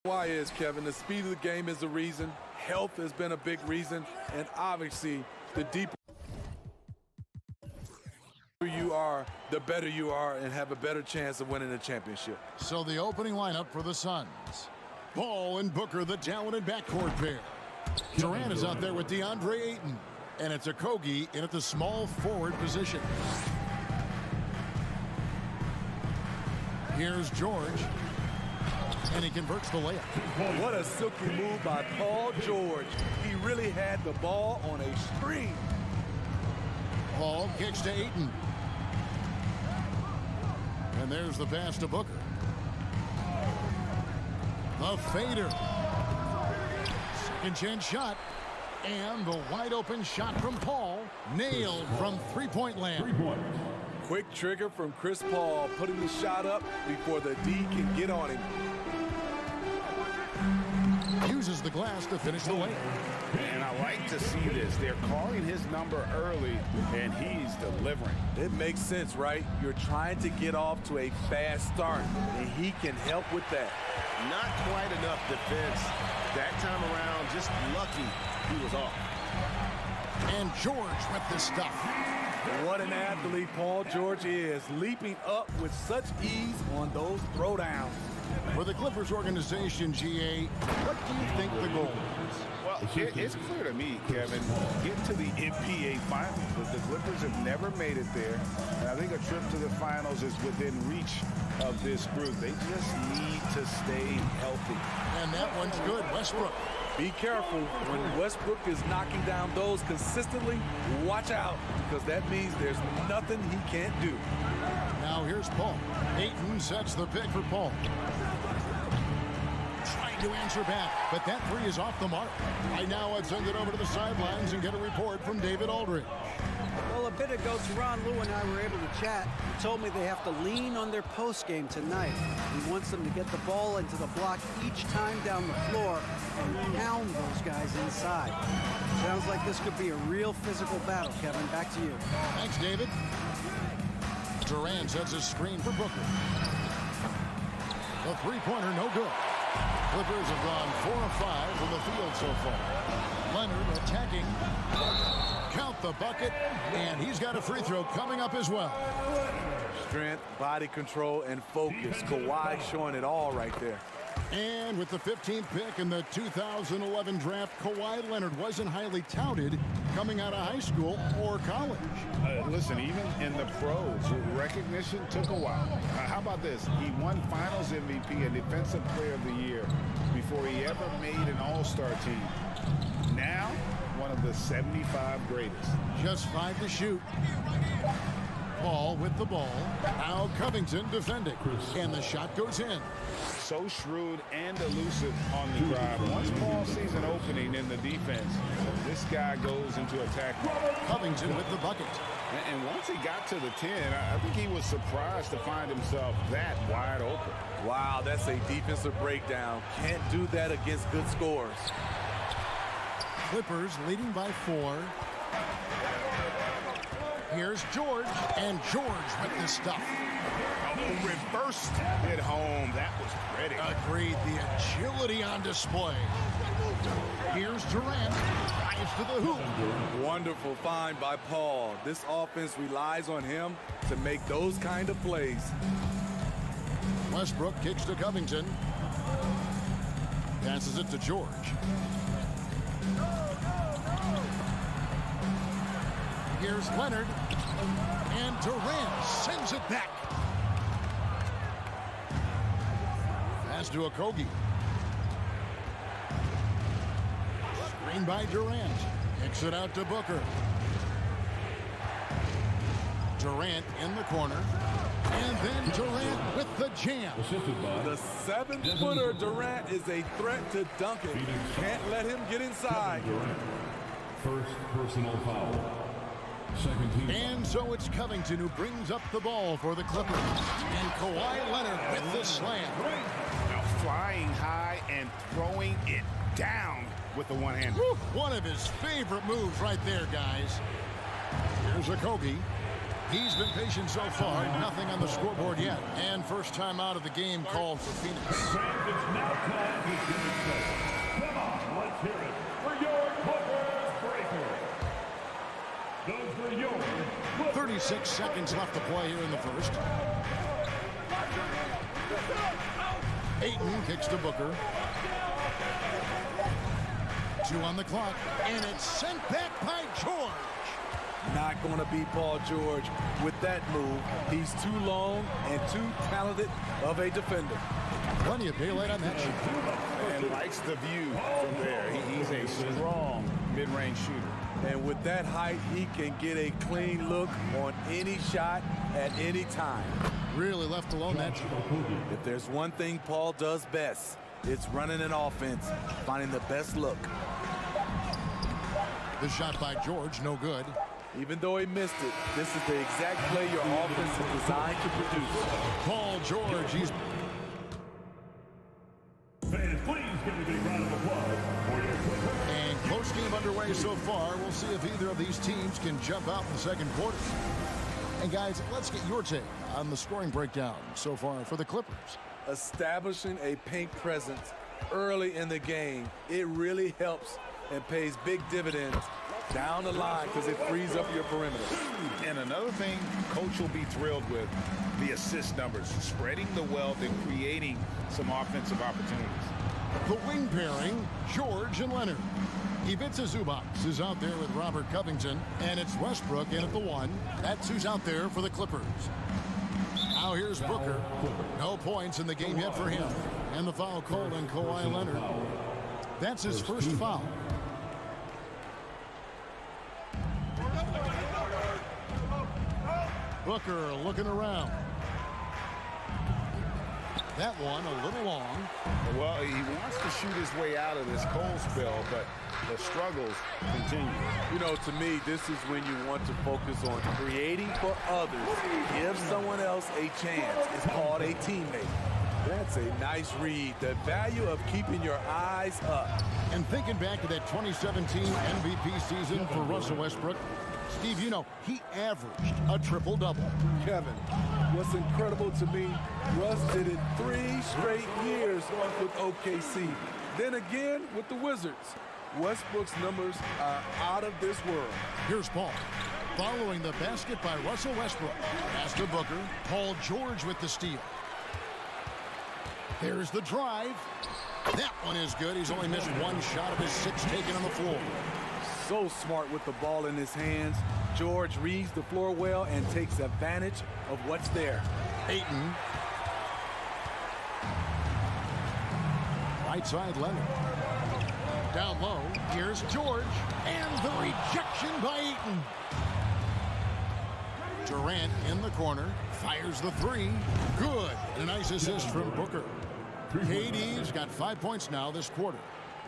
why is, Kevin, the speed of the game is the reason. Health has been a big reason. And obviously, the deeper you are, the better you are and have a better chance of winning the championship. So the opening lineup for the Suns. Ball and Booker, the talented backcourt pair. Durant is out there with DeAndre Ayton. And it's Okogie in at the small forward position. Here's George. And he converts the layup. What a silky move by Paul George. He really had the ball on a string. Paul kicks to Ayton. And there's the pass to Booker. The fader. Second chance shot. And the wide open shot from Paul. Nailed from three-point land. Quick trigger from Chris Paul, putting the shot up before the D can get on him. Uses the glass to finish the layup. And I like to see this. They're calling his number early, and he's delivering. It makes sense, right? You're trying to get off to a fast start, and he can help with that. Not quite enough defense that time around. Just lucky he was off. And George with the stuff. What an athlete Paul George is, leaping up with such ease on those throwdowns. For the Clippers organization, GA, what do you think the goal is? Well, it's clear to me, Kevin, get to the NBA Finals. The Clippers have never made it there, and I think a trip to the Finals is within reach of this group. They just need to stay healthy. And that one's good. Westbrook. Be careful when Westbrook is knocking down those consistently. Watch out, because that means there's nothing he can't do. Now here's Paul. Ayton sets the pick for Paul. Trying to answer back, but that three is off the mark. Right now, I'd send it over to the sidelines and get a report from David Aldridge. Well, a bit ago, Teron Lue and I were able to chat. He told me they have to lean on their post game tonight. He wants them to get the ball into the block each time down the floor and pound those guys inside. Sounds like this could be a real physical battle, Kevin. Back to you. Thanks, David. Durant sets a screen for Booker. The three-pointer, no good. Clippers have gone 4 of 5 from the field so far. Leonard attacking. Count the bucket, and he's got a free throw coming up as well. Strength, body control, and focus. Kawhi showing it all right there. And with the 15th pick in the 2011 draft, Kawhi Leonard wasn't highly touted coming out of high school or college. Listen, even in the pros, recognition took a while. How about this? He won Finals MVP and Defensive Player of the Year before he ever made an All-Star team. Now, one of the 75 greatest. Just 5 to shoot. Paul with the ball. Now Covington defending. And the shot goes in. So shrewd and elusive on the drive. Once Paul sees an opening in the defense, this guy goes into attack. Covington with the bucket. And once he got to the 10, I think he was surprised to find himself that wide open. Wow, that's a defensive breakdown. Can't do that against good scores. Clippers leading by 4. Here's George, and George with the stuff. Reversed it home. That was pretty. Agreed. The agility on display. Here's Durant. Drives to the hoop. Wonderful find by Paul. This offense relies on him to make those kind of plays. Westbrook kicks to Covington. Passes it to George. Here's Leonard. And Durant sends it back. Pass to Okogie. Screen by Durant. Kicks it out to Booker. Durant in the corner. And then Durant with the jam. The 7-footer Durant is a threat to dunk it. Can't let him get inside. First personal foul. And so it's Covington who brings up the ball for the Clippers. And Kawhi Leonard with the slam. Now flying high and throwing it down with the one-hander. One of his favorite moves right there, guys. Here's a Kobe. He's been patient so far. Nothing on the scoreboard yet. And first time out of the game called for Phoenix. It's now time to demonstrate. Come on, let's hear it for your Clippers breaker. Those are your Clippers. 36 seconds left to play here in the first. Ayton kicks to Booker. 2 on the clock. And it's sent back by George. Not going to be Paul George with that move. He's too long and too talented of a defender. Plenty of daylight on that shot. And likes the view from there. He's a strong mid-range shooter. And with that height, he can get a clean look on any shot at any time. Really left alone that shot. If there's one thing Paul does best, it's running an offense, finding the best look. The shot by George, no good. Even though he missed it, this is the exact play your offense is designed to produce. Paul George, he's... Fans, please give a big round of applause for your Clippers. And close game underway so far. We'll see if either of these teams can jump out in the second quarter. And guys, let's get your take on the scoring breakdown so far for the Clippers. Establishing a paint presence early in the game, it really helps and pays big dividends down the line because it frees up your perimeter. And another thing coach will be thrilled with, the assist numbers, spreading the wealth and creating some offensive opportunities. The wing pairing, George and Leonard. Ivica Zubac is out there with Robert Covington, and it's Westbrook in at the 1. That's who's out there for the Clippers. Now here's Booker. No points in the game yet for him. And the foul called on Kawhi Leonard. That's his first foul. Booker looking around. That one a little long. Well, he wants to shoot his way out of this cold spell, but the struggles continue. You know, to me, this is when you want to focus on creating for others. Give someone else a chance. It's called a teammate. That's a nice read. The value of keeping your eyes up. And thinking back to that 2017 MVP season for Russell Westbrook, Steve, you know, he averaged a triple-double. Kevin, what's incredible to me, Russ did it 3 straight years with OKC. Then again with the Wizards. Westbrook's numbers are out of this world. Here's Paul. Following the basket by Russell Westbrook. Pass to Booker. Paul George with the steal. There's the drive. That one is good. He's only missed 1 shot of his 6 taken on the floor. So smart with the ball in his hands. George reads the floor well and takes advantage of what's there. Ayton. Right side Leonard. Down low. Here's George. And the rejection by Ayton. Durant in the corner. Fires the 3. Good. And a nice assist from Booker. KD's got 5 points now this quarter.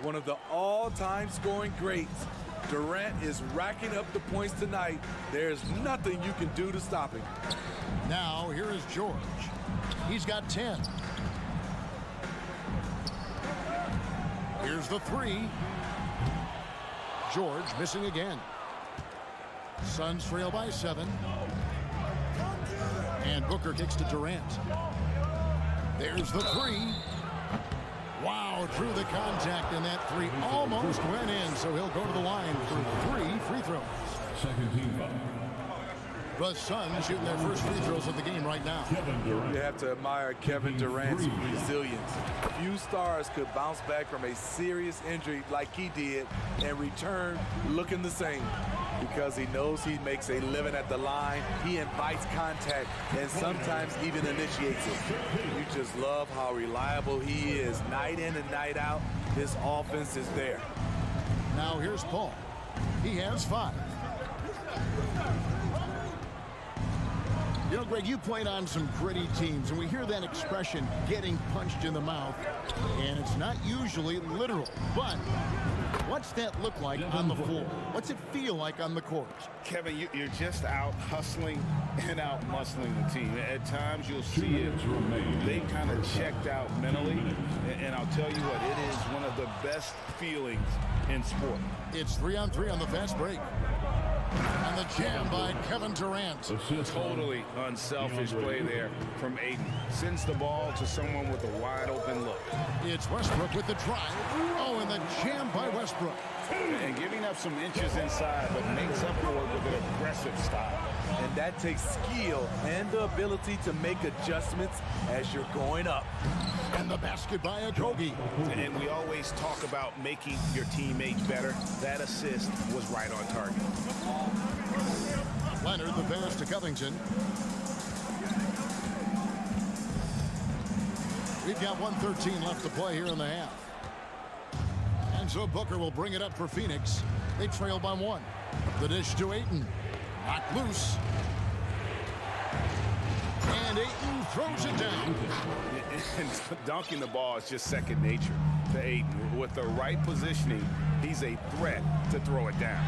One of the all-time scoring greats. Durant is racking up the points tonight. There's nothing you can do to stop him. Now, here is George. He's got 10. Here's the 3. George missing again. Suns trail by 7. And Booker kicks to Durant. There's the 3. Wow, drew the contact, and that 3 almost went in, so he'll go to the line for 3 free throws. Second team foul. The Suns shooting their first free throws of the game right now. You have to admire Kevin Durant's resilience. Few stars could bounce back from a serious injury like he did and return looking the same. Because he knows he makes a living at the line, he invites contact and sometimes even initiates it. You just love how reliable he is night in and night out. His offense is there. Now here's Paul. He has 5. know, Greg, you played on some gritty teams, and we hear that expression, getting punched in the mouth, and it's not usually literal. But what's that look like on the floor? What's it feel like on the court? Kevin, you're just out hustling and out muscling the team. At times you'll see it. They kind of checked out mentally, and I'll tell you what, it is one of the best feelings in sport. It's 3-on-3 on the fast break. And the jam by Kevin Durant. Totally unselfish play there from Aiden. Sends the ball to someone with a wide open look. It's Westbrook with the drive. Oh, and the jam by Westbrook. And giving up some inches inside, but makes up for it with an aggressive style. And that takes skill and the ability to make adjustments as you're going up. And the basket by Okogie. And we always talk about making your teammates better. That assist was right on target. Leonard, the pass to Covington. We've got 1:13 left to play here in the half. And so Booker will bring it up for Phoenix. They trail by 1. The dish to Ayton. Knocked loose. And Ayton throws it down. And dunking the ball is just second nature to Ayton. With the right positioning, he's a threat to throw it down.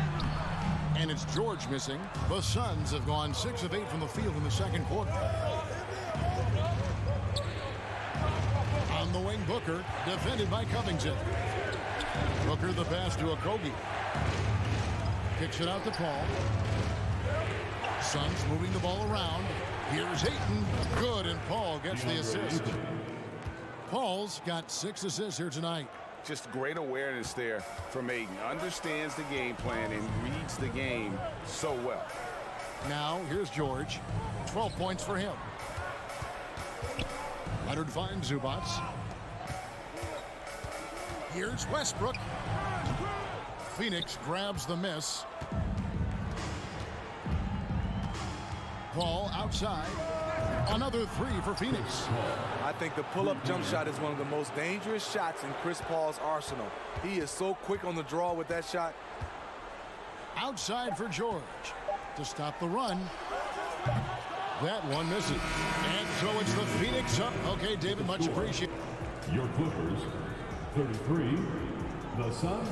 And it's George missing. The Suns have gone 6 of 8 from the field in the second quarter. On the wing, Booker, defended by Covington. Booker the pass to Okogie. Kicks it out to Paul. Suns moving the ball around. Here's Ayton. Good, and Paul gets the assist. Paul's got 6 assists here tonight. Just great awareness there from Ayton. Understands the game plan and reads the game so well. Now, here's George. 12 points for him. Leonard finds Zubac. Here's Westbrook. Phoenix grabs the miss. Paul outside. Another 3 for Phoenix. I think the pull-up jump shot is one of the most dangerous shots in Chris Paul's arsenal. He is so quick on the draw with that shot. Outside for George to stop the run. That one misses. And so it's the Phoenix up. Okay, David, much appreciated. Your Clippers, 33. The Suns,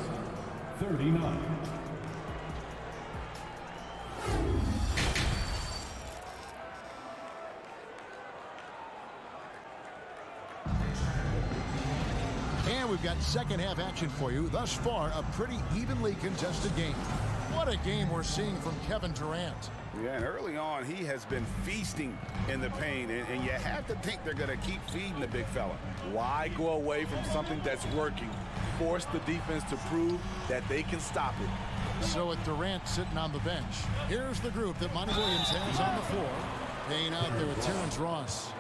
39. And we've got second half action for you. Thus far, a pretty evenly contested game. What a game we're seeing from Kevin Durant. Yeah, and early on, he has been feasting in the paint, and you have to think they're going to keep feeding the big fella. Why go away from something that's working? Force the defense to prove that they can stop it. So with Durant sitting on the bench, here's the group that Monty Williams has on the floor. Paying out there with Terrence Ross.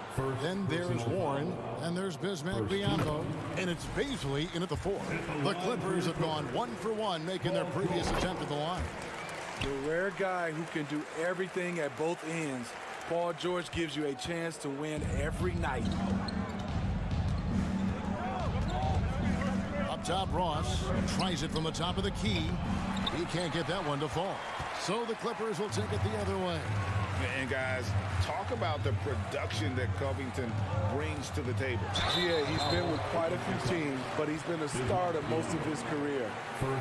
Then there's Warren, and there's Bismack Biyombo, and it's Baisley in at the 4. The Clippers have gone 1 for 1, making their previous attempt at the line. The rare guy who can do everything at both ends. Paul George gives you a chance to win every night. Up top, Ross tries it from the top of the key. He can't get that one to fall. So the Clippers will take it the other way. And guys, talk about the production that Covington brings to the table. Yeah, he's been with quite a few teams, but he's been a starter most of his career.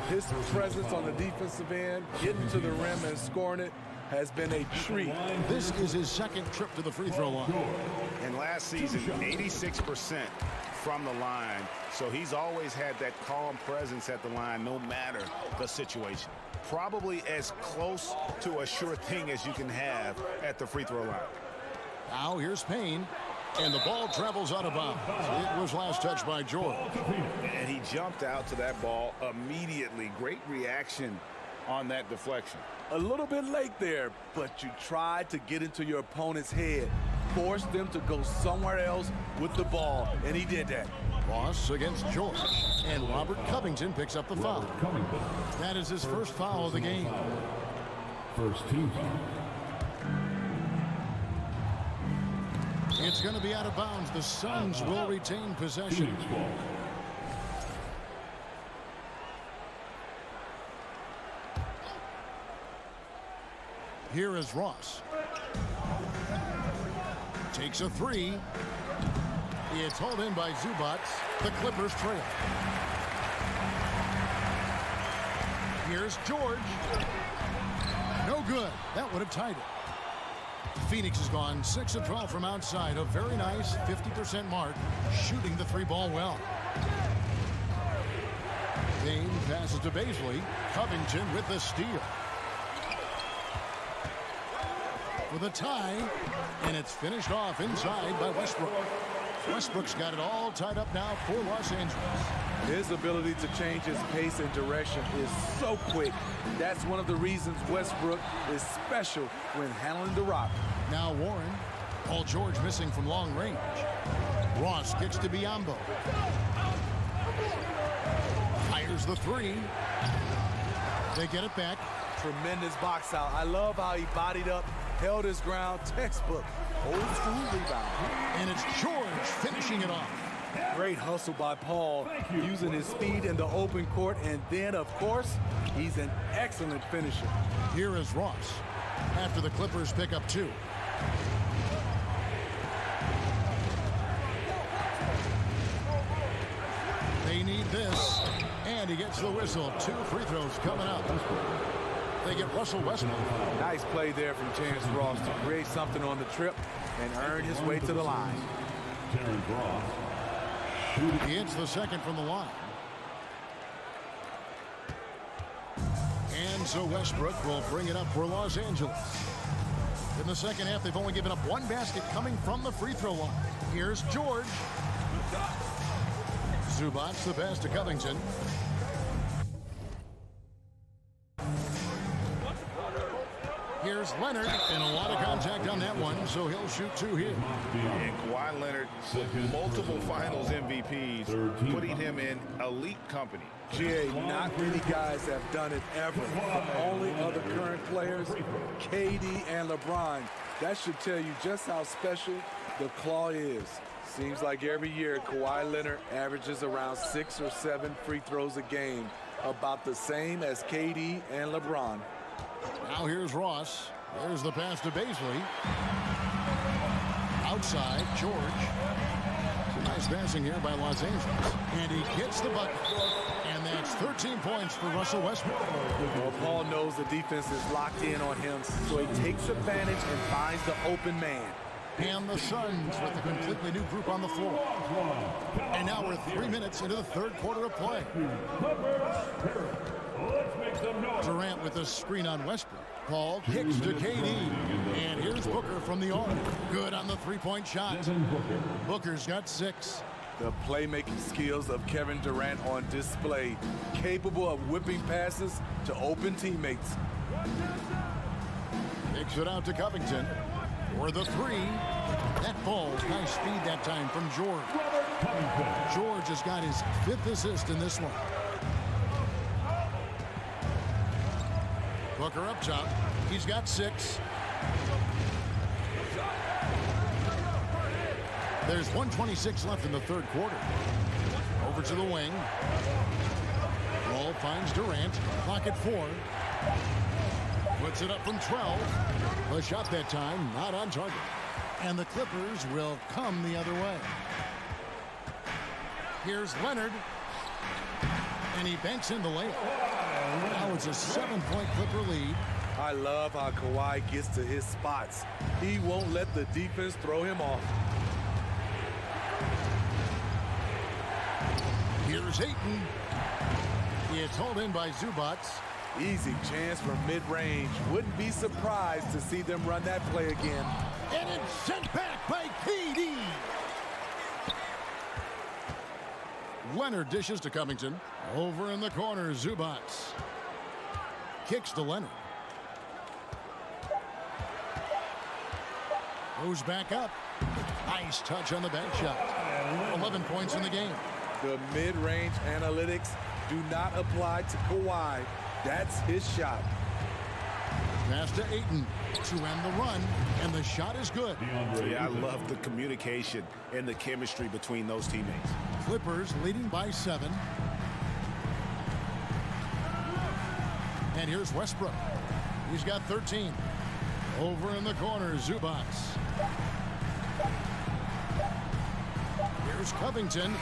His presence on the defensive end, getting to the rim and scoring it, has been a treat. This is his second trip to the free throw line. And last season, 86% from the line. So he's always had that calm presence at the line, no matter the situation. Probably as close to a sure thing as you can have at the free throw line. Now here's Payne, and the ball travels out of bounds. It was last touched by George. And he jumped out to that ball immediately. Great reaction on that deflection. A little bit late there, but you tried to get into your opponent's head. Force them to go somewhere else with the ball, and he did that. Ross against George, and Robert Covington picks up the foul. That is his first foul of the game. First team. It's going to be out of bounds. The Suns will retain possession. Here is Ross. Takes a three. It's hauled in by Zubac. The Clippers trail. Here's George. No good. That would have tied it. Phoenix has gone 6 of 12 from outside. A very nice 50% mark, shooting the three ball well. Kane passes to Baisley. Covington with the steal. With a tie, and it's finished off inside by Westbrook. Westbrook's got it all tied up now for Los Angeles. His ability to change his pace and direction is so quick. That's one of the reasons Westbrook is special when handling the rock. Now Warren. Paul George missing from long range. Ross kicks to Biyombo. Fires the three. They get it back. Tremendous box out. I love how he bodied up, held his ground. Textbook. Old school rebound. And it's George finishing it off. Great hustle by Paul, using his speed in the open court. And then, of course, he's an excellent finisher. Here is Ross after the Clippers pick up 2. They need this. And he gets the whistle. 2 free throws coming up. They get Russell Westbrook. Nice play there from Terrence Ross to create something on the trip and earn his way to the line. He hits the second from the line. And so Westbrook will bring it up for Los Angeles. In the second half, they've only given up 1 basket coming from the free throw line. Here's George. Zubac the pass to Covington. Here's Leonard, and a lot of contact on that one, so he'll shoot 2 here. And Kawhi Leonard, multiple finals MVPs, putting him in elite company. GA, not many guys have done it ever. The only other current players, KD and LeBron. That should tell you just how special the claw is. Seems like every year Kawhi Leonard averages around 6 or 7 free throws a game, about the same as KD and LeBron. Now here's Ross. There's the pass to Baisley. Outside, George. Some nice passing here by Los Angeles. And he gets the bucket. And that's 13 points for Russell Westbrook. Well, Paul knows the defense is locked in on him, so he takes advantage and finds the open man. And the Suns with a completely new group on the floor. And now we're 3 minutes into the third quarter of play. Durant with a screen on Westbrook. Paul kicks to KD. And here's Booker from the arc. Good on the three-point shot. Booker's got 6. The playmaking skills of Kevin Durant on display. Capable of whipping passes to open teammates. Kicks it out to Covington. For the 3. That falls. Nice speed that time from George. George has got his 5th assist in this one. Booker up top. He's got 6. There's 1:26 left in the third quarter. Over to the wing. Ball finds Durant. Clock at 4. Puts it up from 12. The shot that time not on target. And the Clippers will come the other way. Here's Leonard. And he banks in the layup. Now it's a 7-point Clipper lead. I love how Kawhi gets to his spots. He won't let the defense throw him off. Here's Ayton. It's hauled in by Zubac. Easy chance from mid-range. Wouldn't be surprised to see them run that play again. And it's sent back by KD. Leonard dishes to Covington. Over in the corner, Zubac. Kicks to Leonard. Goes back up. Nice touch on the bank shot. 11 points in the game. The mid-range analytics do not apply to Kawhi. That's his shot. Pass to Ayton to end the run, and the shot is good. Yeah, I love the communication and the chemistry between those teammates. Clippers leading by 7. And here's Westbrook. He's got 13. Over in the corner, Zubac. Here's Covington.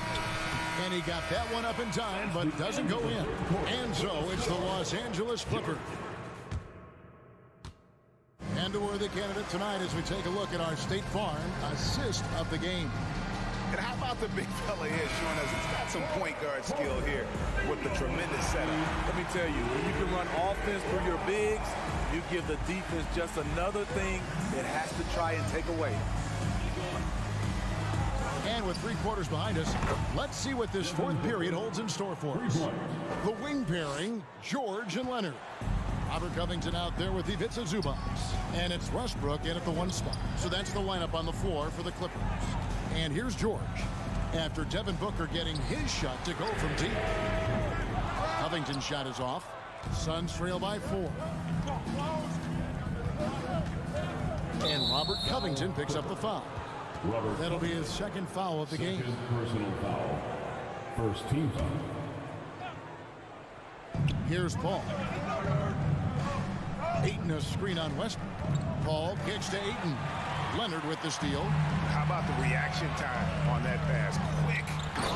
And he got that one up in time, but doesn't go in. And so it's the Los Angeles Clippers. And a worthy candidate tonight as we take a look at our State Farm assist of the game. And how about the big fella here showing us he's got some point guard skill here with the tremendous setup. Let me tell you, when you can run offense through your bigs, you give the defense just another thing it has to try and take away. And with 3 quarters behind us, let's see what this fourth period holds in store for us. The wing pairing, George and Leonard. Robert Covington out there with Ivica Zubac. And it's Westbrook in at the 1 spot. So that's the lineup on the floor for the Clippers. And here's George after Devin Booker getting his shot to go from deep. Covington's shot is off. Suns trail by 4. And Robert Covington picks up the foul. That'll be his second foul of the game. Personal foul. First team foul. Here's Paul. Ayton a screen on Westbrook. Paul kicks to Ayton. Leonard with the steal. How about the reaction time on that pass? Quick.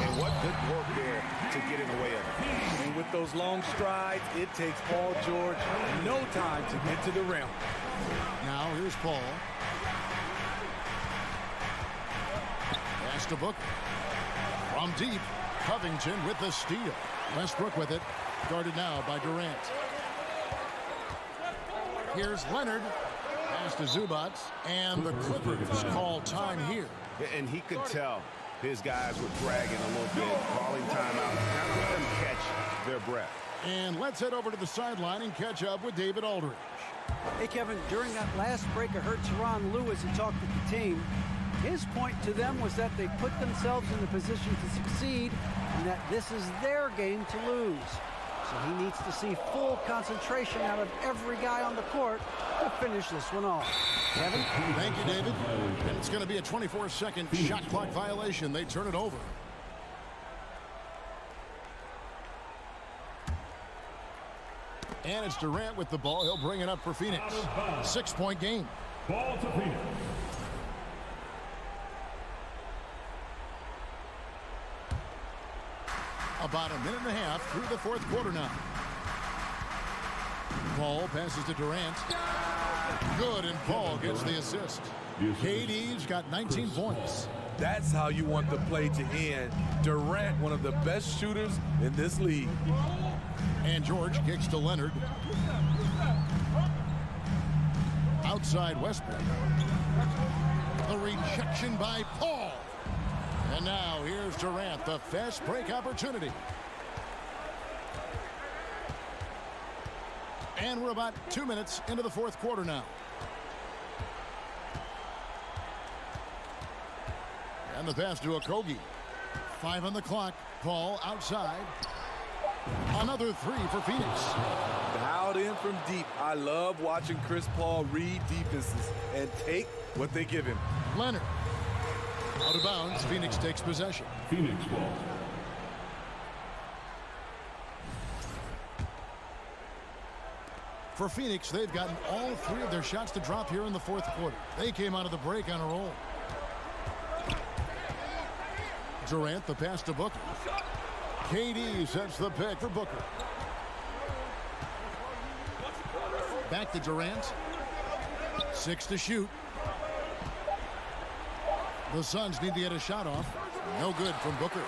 And what good work there to get in the way of it. And with those long strides, it takes Paul George no time to get to the rim. Now here's Paul. Pass to Booker. From deep, Covington with the steal. Westbrook with it. Guarded now by Durant. Here's Leonard. Pass to Zubac. And the Clippers call time here. And he could tell his guys were dragging a little bit, calling timeout, kind of let them catch their breath. And let's head over to the sideline and catch up with David Aldridge. Hey, Kevin, during that last break, I heard Teron Lewis, who talked with the team. His point to them was that they put themselves in the position to succeed and that this is their game to lose. So he needs to see full concentration out of every guy on the court to finish this one off. Kevin? Thank you, David. And it's going to be a 24-second shot clock violation. They turn it over. And it's Durant with the ball. He'll bring it up for Phoenix. 6-point game. Ball to Phoenix. About a minute and a half through the fourth quarter now. Paul passes to Durant. Good, and Paul gets the assist. KD's got 19 points. That's how you want the play to end. Durant, one of the best shooters in this league. And George kicks to Leonard. Outside Westbrook. The rejection by Paul. And now here's Durant, the fast break opportunity. And we're about 2 minutes into the fourth quarter now. And the pass to Okogie. 5 on the clock. Paul outside. Another 3 for Phoenix. Dialed in from deep. I love watching Chris Paul read defenses and take what they give him. Leonard. Out of bounds. Phoenix takes possession. Phoenix ball. For Phoenix, they've gotten all 3 of their shots to drop here in the fourth quarter. They came out of the break on a roll. Durant, the pass to Booker. KD sets the pick for Booker. Back to Durant. 6 to shoot. The Suns need to get a shot off. No good from Booker.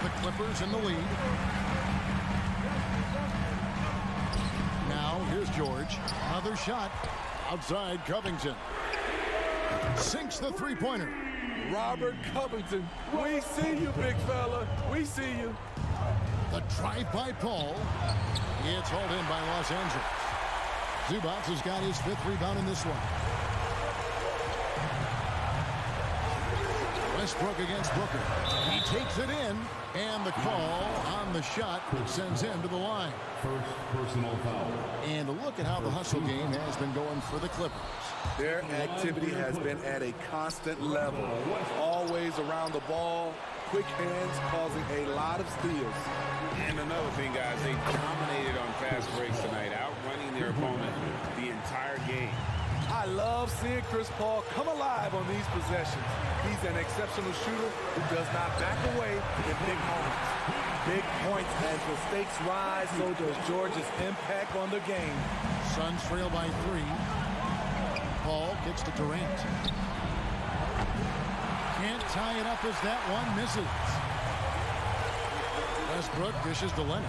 The Clippers in the lead. Now here's George. Another shot. Outside Covington. Sinks the three-pointer. Robert Covington. We see you, big fella. We see you. The drive by Paul. It's hauled in by Los Angeles. Zubac has got his 5th rebound in this one. Westbrook against Booker. He takes it in, and the call on the shot sends him to the line. First personal foul. And look at how the hustle game has been going for the Clippers. Their activity has been at a constant level. Always around the ball, quick hands causing a lot of steals. And another thing, guys, they dominated on fast breaks tonight, outrunning their opponent the entire game. I I love seeing Chris Paul come alive on these possessions. He's an exceptional shooter who does not back away in big moments. Big points as the stakes rise, so does George's impact on the game. Suns trail by 3. Paul kicks to Durant. Can't tie it up as that one misses. Westbrook dishes to Leonard.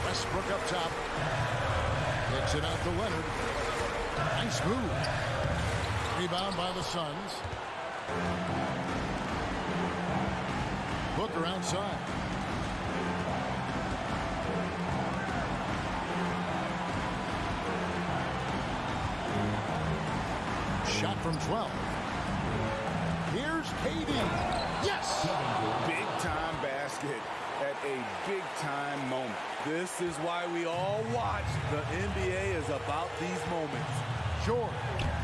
Westbrook up top. Kicks it out to Leonard. Nice move. Rebound by the Suns. Booker outside. Shot from 12. Here's KD. Yes! Big-time basket at a big-time moment. This is why we all watch. The NBA is about these moments. George.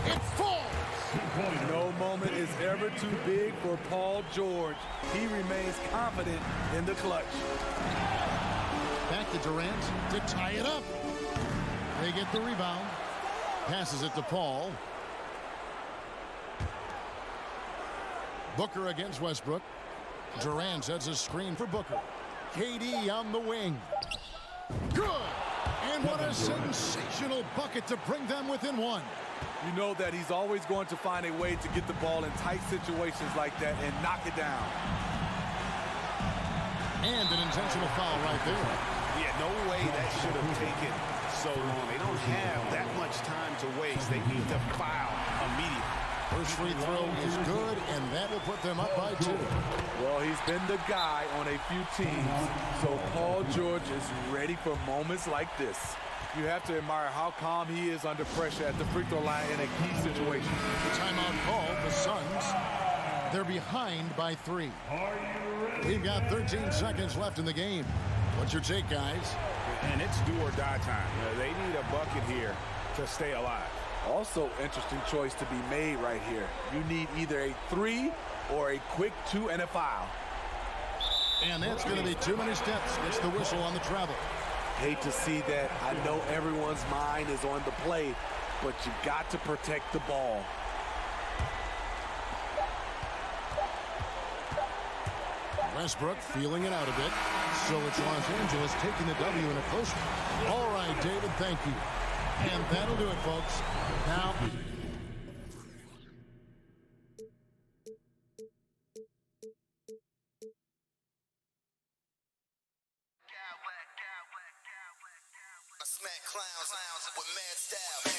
It falls! No moment is ever too big for Paul George. He remains confident in the clutch. Back to Durant to tie it up. They get the rebound. Passes it to Paul. Booker against Westbrook. Durant sets a screen for Booker. KD on the wing. Good! And what a sensational bucket to bring them within 1. You know that he's always going to find a way to get the ball in tight situations like that and knock it down. And an intentional foul right there. Yeah, no way that should have taken so long. They don't have that much time to waste. They need to foul immediately. First free throw is good, and that will put them up by 2. Well, he's been the guy on a few teams, so Paul George is ready for moments like this. You have to admire how calm he is under pressure at the free throw line in a key situation. The timeout called, the Suns. They're behind by 3. We've got 13 seconds left in the game. What's your take, guys? And it's do or die time. They need a bucket here to stay alive. Also, interesting choice to be made right here. You need either a 3 or a quick 2 and a foul. And that's going to be too many steps. Gets the whistle on the travel. Hate to see that. I know everyone's mind is on the play, but you got to protect the ball. Westbrook feeling it out a bit. So it's Los Angeles taking the W in a close one. All right, David, thank you. And that'll do it, folks. Now... I smack clowns with mad style.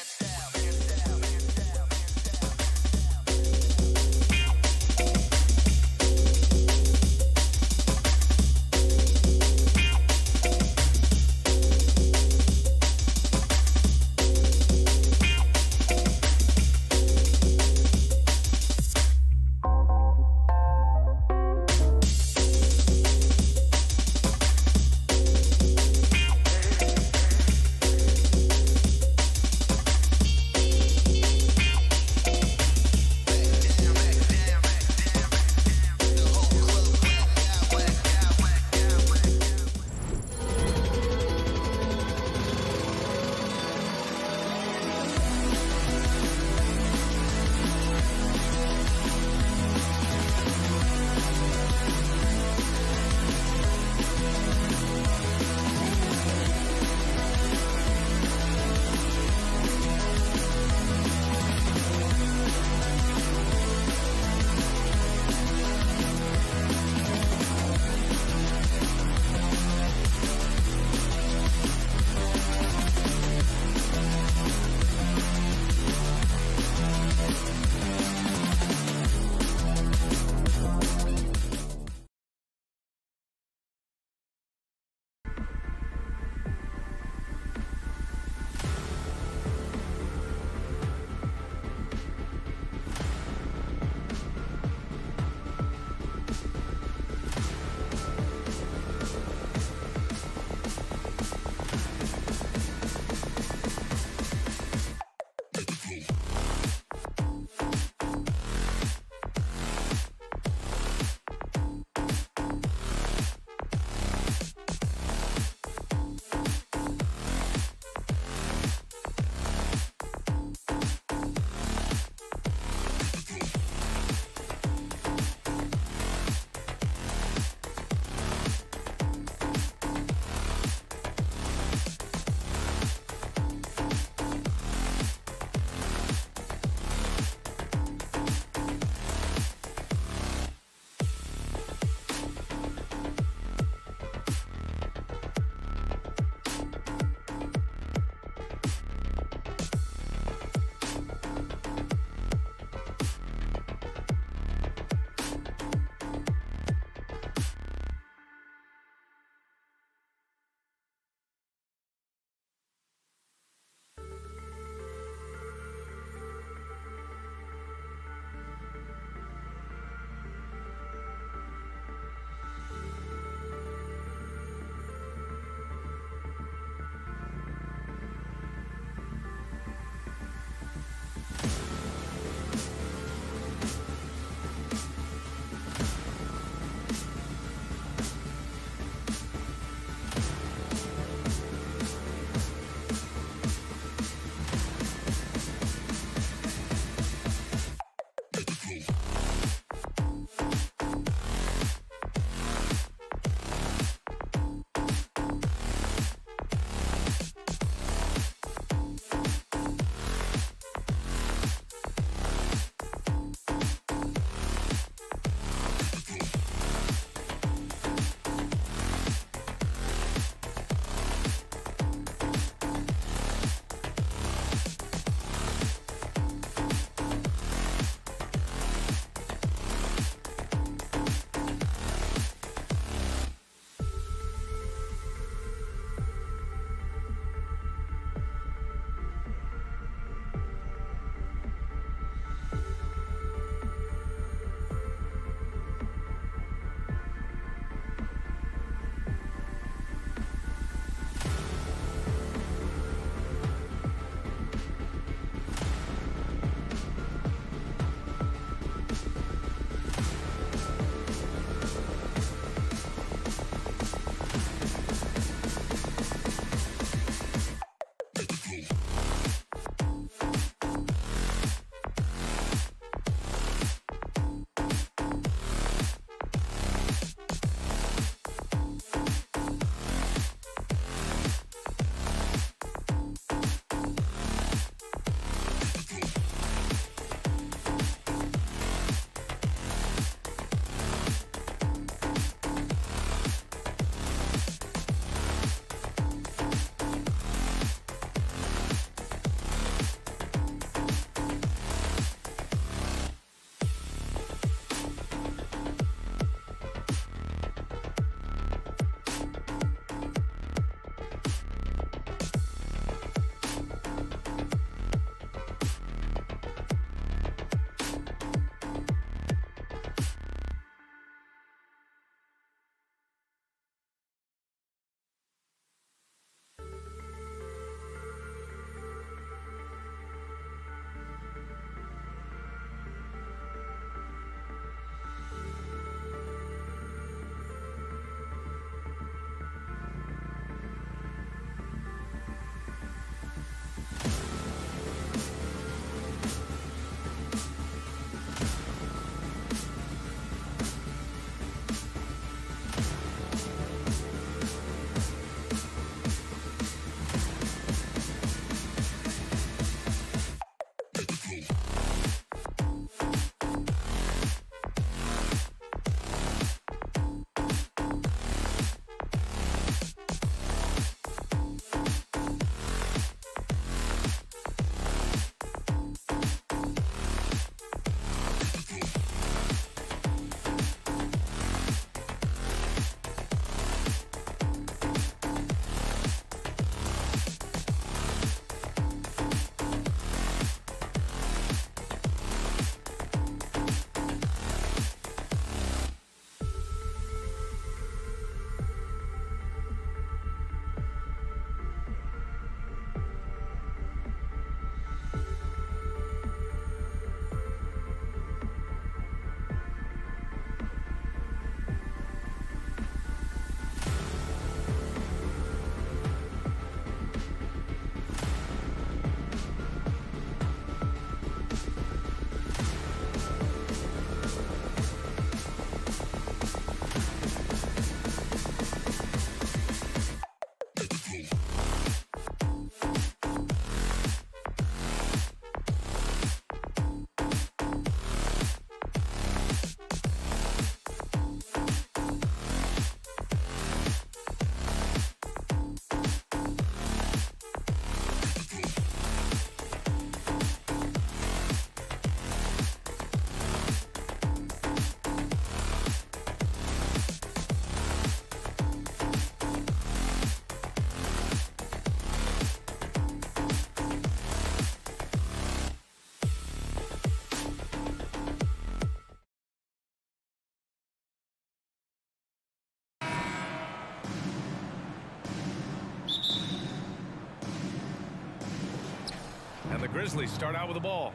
And the Grizzlies start out with the ball.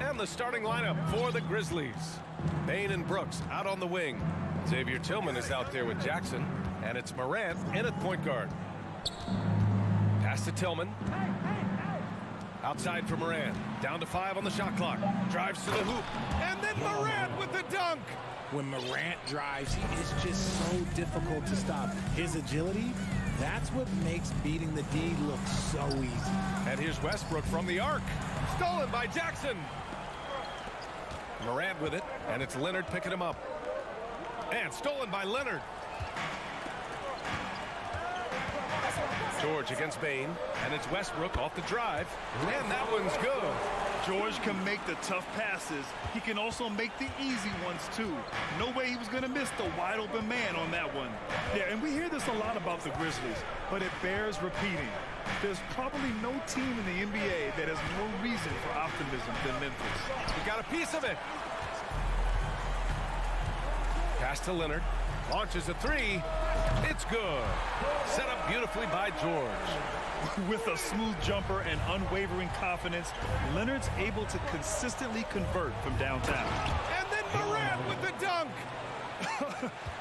And the starting lineup for the Grizzlies. Bane and Brooks out on the wing. Xavier Tillman is out there with Jackson. And it's Morant in at point guard. Pass to Tillman. Outside for Morant. Down to 5 on the shot clock. Drives to the hoop. And then Morant with the dunk. When Morant drives, it's just so difficult to stop. His agility, that's what makes beating the D look so easy. And here's Westbrook from the arc. Stolen by Jackson. Morant with it, and it's Leonard picking him up. And stolen by Leonard. George against Bane, and it's Westbrook off the drive, and that one's good. George can make the tough passes. He can also make the easy ones, too. No way he was going to miss the wide-open man on that one. Yeah, and we hear this a lot about the Grizzlies, but it bears repeating. There's probably no team in the NBA that has more reason for optimism than Memphis. We got a piece of it. Pass to Leonard. Launches a 3. It's good. Set up beautifully by George. With a smooth jumper and unwavering confidence, Leonard's able to consistently convert from downtown. And then Morant with the dunk.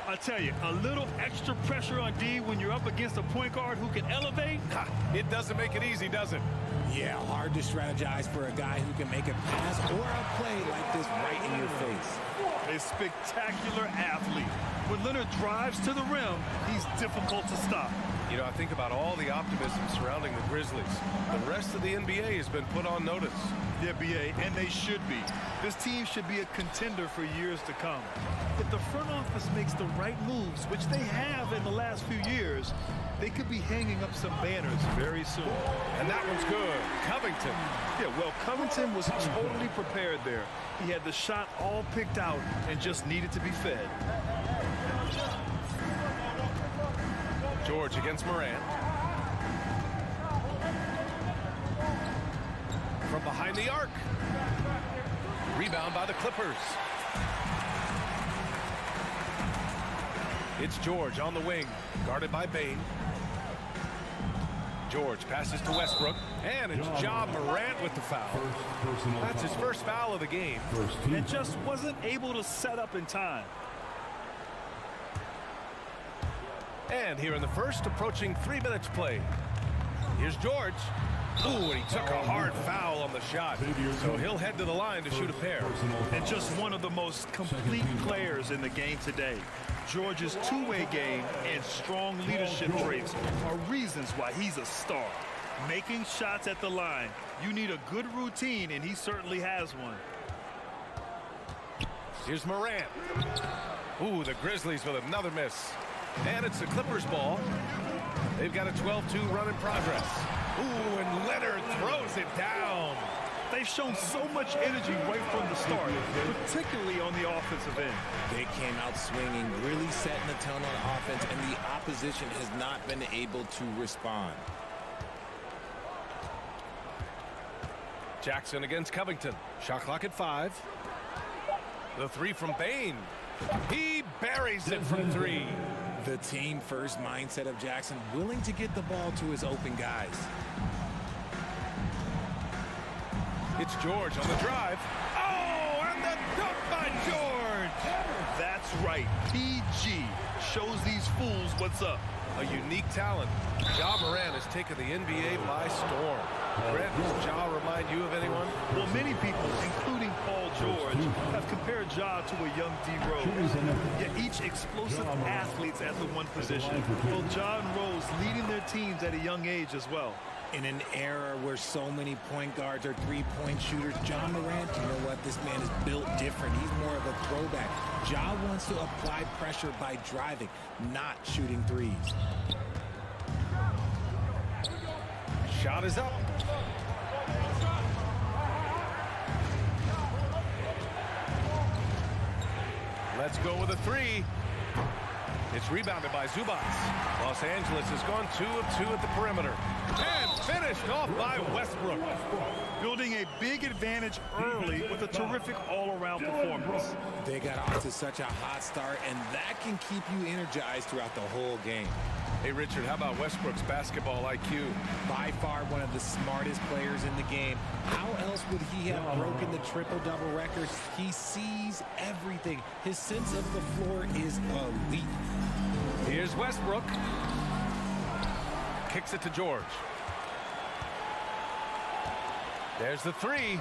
I tell you, a little extra pressure on D when you're up against a point guard who can elevate. It doesn't make it easy, does it? Yeah, hard to strategize for a guy who can make a pass or a play like this right in your face. A spectacular athlete. When Leonard drives to the rim, he's difficult to stop. You know, I think about all the optimism surrounding the Grizzlies. The rest of the NBA has been put on notice. The NBA, and they should be. This team should be a contender for years to come. If the front office makes the right moves, which they have in the last few years, they could be hanging up some banners very soon. And that one's good. Covington. Yeah, well, Covington was totally prepared there. He had the shot all picked out and just needed to be fed. George against Morant. From behind the arc. Rebound by the Clippers. It's George on the wing, guarded by Bane. George passes to Westbrook, and it's Ja Morant with the foul. That's his first foul of the game. And just wasn't able to set up in time. And here in the first, approaching 3 minutes play. Here's George. Ooh, and he took a hard foul on the shot. So he'll head to the line to shoot a pair. And just one of the most complete players in the game today. George's two-way game and strong leadership traits are reasons why he's a star. Making shots at the line. You need a good routine, and he certainly has one. Here's Morant. Ooh, the Grizzlies with another miss. And it's the Clippers ball. They've got a 12-2 run in progress. Ooh, and Leonard throws it down. They've shown so much energy right from the start, particularly on the offensive end. They came out swinging, really setting the tone on offense, and the opposition has not been able to respond. Jackson against Covington. Shot clock at 5. The 3 from Bane. He buries it from 3. The team first mindset of Jackson, willing to get the ball to his open guys. It's George on the drive. Oh, and the dunk by George. That's right. PG shows these fools what's up. A unique talent. Ja Morant has taken the NBA by storm. Brent, does Ja remind you of anyone? Well, many people, including Paul George, have compared Ja to a young D. Rose. Yet each explosive athletes at the one position. Well, Ja and Rose leading their teams at a young age as well. In an era where so many point guards are three-point shooters, Ja Morant, you know what? This man is built different. He's more of a throwback. Ja wants to apply pressure by driving, not shooting threes. Shot is up. Let's go with a 3. It's rebounded by Zubats. Los Angeles has gone 2 of 2 at the perimeter. And finished off by Westbrook. Building a big advantage early with a terrific all-around performance. They got off to such a hot start, and that can keep you energized throughout the whole game. Hey, Richard, how about Westbrook's basketball IQ? By far one of the smartest players in the game. How else would he have broken the triple-double record? He sees everything. His sense of the floor is elite. Here's Westbrook. Kicks it to George. There's the three.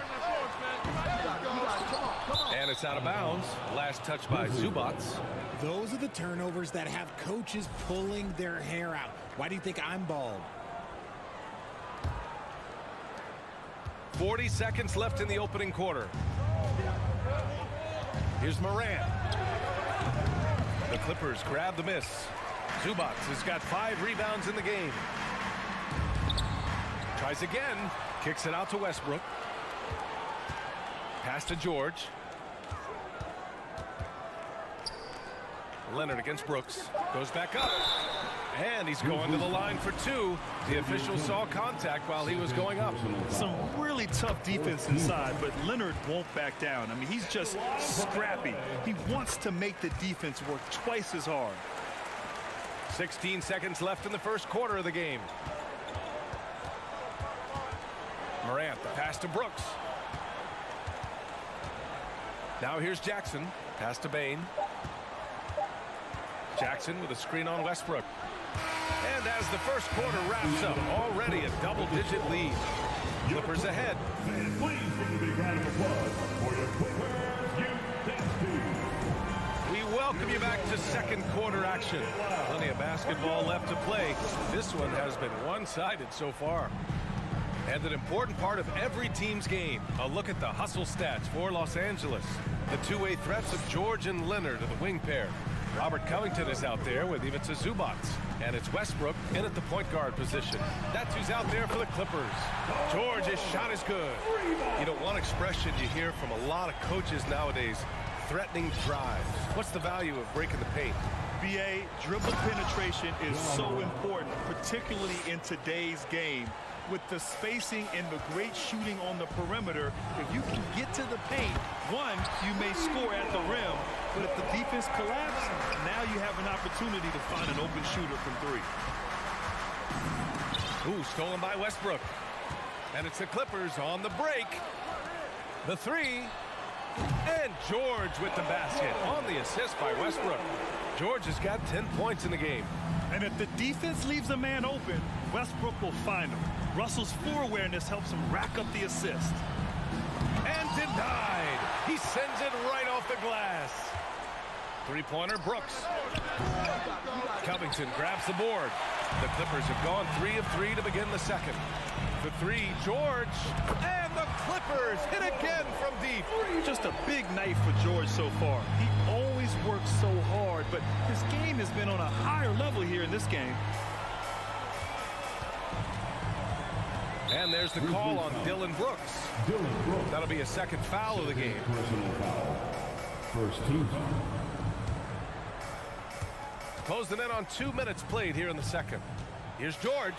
And it's out of bounds. Last touch by Zubats. Those are the turnovers that have coaches pulling their hair out. Why do you think I'm bald? 40 seconds left in the opening quarter. Here's Morant. The Clippers grab the miss. Zubats has got 5 rebounds in the game. Tries again. Kicks it out to Westbrook. Pass to George. Leonard against Brooks. Goes back up. And he's going to the line for 2. The official saw contact while he was going up. Some really tough defense inside, but Leonard won't back down. I mean, he's just scrappy. He wants to make the defense work twice as hard. 16 seconds left in the first quarter of the game. Morant, the pass to Brooks. Now here's Jackson. Pass to Bain. Jackson with a screen on Westbrook. And as the first quarter wraps up, already a double-digit lead. Clippers ahead. We welcome you back to second quarter action. Plenty of basketball left to play. This one has been one-sided so far. And an important part of every team's game, a look at the hustle stats for Los Angeles. The two-way threats of George and Leonard are the wing pair. Robert Covington is out there with Ivica Zubats. And it's Westbrook in at the point guard position. That's who's out there for the Clippers. George's shot is good. You know, one expression you hear from a lot of coaches nowadays, threatening drives. What's the value of breaking the paint? BA, dribble penetration is so important, particularly in today's game. With the spacing and the great shooting on the perimeter, if you can get to the paint, one, you may score at the rim, but if the defense collapses, now you have an opportunity to find an open shooter from 3. Ooh, stolen by Westbrook. And it's the Clippers on the break. The 3. And George with the basket on the assist by Westbrook. George has got 10 points in the game. And if the defense leaves a man open, Westbrook will find him. Russell's floor awareness helps him rack up the assist. And denied. He sends it right off the glass. Three-pointer, Brooks. Covington grabs the board. The Clippers have gone 3 of 3 to begin the second. The 3, George. And the Clippers hit again from deep. Just a big night for George so far. He always works so hard, but his game has been on a higher level here in this game. And there's the call on Dylan Brooks. That'll be a second foul of the game. First team. Closing in on 2 minutes played here in the second. Here's George,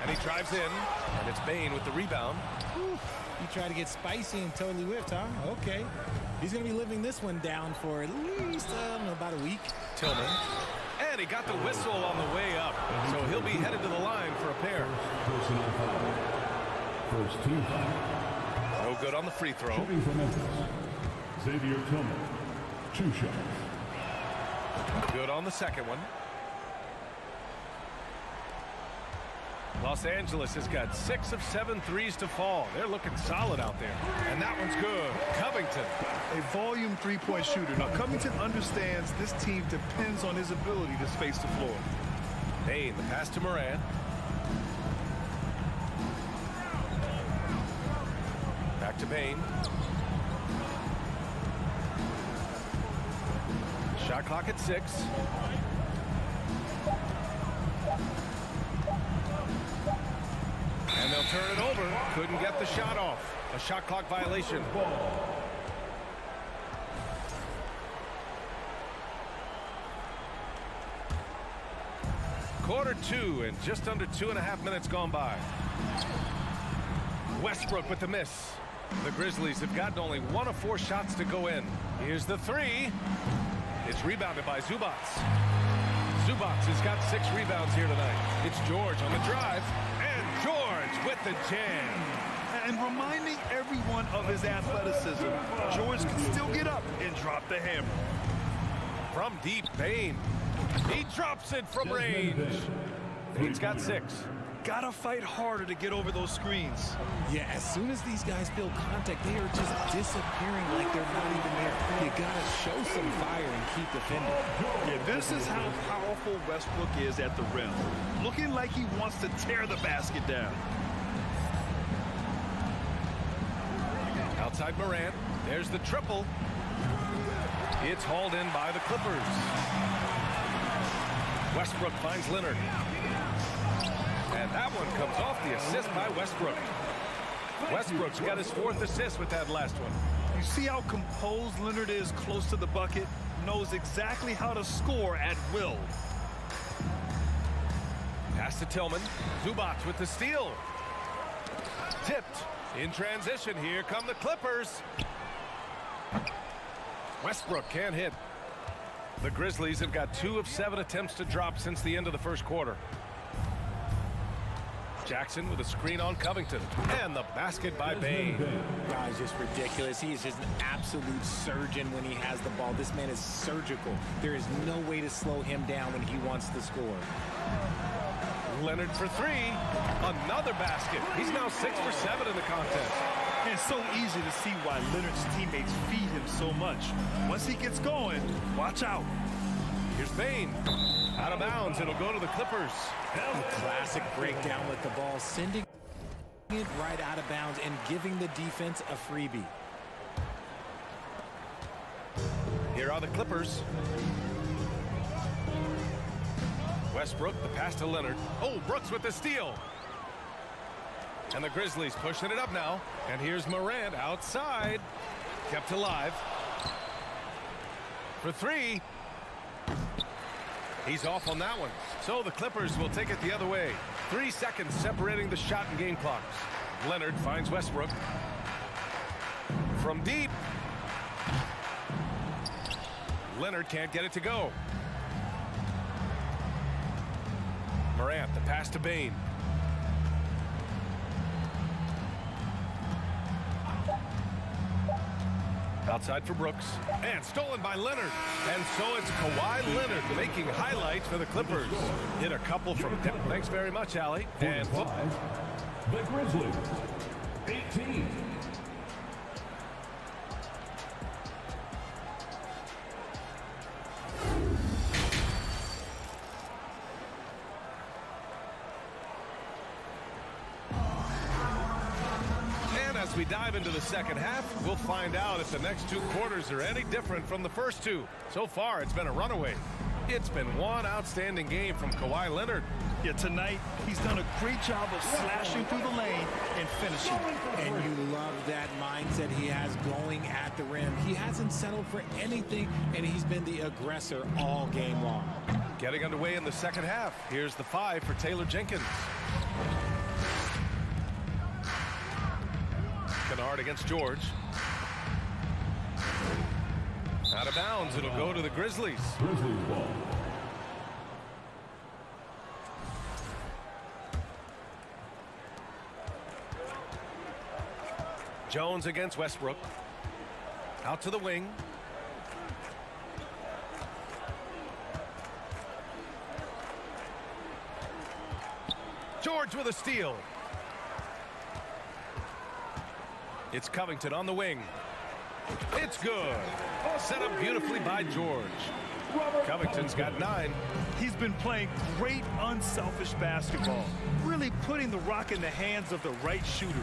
and he drives in, and it's Bain with the rebound. You try to get spicy and totally whipped, huh? Okay. He's going to be living this one down for at least, about a week. Tillman. And he got the whistle on the way up, so he'll be headed to the line for a pair. First team foul. No good on the free throw. Shooting for Memphis, Xavier Tillman, 2 shots. Good on the second one. Los Angeles has got 6 of 7 threes to fall. They're looking solid out there. And that one's good. Covington. A volume three-point shooter. Now, Covington understands this team depends on his ability to space the floor. Bain, the pass to Morant. Back to Bain. Shot clock at 6. And they'll turn it over. Couldn't get the shot off. A shot clock violation. Quarter 2 and just under 2.5 minutes gone by. Westbrook with the miss. The Grizzlies have gotten only 1 of 4 shots to go in. Here's the 3. It's rebounded by Zubats. Zubac has got 6 rebounds here tonight. It's George on the drive, and George with the jam. And reminding everyone of his athleticism, George can still get up and drop the hammer. From deep, Bain. He drops it from range. Bain's got 6. Gotta fight harder to get over those screens. Yeah, as soon as these guys feel contact, they are just disappearing like they're not even there. You gotta show some fire and keep defending. Yeah, this is how powerful Westbrook is at the rim. Looking like he wants to tear the basket down. Outside Morant. There's the triple. It's hauled in by the Clippers. Westbrook finds Leonard. And that one comes off the assist by Westbrook. Westbrook's got his 4th assist with that last one. You see how composed Leonard is close to the bucket? Knows exactly how to score at will. Pass to Tillman. Zubac with the steal. Tipped. In transition, here come the Clippers. Westbrook can't hit. The Grizzlies have got 2 of 7 attempts to drop since the end of the first quarter. Jackson with a screen on Covington. And the basket by Bain. Guy's just ridiculous. He is just an absolute surgeon when he has the ball. This man is surgical. There is no way to slow him down when he wants to score. Leonard for 3. Another basket. He's now 6 for 7 in the contest. It's so easy to see why Leonard's teammates feed him so much. Once he gets going, watch out. Here's Bain. Out of bounds. It'll go to the Clippers. A classic breakdown with the ball, sending it right out of bounds and giving the defense a freebie. Here are the Clippers. Westbrook, the pass to Leonard. Oh, Brooks with the steal. And the Grizzlies pushing it up now. And here's Morant outside. Kept alive. For 3. He's off on that one. So the Clippers will take it the other way. 3 seconds separating the shot and game clocks. Leonard finds Westbrook. From deep. Leonard can't get it to go. Morant, the pass to Bain. Outside for Brooks. And stolen by Leonard. And so it's Kawhi Leonard making highlights for the Clippers. Hit a couple from... Thanks very much, Allie. And... The Grizzlies, 18. As we dive into the second half, we'll find out if the next 2 quarters are any different from the first 2. So far, it's been a runaway. It's been one outstanding game from Kawhi Leonard. Yeah, tonight, he's done a great job of slashing through the lane and finishing. And you love that mindset he has going at the rim. He hasn't settled for anything, and he's been the aggressor all game long. Getting underway in the second half. Here's the 5 for Taylor Jenkins. Kennard against George. Out of bounds. It'll go to the Grizzlies. Grizzlies ball. Jones against Westbrook. Out to the wing. George with a steal. It's Covington on the wing. It's good. Set up beautifully by George. Covington's got 9. He's been playing great unselfish basketball, really putting the rock in the hands of the right shooters.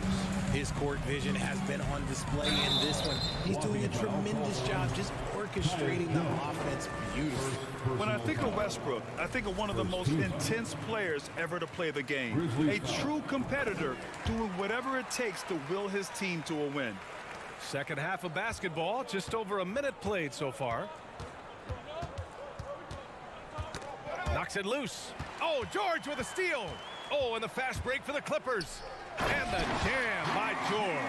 His court vision has been on display in this one. He's doing a tremendous job just orchestrating the offense beautifully. When I think of Westbrook, I think of one of the most intense players ever to play the game. A true competitor doing whatever it takes to will his team to a win. Second half of basketball, just over a minute played so far. Knocks it loose. Oh, George with a steal. Oh, and the fast break for the Clippers. And the jam by George.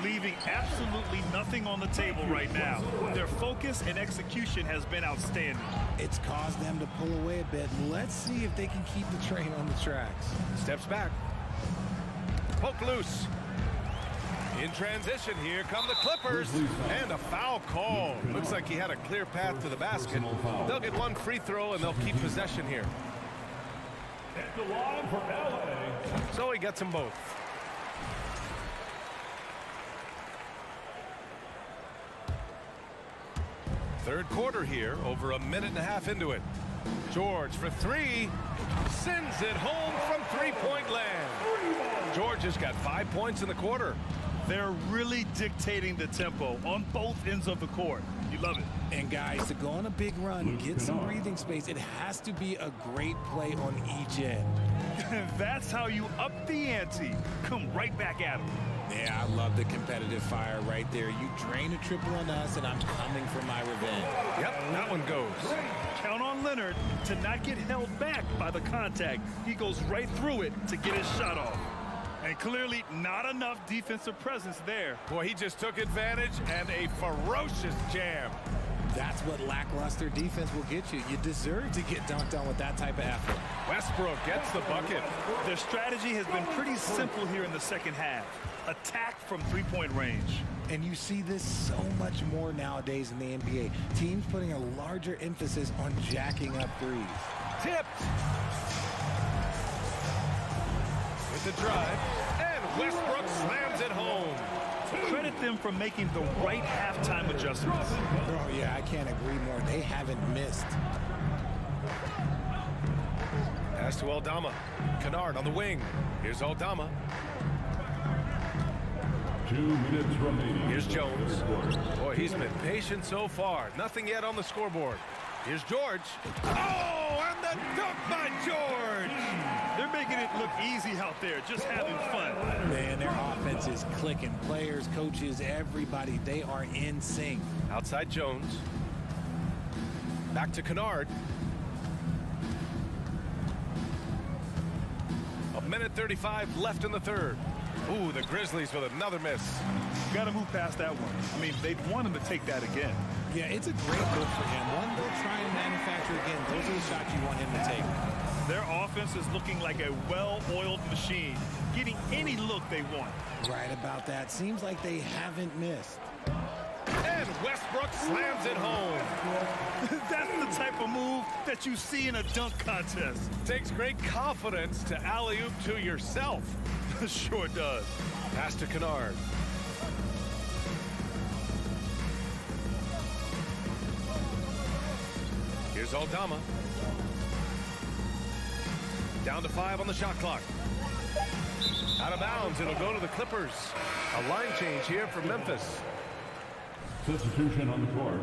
Leaving absolutely nothing on the table right now. Their focus and execution has been outstanding. It's caused them to pull away a bit. Let's see if they can keep the train on the tracks. Steps back. Poke loose. In transition, here come the Clippers. And a foul call. Looks like he had a clear path to the basket. They'll get one free throw, and they'll keep possession here. At the line for LA. So he gets them both. Third quarter here, over a minute and a half into it. George for three, sends it home from three-point land. George has got 5 points in the quarter. They're really dictating the tempo on both ends of the court. You love it. And guys, to go on a big run, get some breathing space, it has to be a great play on each end. That's how you up the ante. Come right back at them. Yeah, I love the competitive fire right there. You drain a triple on us, and I'm coming for my revenge. Yep, that one goes. Count on Leonard to not get held back by the contact. He goes right through it to get his shot off. And clearly not enough defensive presence there. Boy, he just took advantage and a ferocious jam. That's what lackluster defense will get you. You deserve to get dunked on with that type of effort. Westbrook gets the bucket. Their strategy has been pretty simple here in the second half. Attack from three-point range. And you see this so much more nowadays in the NBA. Teams putting a larger emphasis on jacking up threes. Tipped. With the drive, and Westbrook slams it home. Credit them for making the right halftime adjustments. Oh, yeah, I can't agree more. They haven't missed. Pass to Aldama. Kennard on the wing. Here's Aldama. 2 minutes remaining. Here's Jones. Boy, he's been patient so far. Nothing yet on the scoreboard. Here's George. Oh, and the dunk by George. They're making it look easy out there, just having fun. Man, their offense is clicking. Players, coaches, everybody, they are in sync. Outside Jones. Back to Kennard. A minute 35 left in the third. Ooh, the Grizzlies with another miss. Got to move past that one. I mean, they'd want him to take that again. Yeah, it's a great look for him. One they'll try and manufacture again. Those are the shots you want him to take. Their offense is looking like a well-oiled machine, getting any look they want. Right about that. Seems like they haven't missed. And Westbrook slams it home. That's the type of move that you see in a dunk contest. Takes great confidence to alley-oop to yourself. Sure does. Pass to Kennard. Here's Aldama. Down to 5 on the shot clock. Out of bounds, it'll go to the Clippers. A line change here for Memphis. Substitution on the court.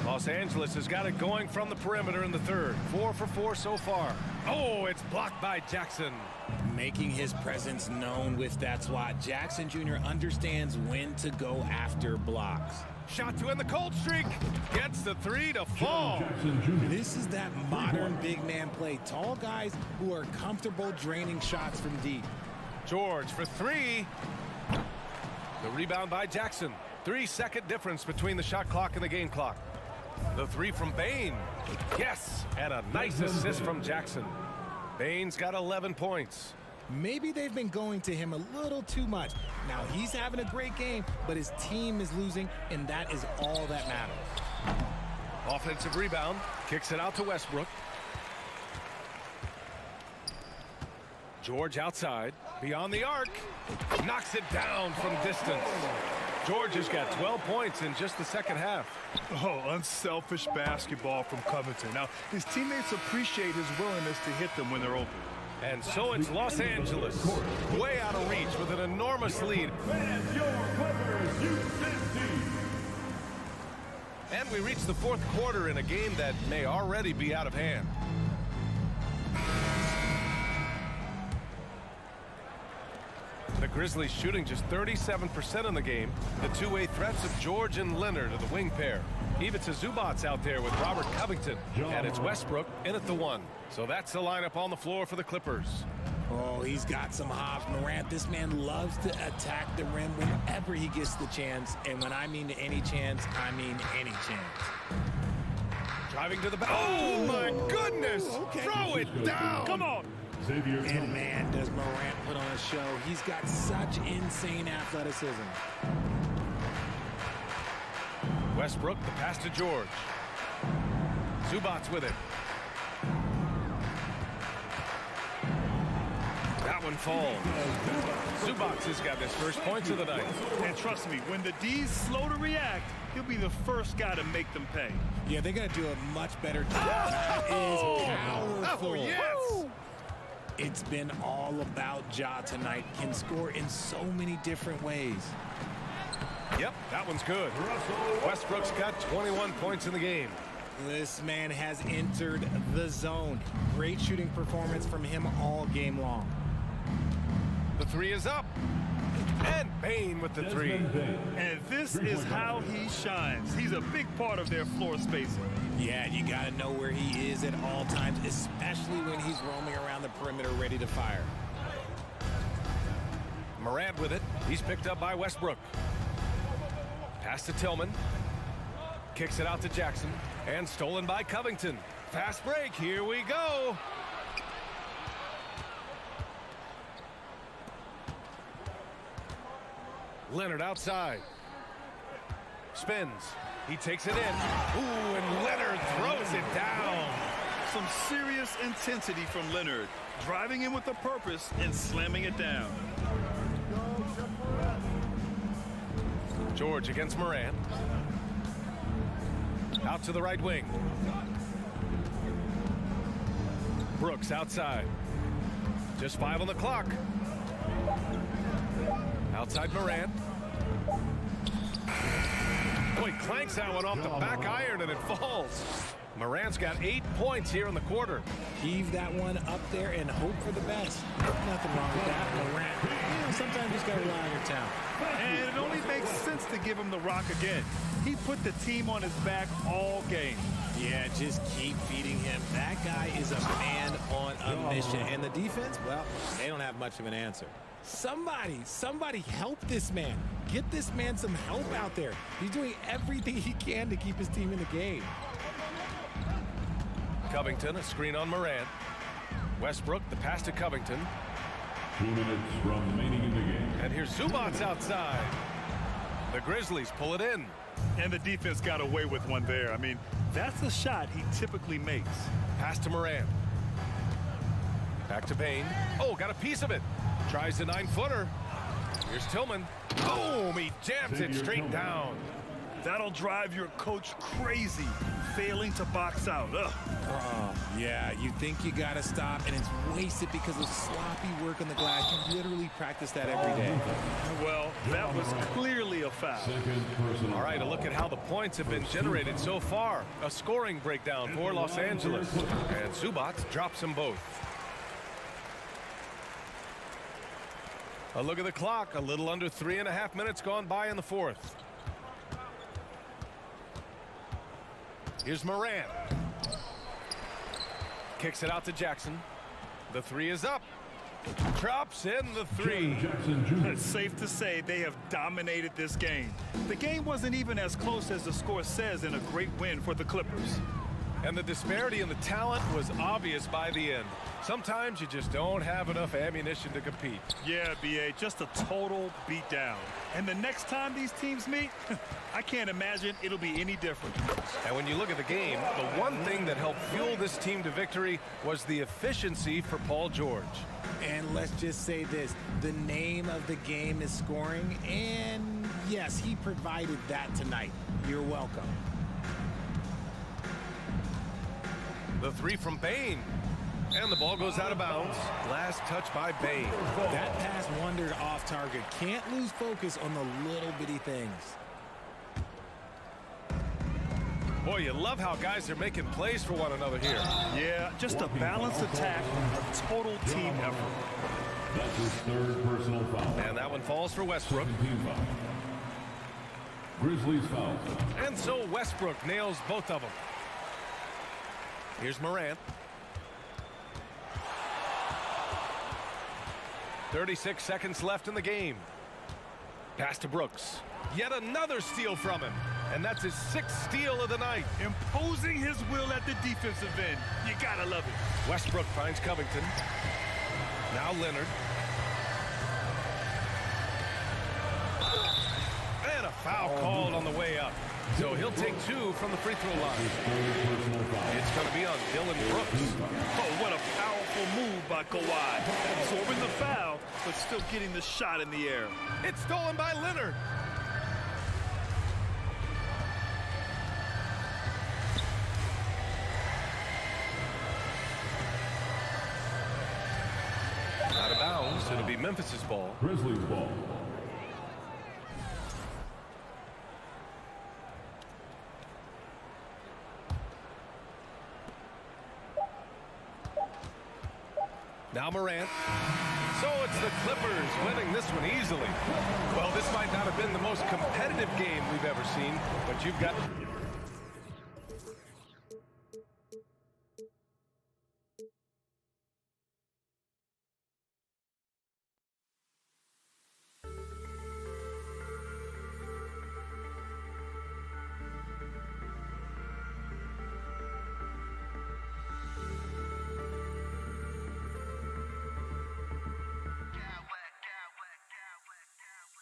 Los Angeles has got it going from the perimeter in the third. 4 for 4 so far. Oh, it's blocked by Jackson. Making his presence known with that swat. Jackson Jr. understands when to go after blocks. Shot to end the cold streak. Gets the three to fall. This is that modern big man play. Tall guys who are comfortable draining shots from deep. George for three. The rebound by Jackson. 3-second difference between the shot clock and the game clock. The three from Bain. Yes, and a nice assist from Jackson. Bain's got 11 points. Maybe they've been going to him a little too much. Now he's having a great game, but his team is losing, and that is all that matters. Offensive rebound. Kicks it out to Westbrook. George outside. Beyond the arc. Knocks it down from distance. George has got 12 points in just the second half. Oh, unselfish basketball from Covington. Now, his teammates appreciate his willingness to hit them when they're open. And so it's Los Angeles, way out of reach with an enormous lead. And we reach the fourth quarter in a game that may already be out of hand. The Grizzlies shooting just 37% in the game. The two-way threats of George and Leonard are the wing pair. Ivica Zubac's out there with Robert Covington. And it's Westbrook in at the 1. So that's the lineup on the floor for the Clippers. Oh, he's got some hops. Morant, this man loves to attack the rim whenever he gets the chance. And when I mean any chance, I mean any chance. Driving to the back. Oh, my goodness. Okay. Throw it down. Come on. And man, does Morant put on a show. He's got such insane athleticism. Westbrook, the pass to George. Zubac's with it. That one falls. Zubac has got his first points of the night. And trust me, when the D's slow to react, he'll be the first guy to make them pay. Yeah, they're going to do a much better job. That is powerful. Oh, yes. It's been all about Ja tonight. Can score in so many different ways. Yep, that one's good. Westbrook's got 21 points in the game. This man has entered the zone. Great shooting performance from him all game long. The 3 is up. And Bane with the 3. And this is how he shines. He's a big part of their floor spacing. Yeah, you got to know where he is at all times, especially when he's roaming around the perimeter ready to fire. Morant with it. He's picked up by Westbrook. Pass to Tillman. Kicks it out to Jackson. And stolen by Covington. Fast break. Here we go. Leonard outside. Spins. He takes it in. Ooh, and Leonard throws it down. Some serious intensity from Leonard. Driving in with a purpose and slamming it down. George against Morant. Out to the right wing. Brooks outside. Just 5 on the clock. Outside Morant. Boy, clanks that one off the back iron and it falls. Morant's got 8 points here in the quarter. Heave that one up there and hope for the best. Nothing wrong with that. Morant, sometimes you just got to rely on your talent. And it only makes sense to give him the rock again. He put the team on his back all game. Yeah, just keep feeding him. That guy is a man on a mission. And the defense, well, they don't have much of an answer. Somebody help this man. Get this man some help out there. He's doing everything he can to keep his team in the game. Covington, a screen on Morant. Westbrook, the pass to Covington. 2 minutes remaining in the game. And here's Zubac's outside. The Grizzlies pull it in. And the defense got away with one there. I mean, that's a shot he typically makes. Pass to Morant. Back to Bane. Oh, got a piece of it. Tries the 9-footer. Here's Tillman. Boom! He jams it straight down. That'll drive your coach crazy, failing to box out. Ugh. Yeah, you think you got to stop, and it's wasted because of sloppy work on the glass. You literally practice that every day. Well, that was clearly a foul. All right, a look at how the points have been generated so far. A scoring breakdown for Los Angeles. And Zubac drops them both. A look at the clock. A little under 3.5 minutes gone by in the fourth. Here's Morant. Kicks it out to Jackson. The 3 is up. Drops in the 3. It's safe to say they have dominated this game. The game wasn't even as close as the score says in a great win for the Clippers. And the disparity in the talent was obvious by the end. Sometimes you just don't have enough ammunition to compete. Yeah, B.A., just a total beatdown. And the next time these teams meet, I can't imagine it'll be any different. And when you look at the game, the one thing that helped fuel this team to victory was the efficiency for Paul George. And let's just say this, the name of the game is scoring, and yes, he provided that tonight. You're welcome. The 3 from Bane. And the ball goes out of bounds. Last touch by Bane. That pass wandered off target. Can't lose focus on the little bitty things. Boy, you love how guys are making plays for one another here. Yeah, just a balanced attack, a total team effort. That's his 3rd personal foul. And that one falls for Westbrook. Grizzlies foul. And so Westbrook nails both of them. Here's Morant. 36 seconds left in the game. Pass to Brooks. Yet another steal from him. And that's his 6th steal of the night. Imposing his will at the defensive end. You gotta love it. Westbrook finds Covington. Now Leonard. And a foul called on the way up. So he'll take 2 from the free throw line. It's going to be on Dylan Brooks. Oh, what a powerful move by Kawhi. Absorbing the foul, but still getting the shot in the air. It's stolen by Leonard. Out of bounds. It'll be Memphis's ball. Grizzlies ball. Now Morant. So it's the Clippers winning this one easily. Well, this might not have been the most competitive game we've ever seen, but you've got...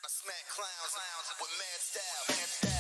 Smack clowns with mad style.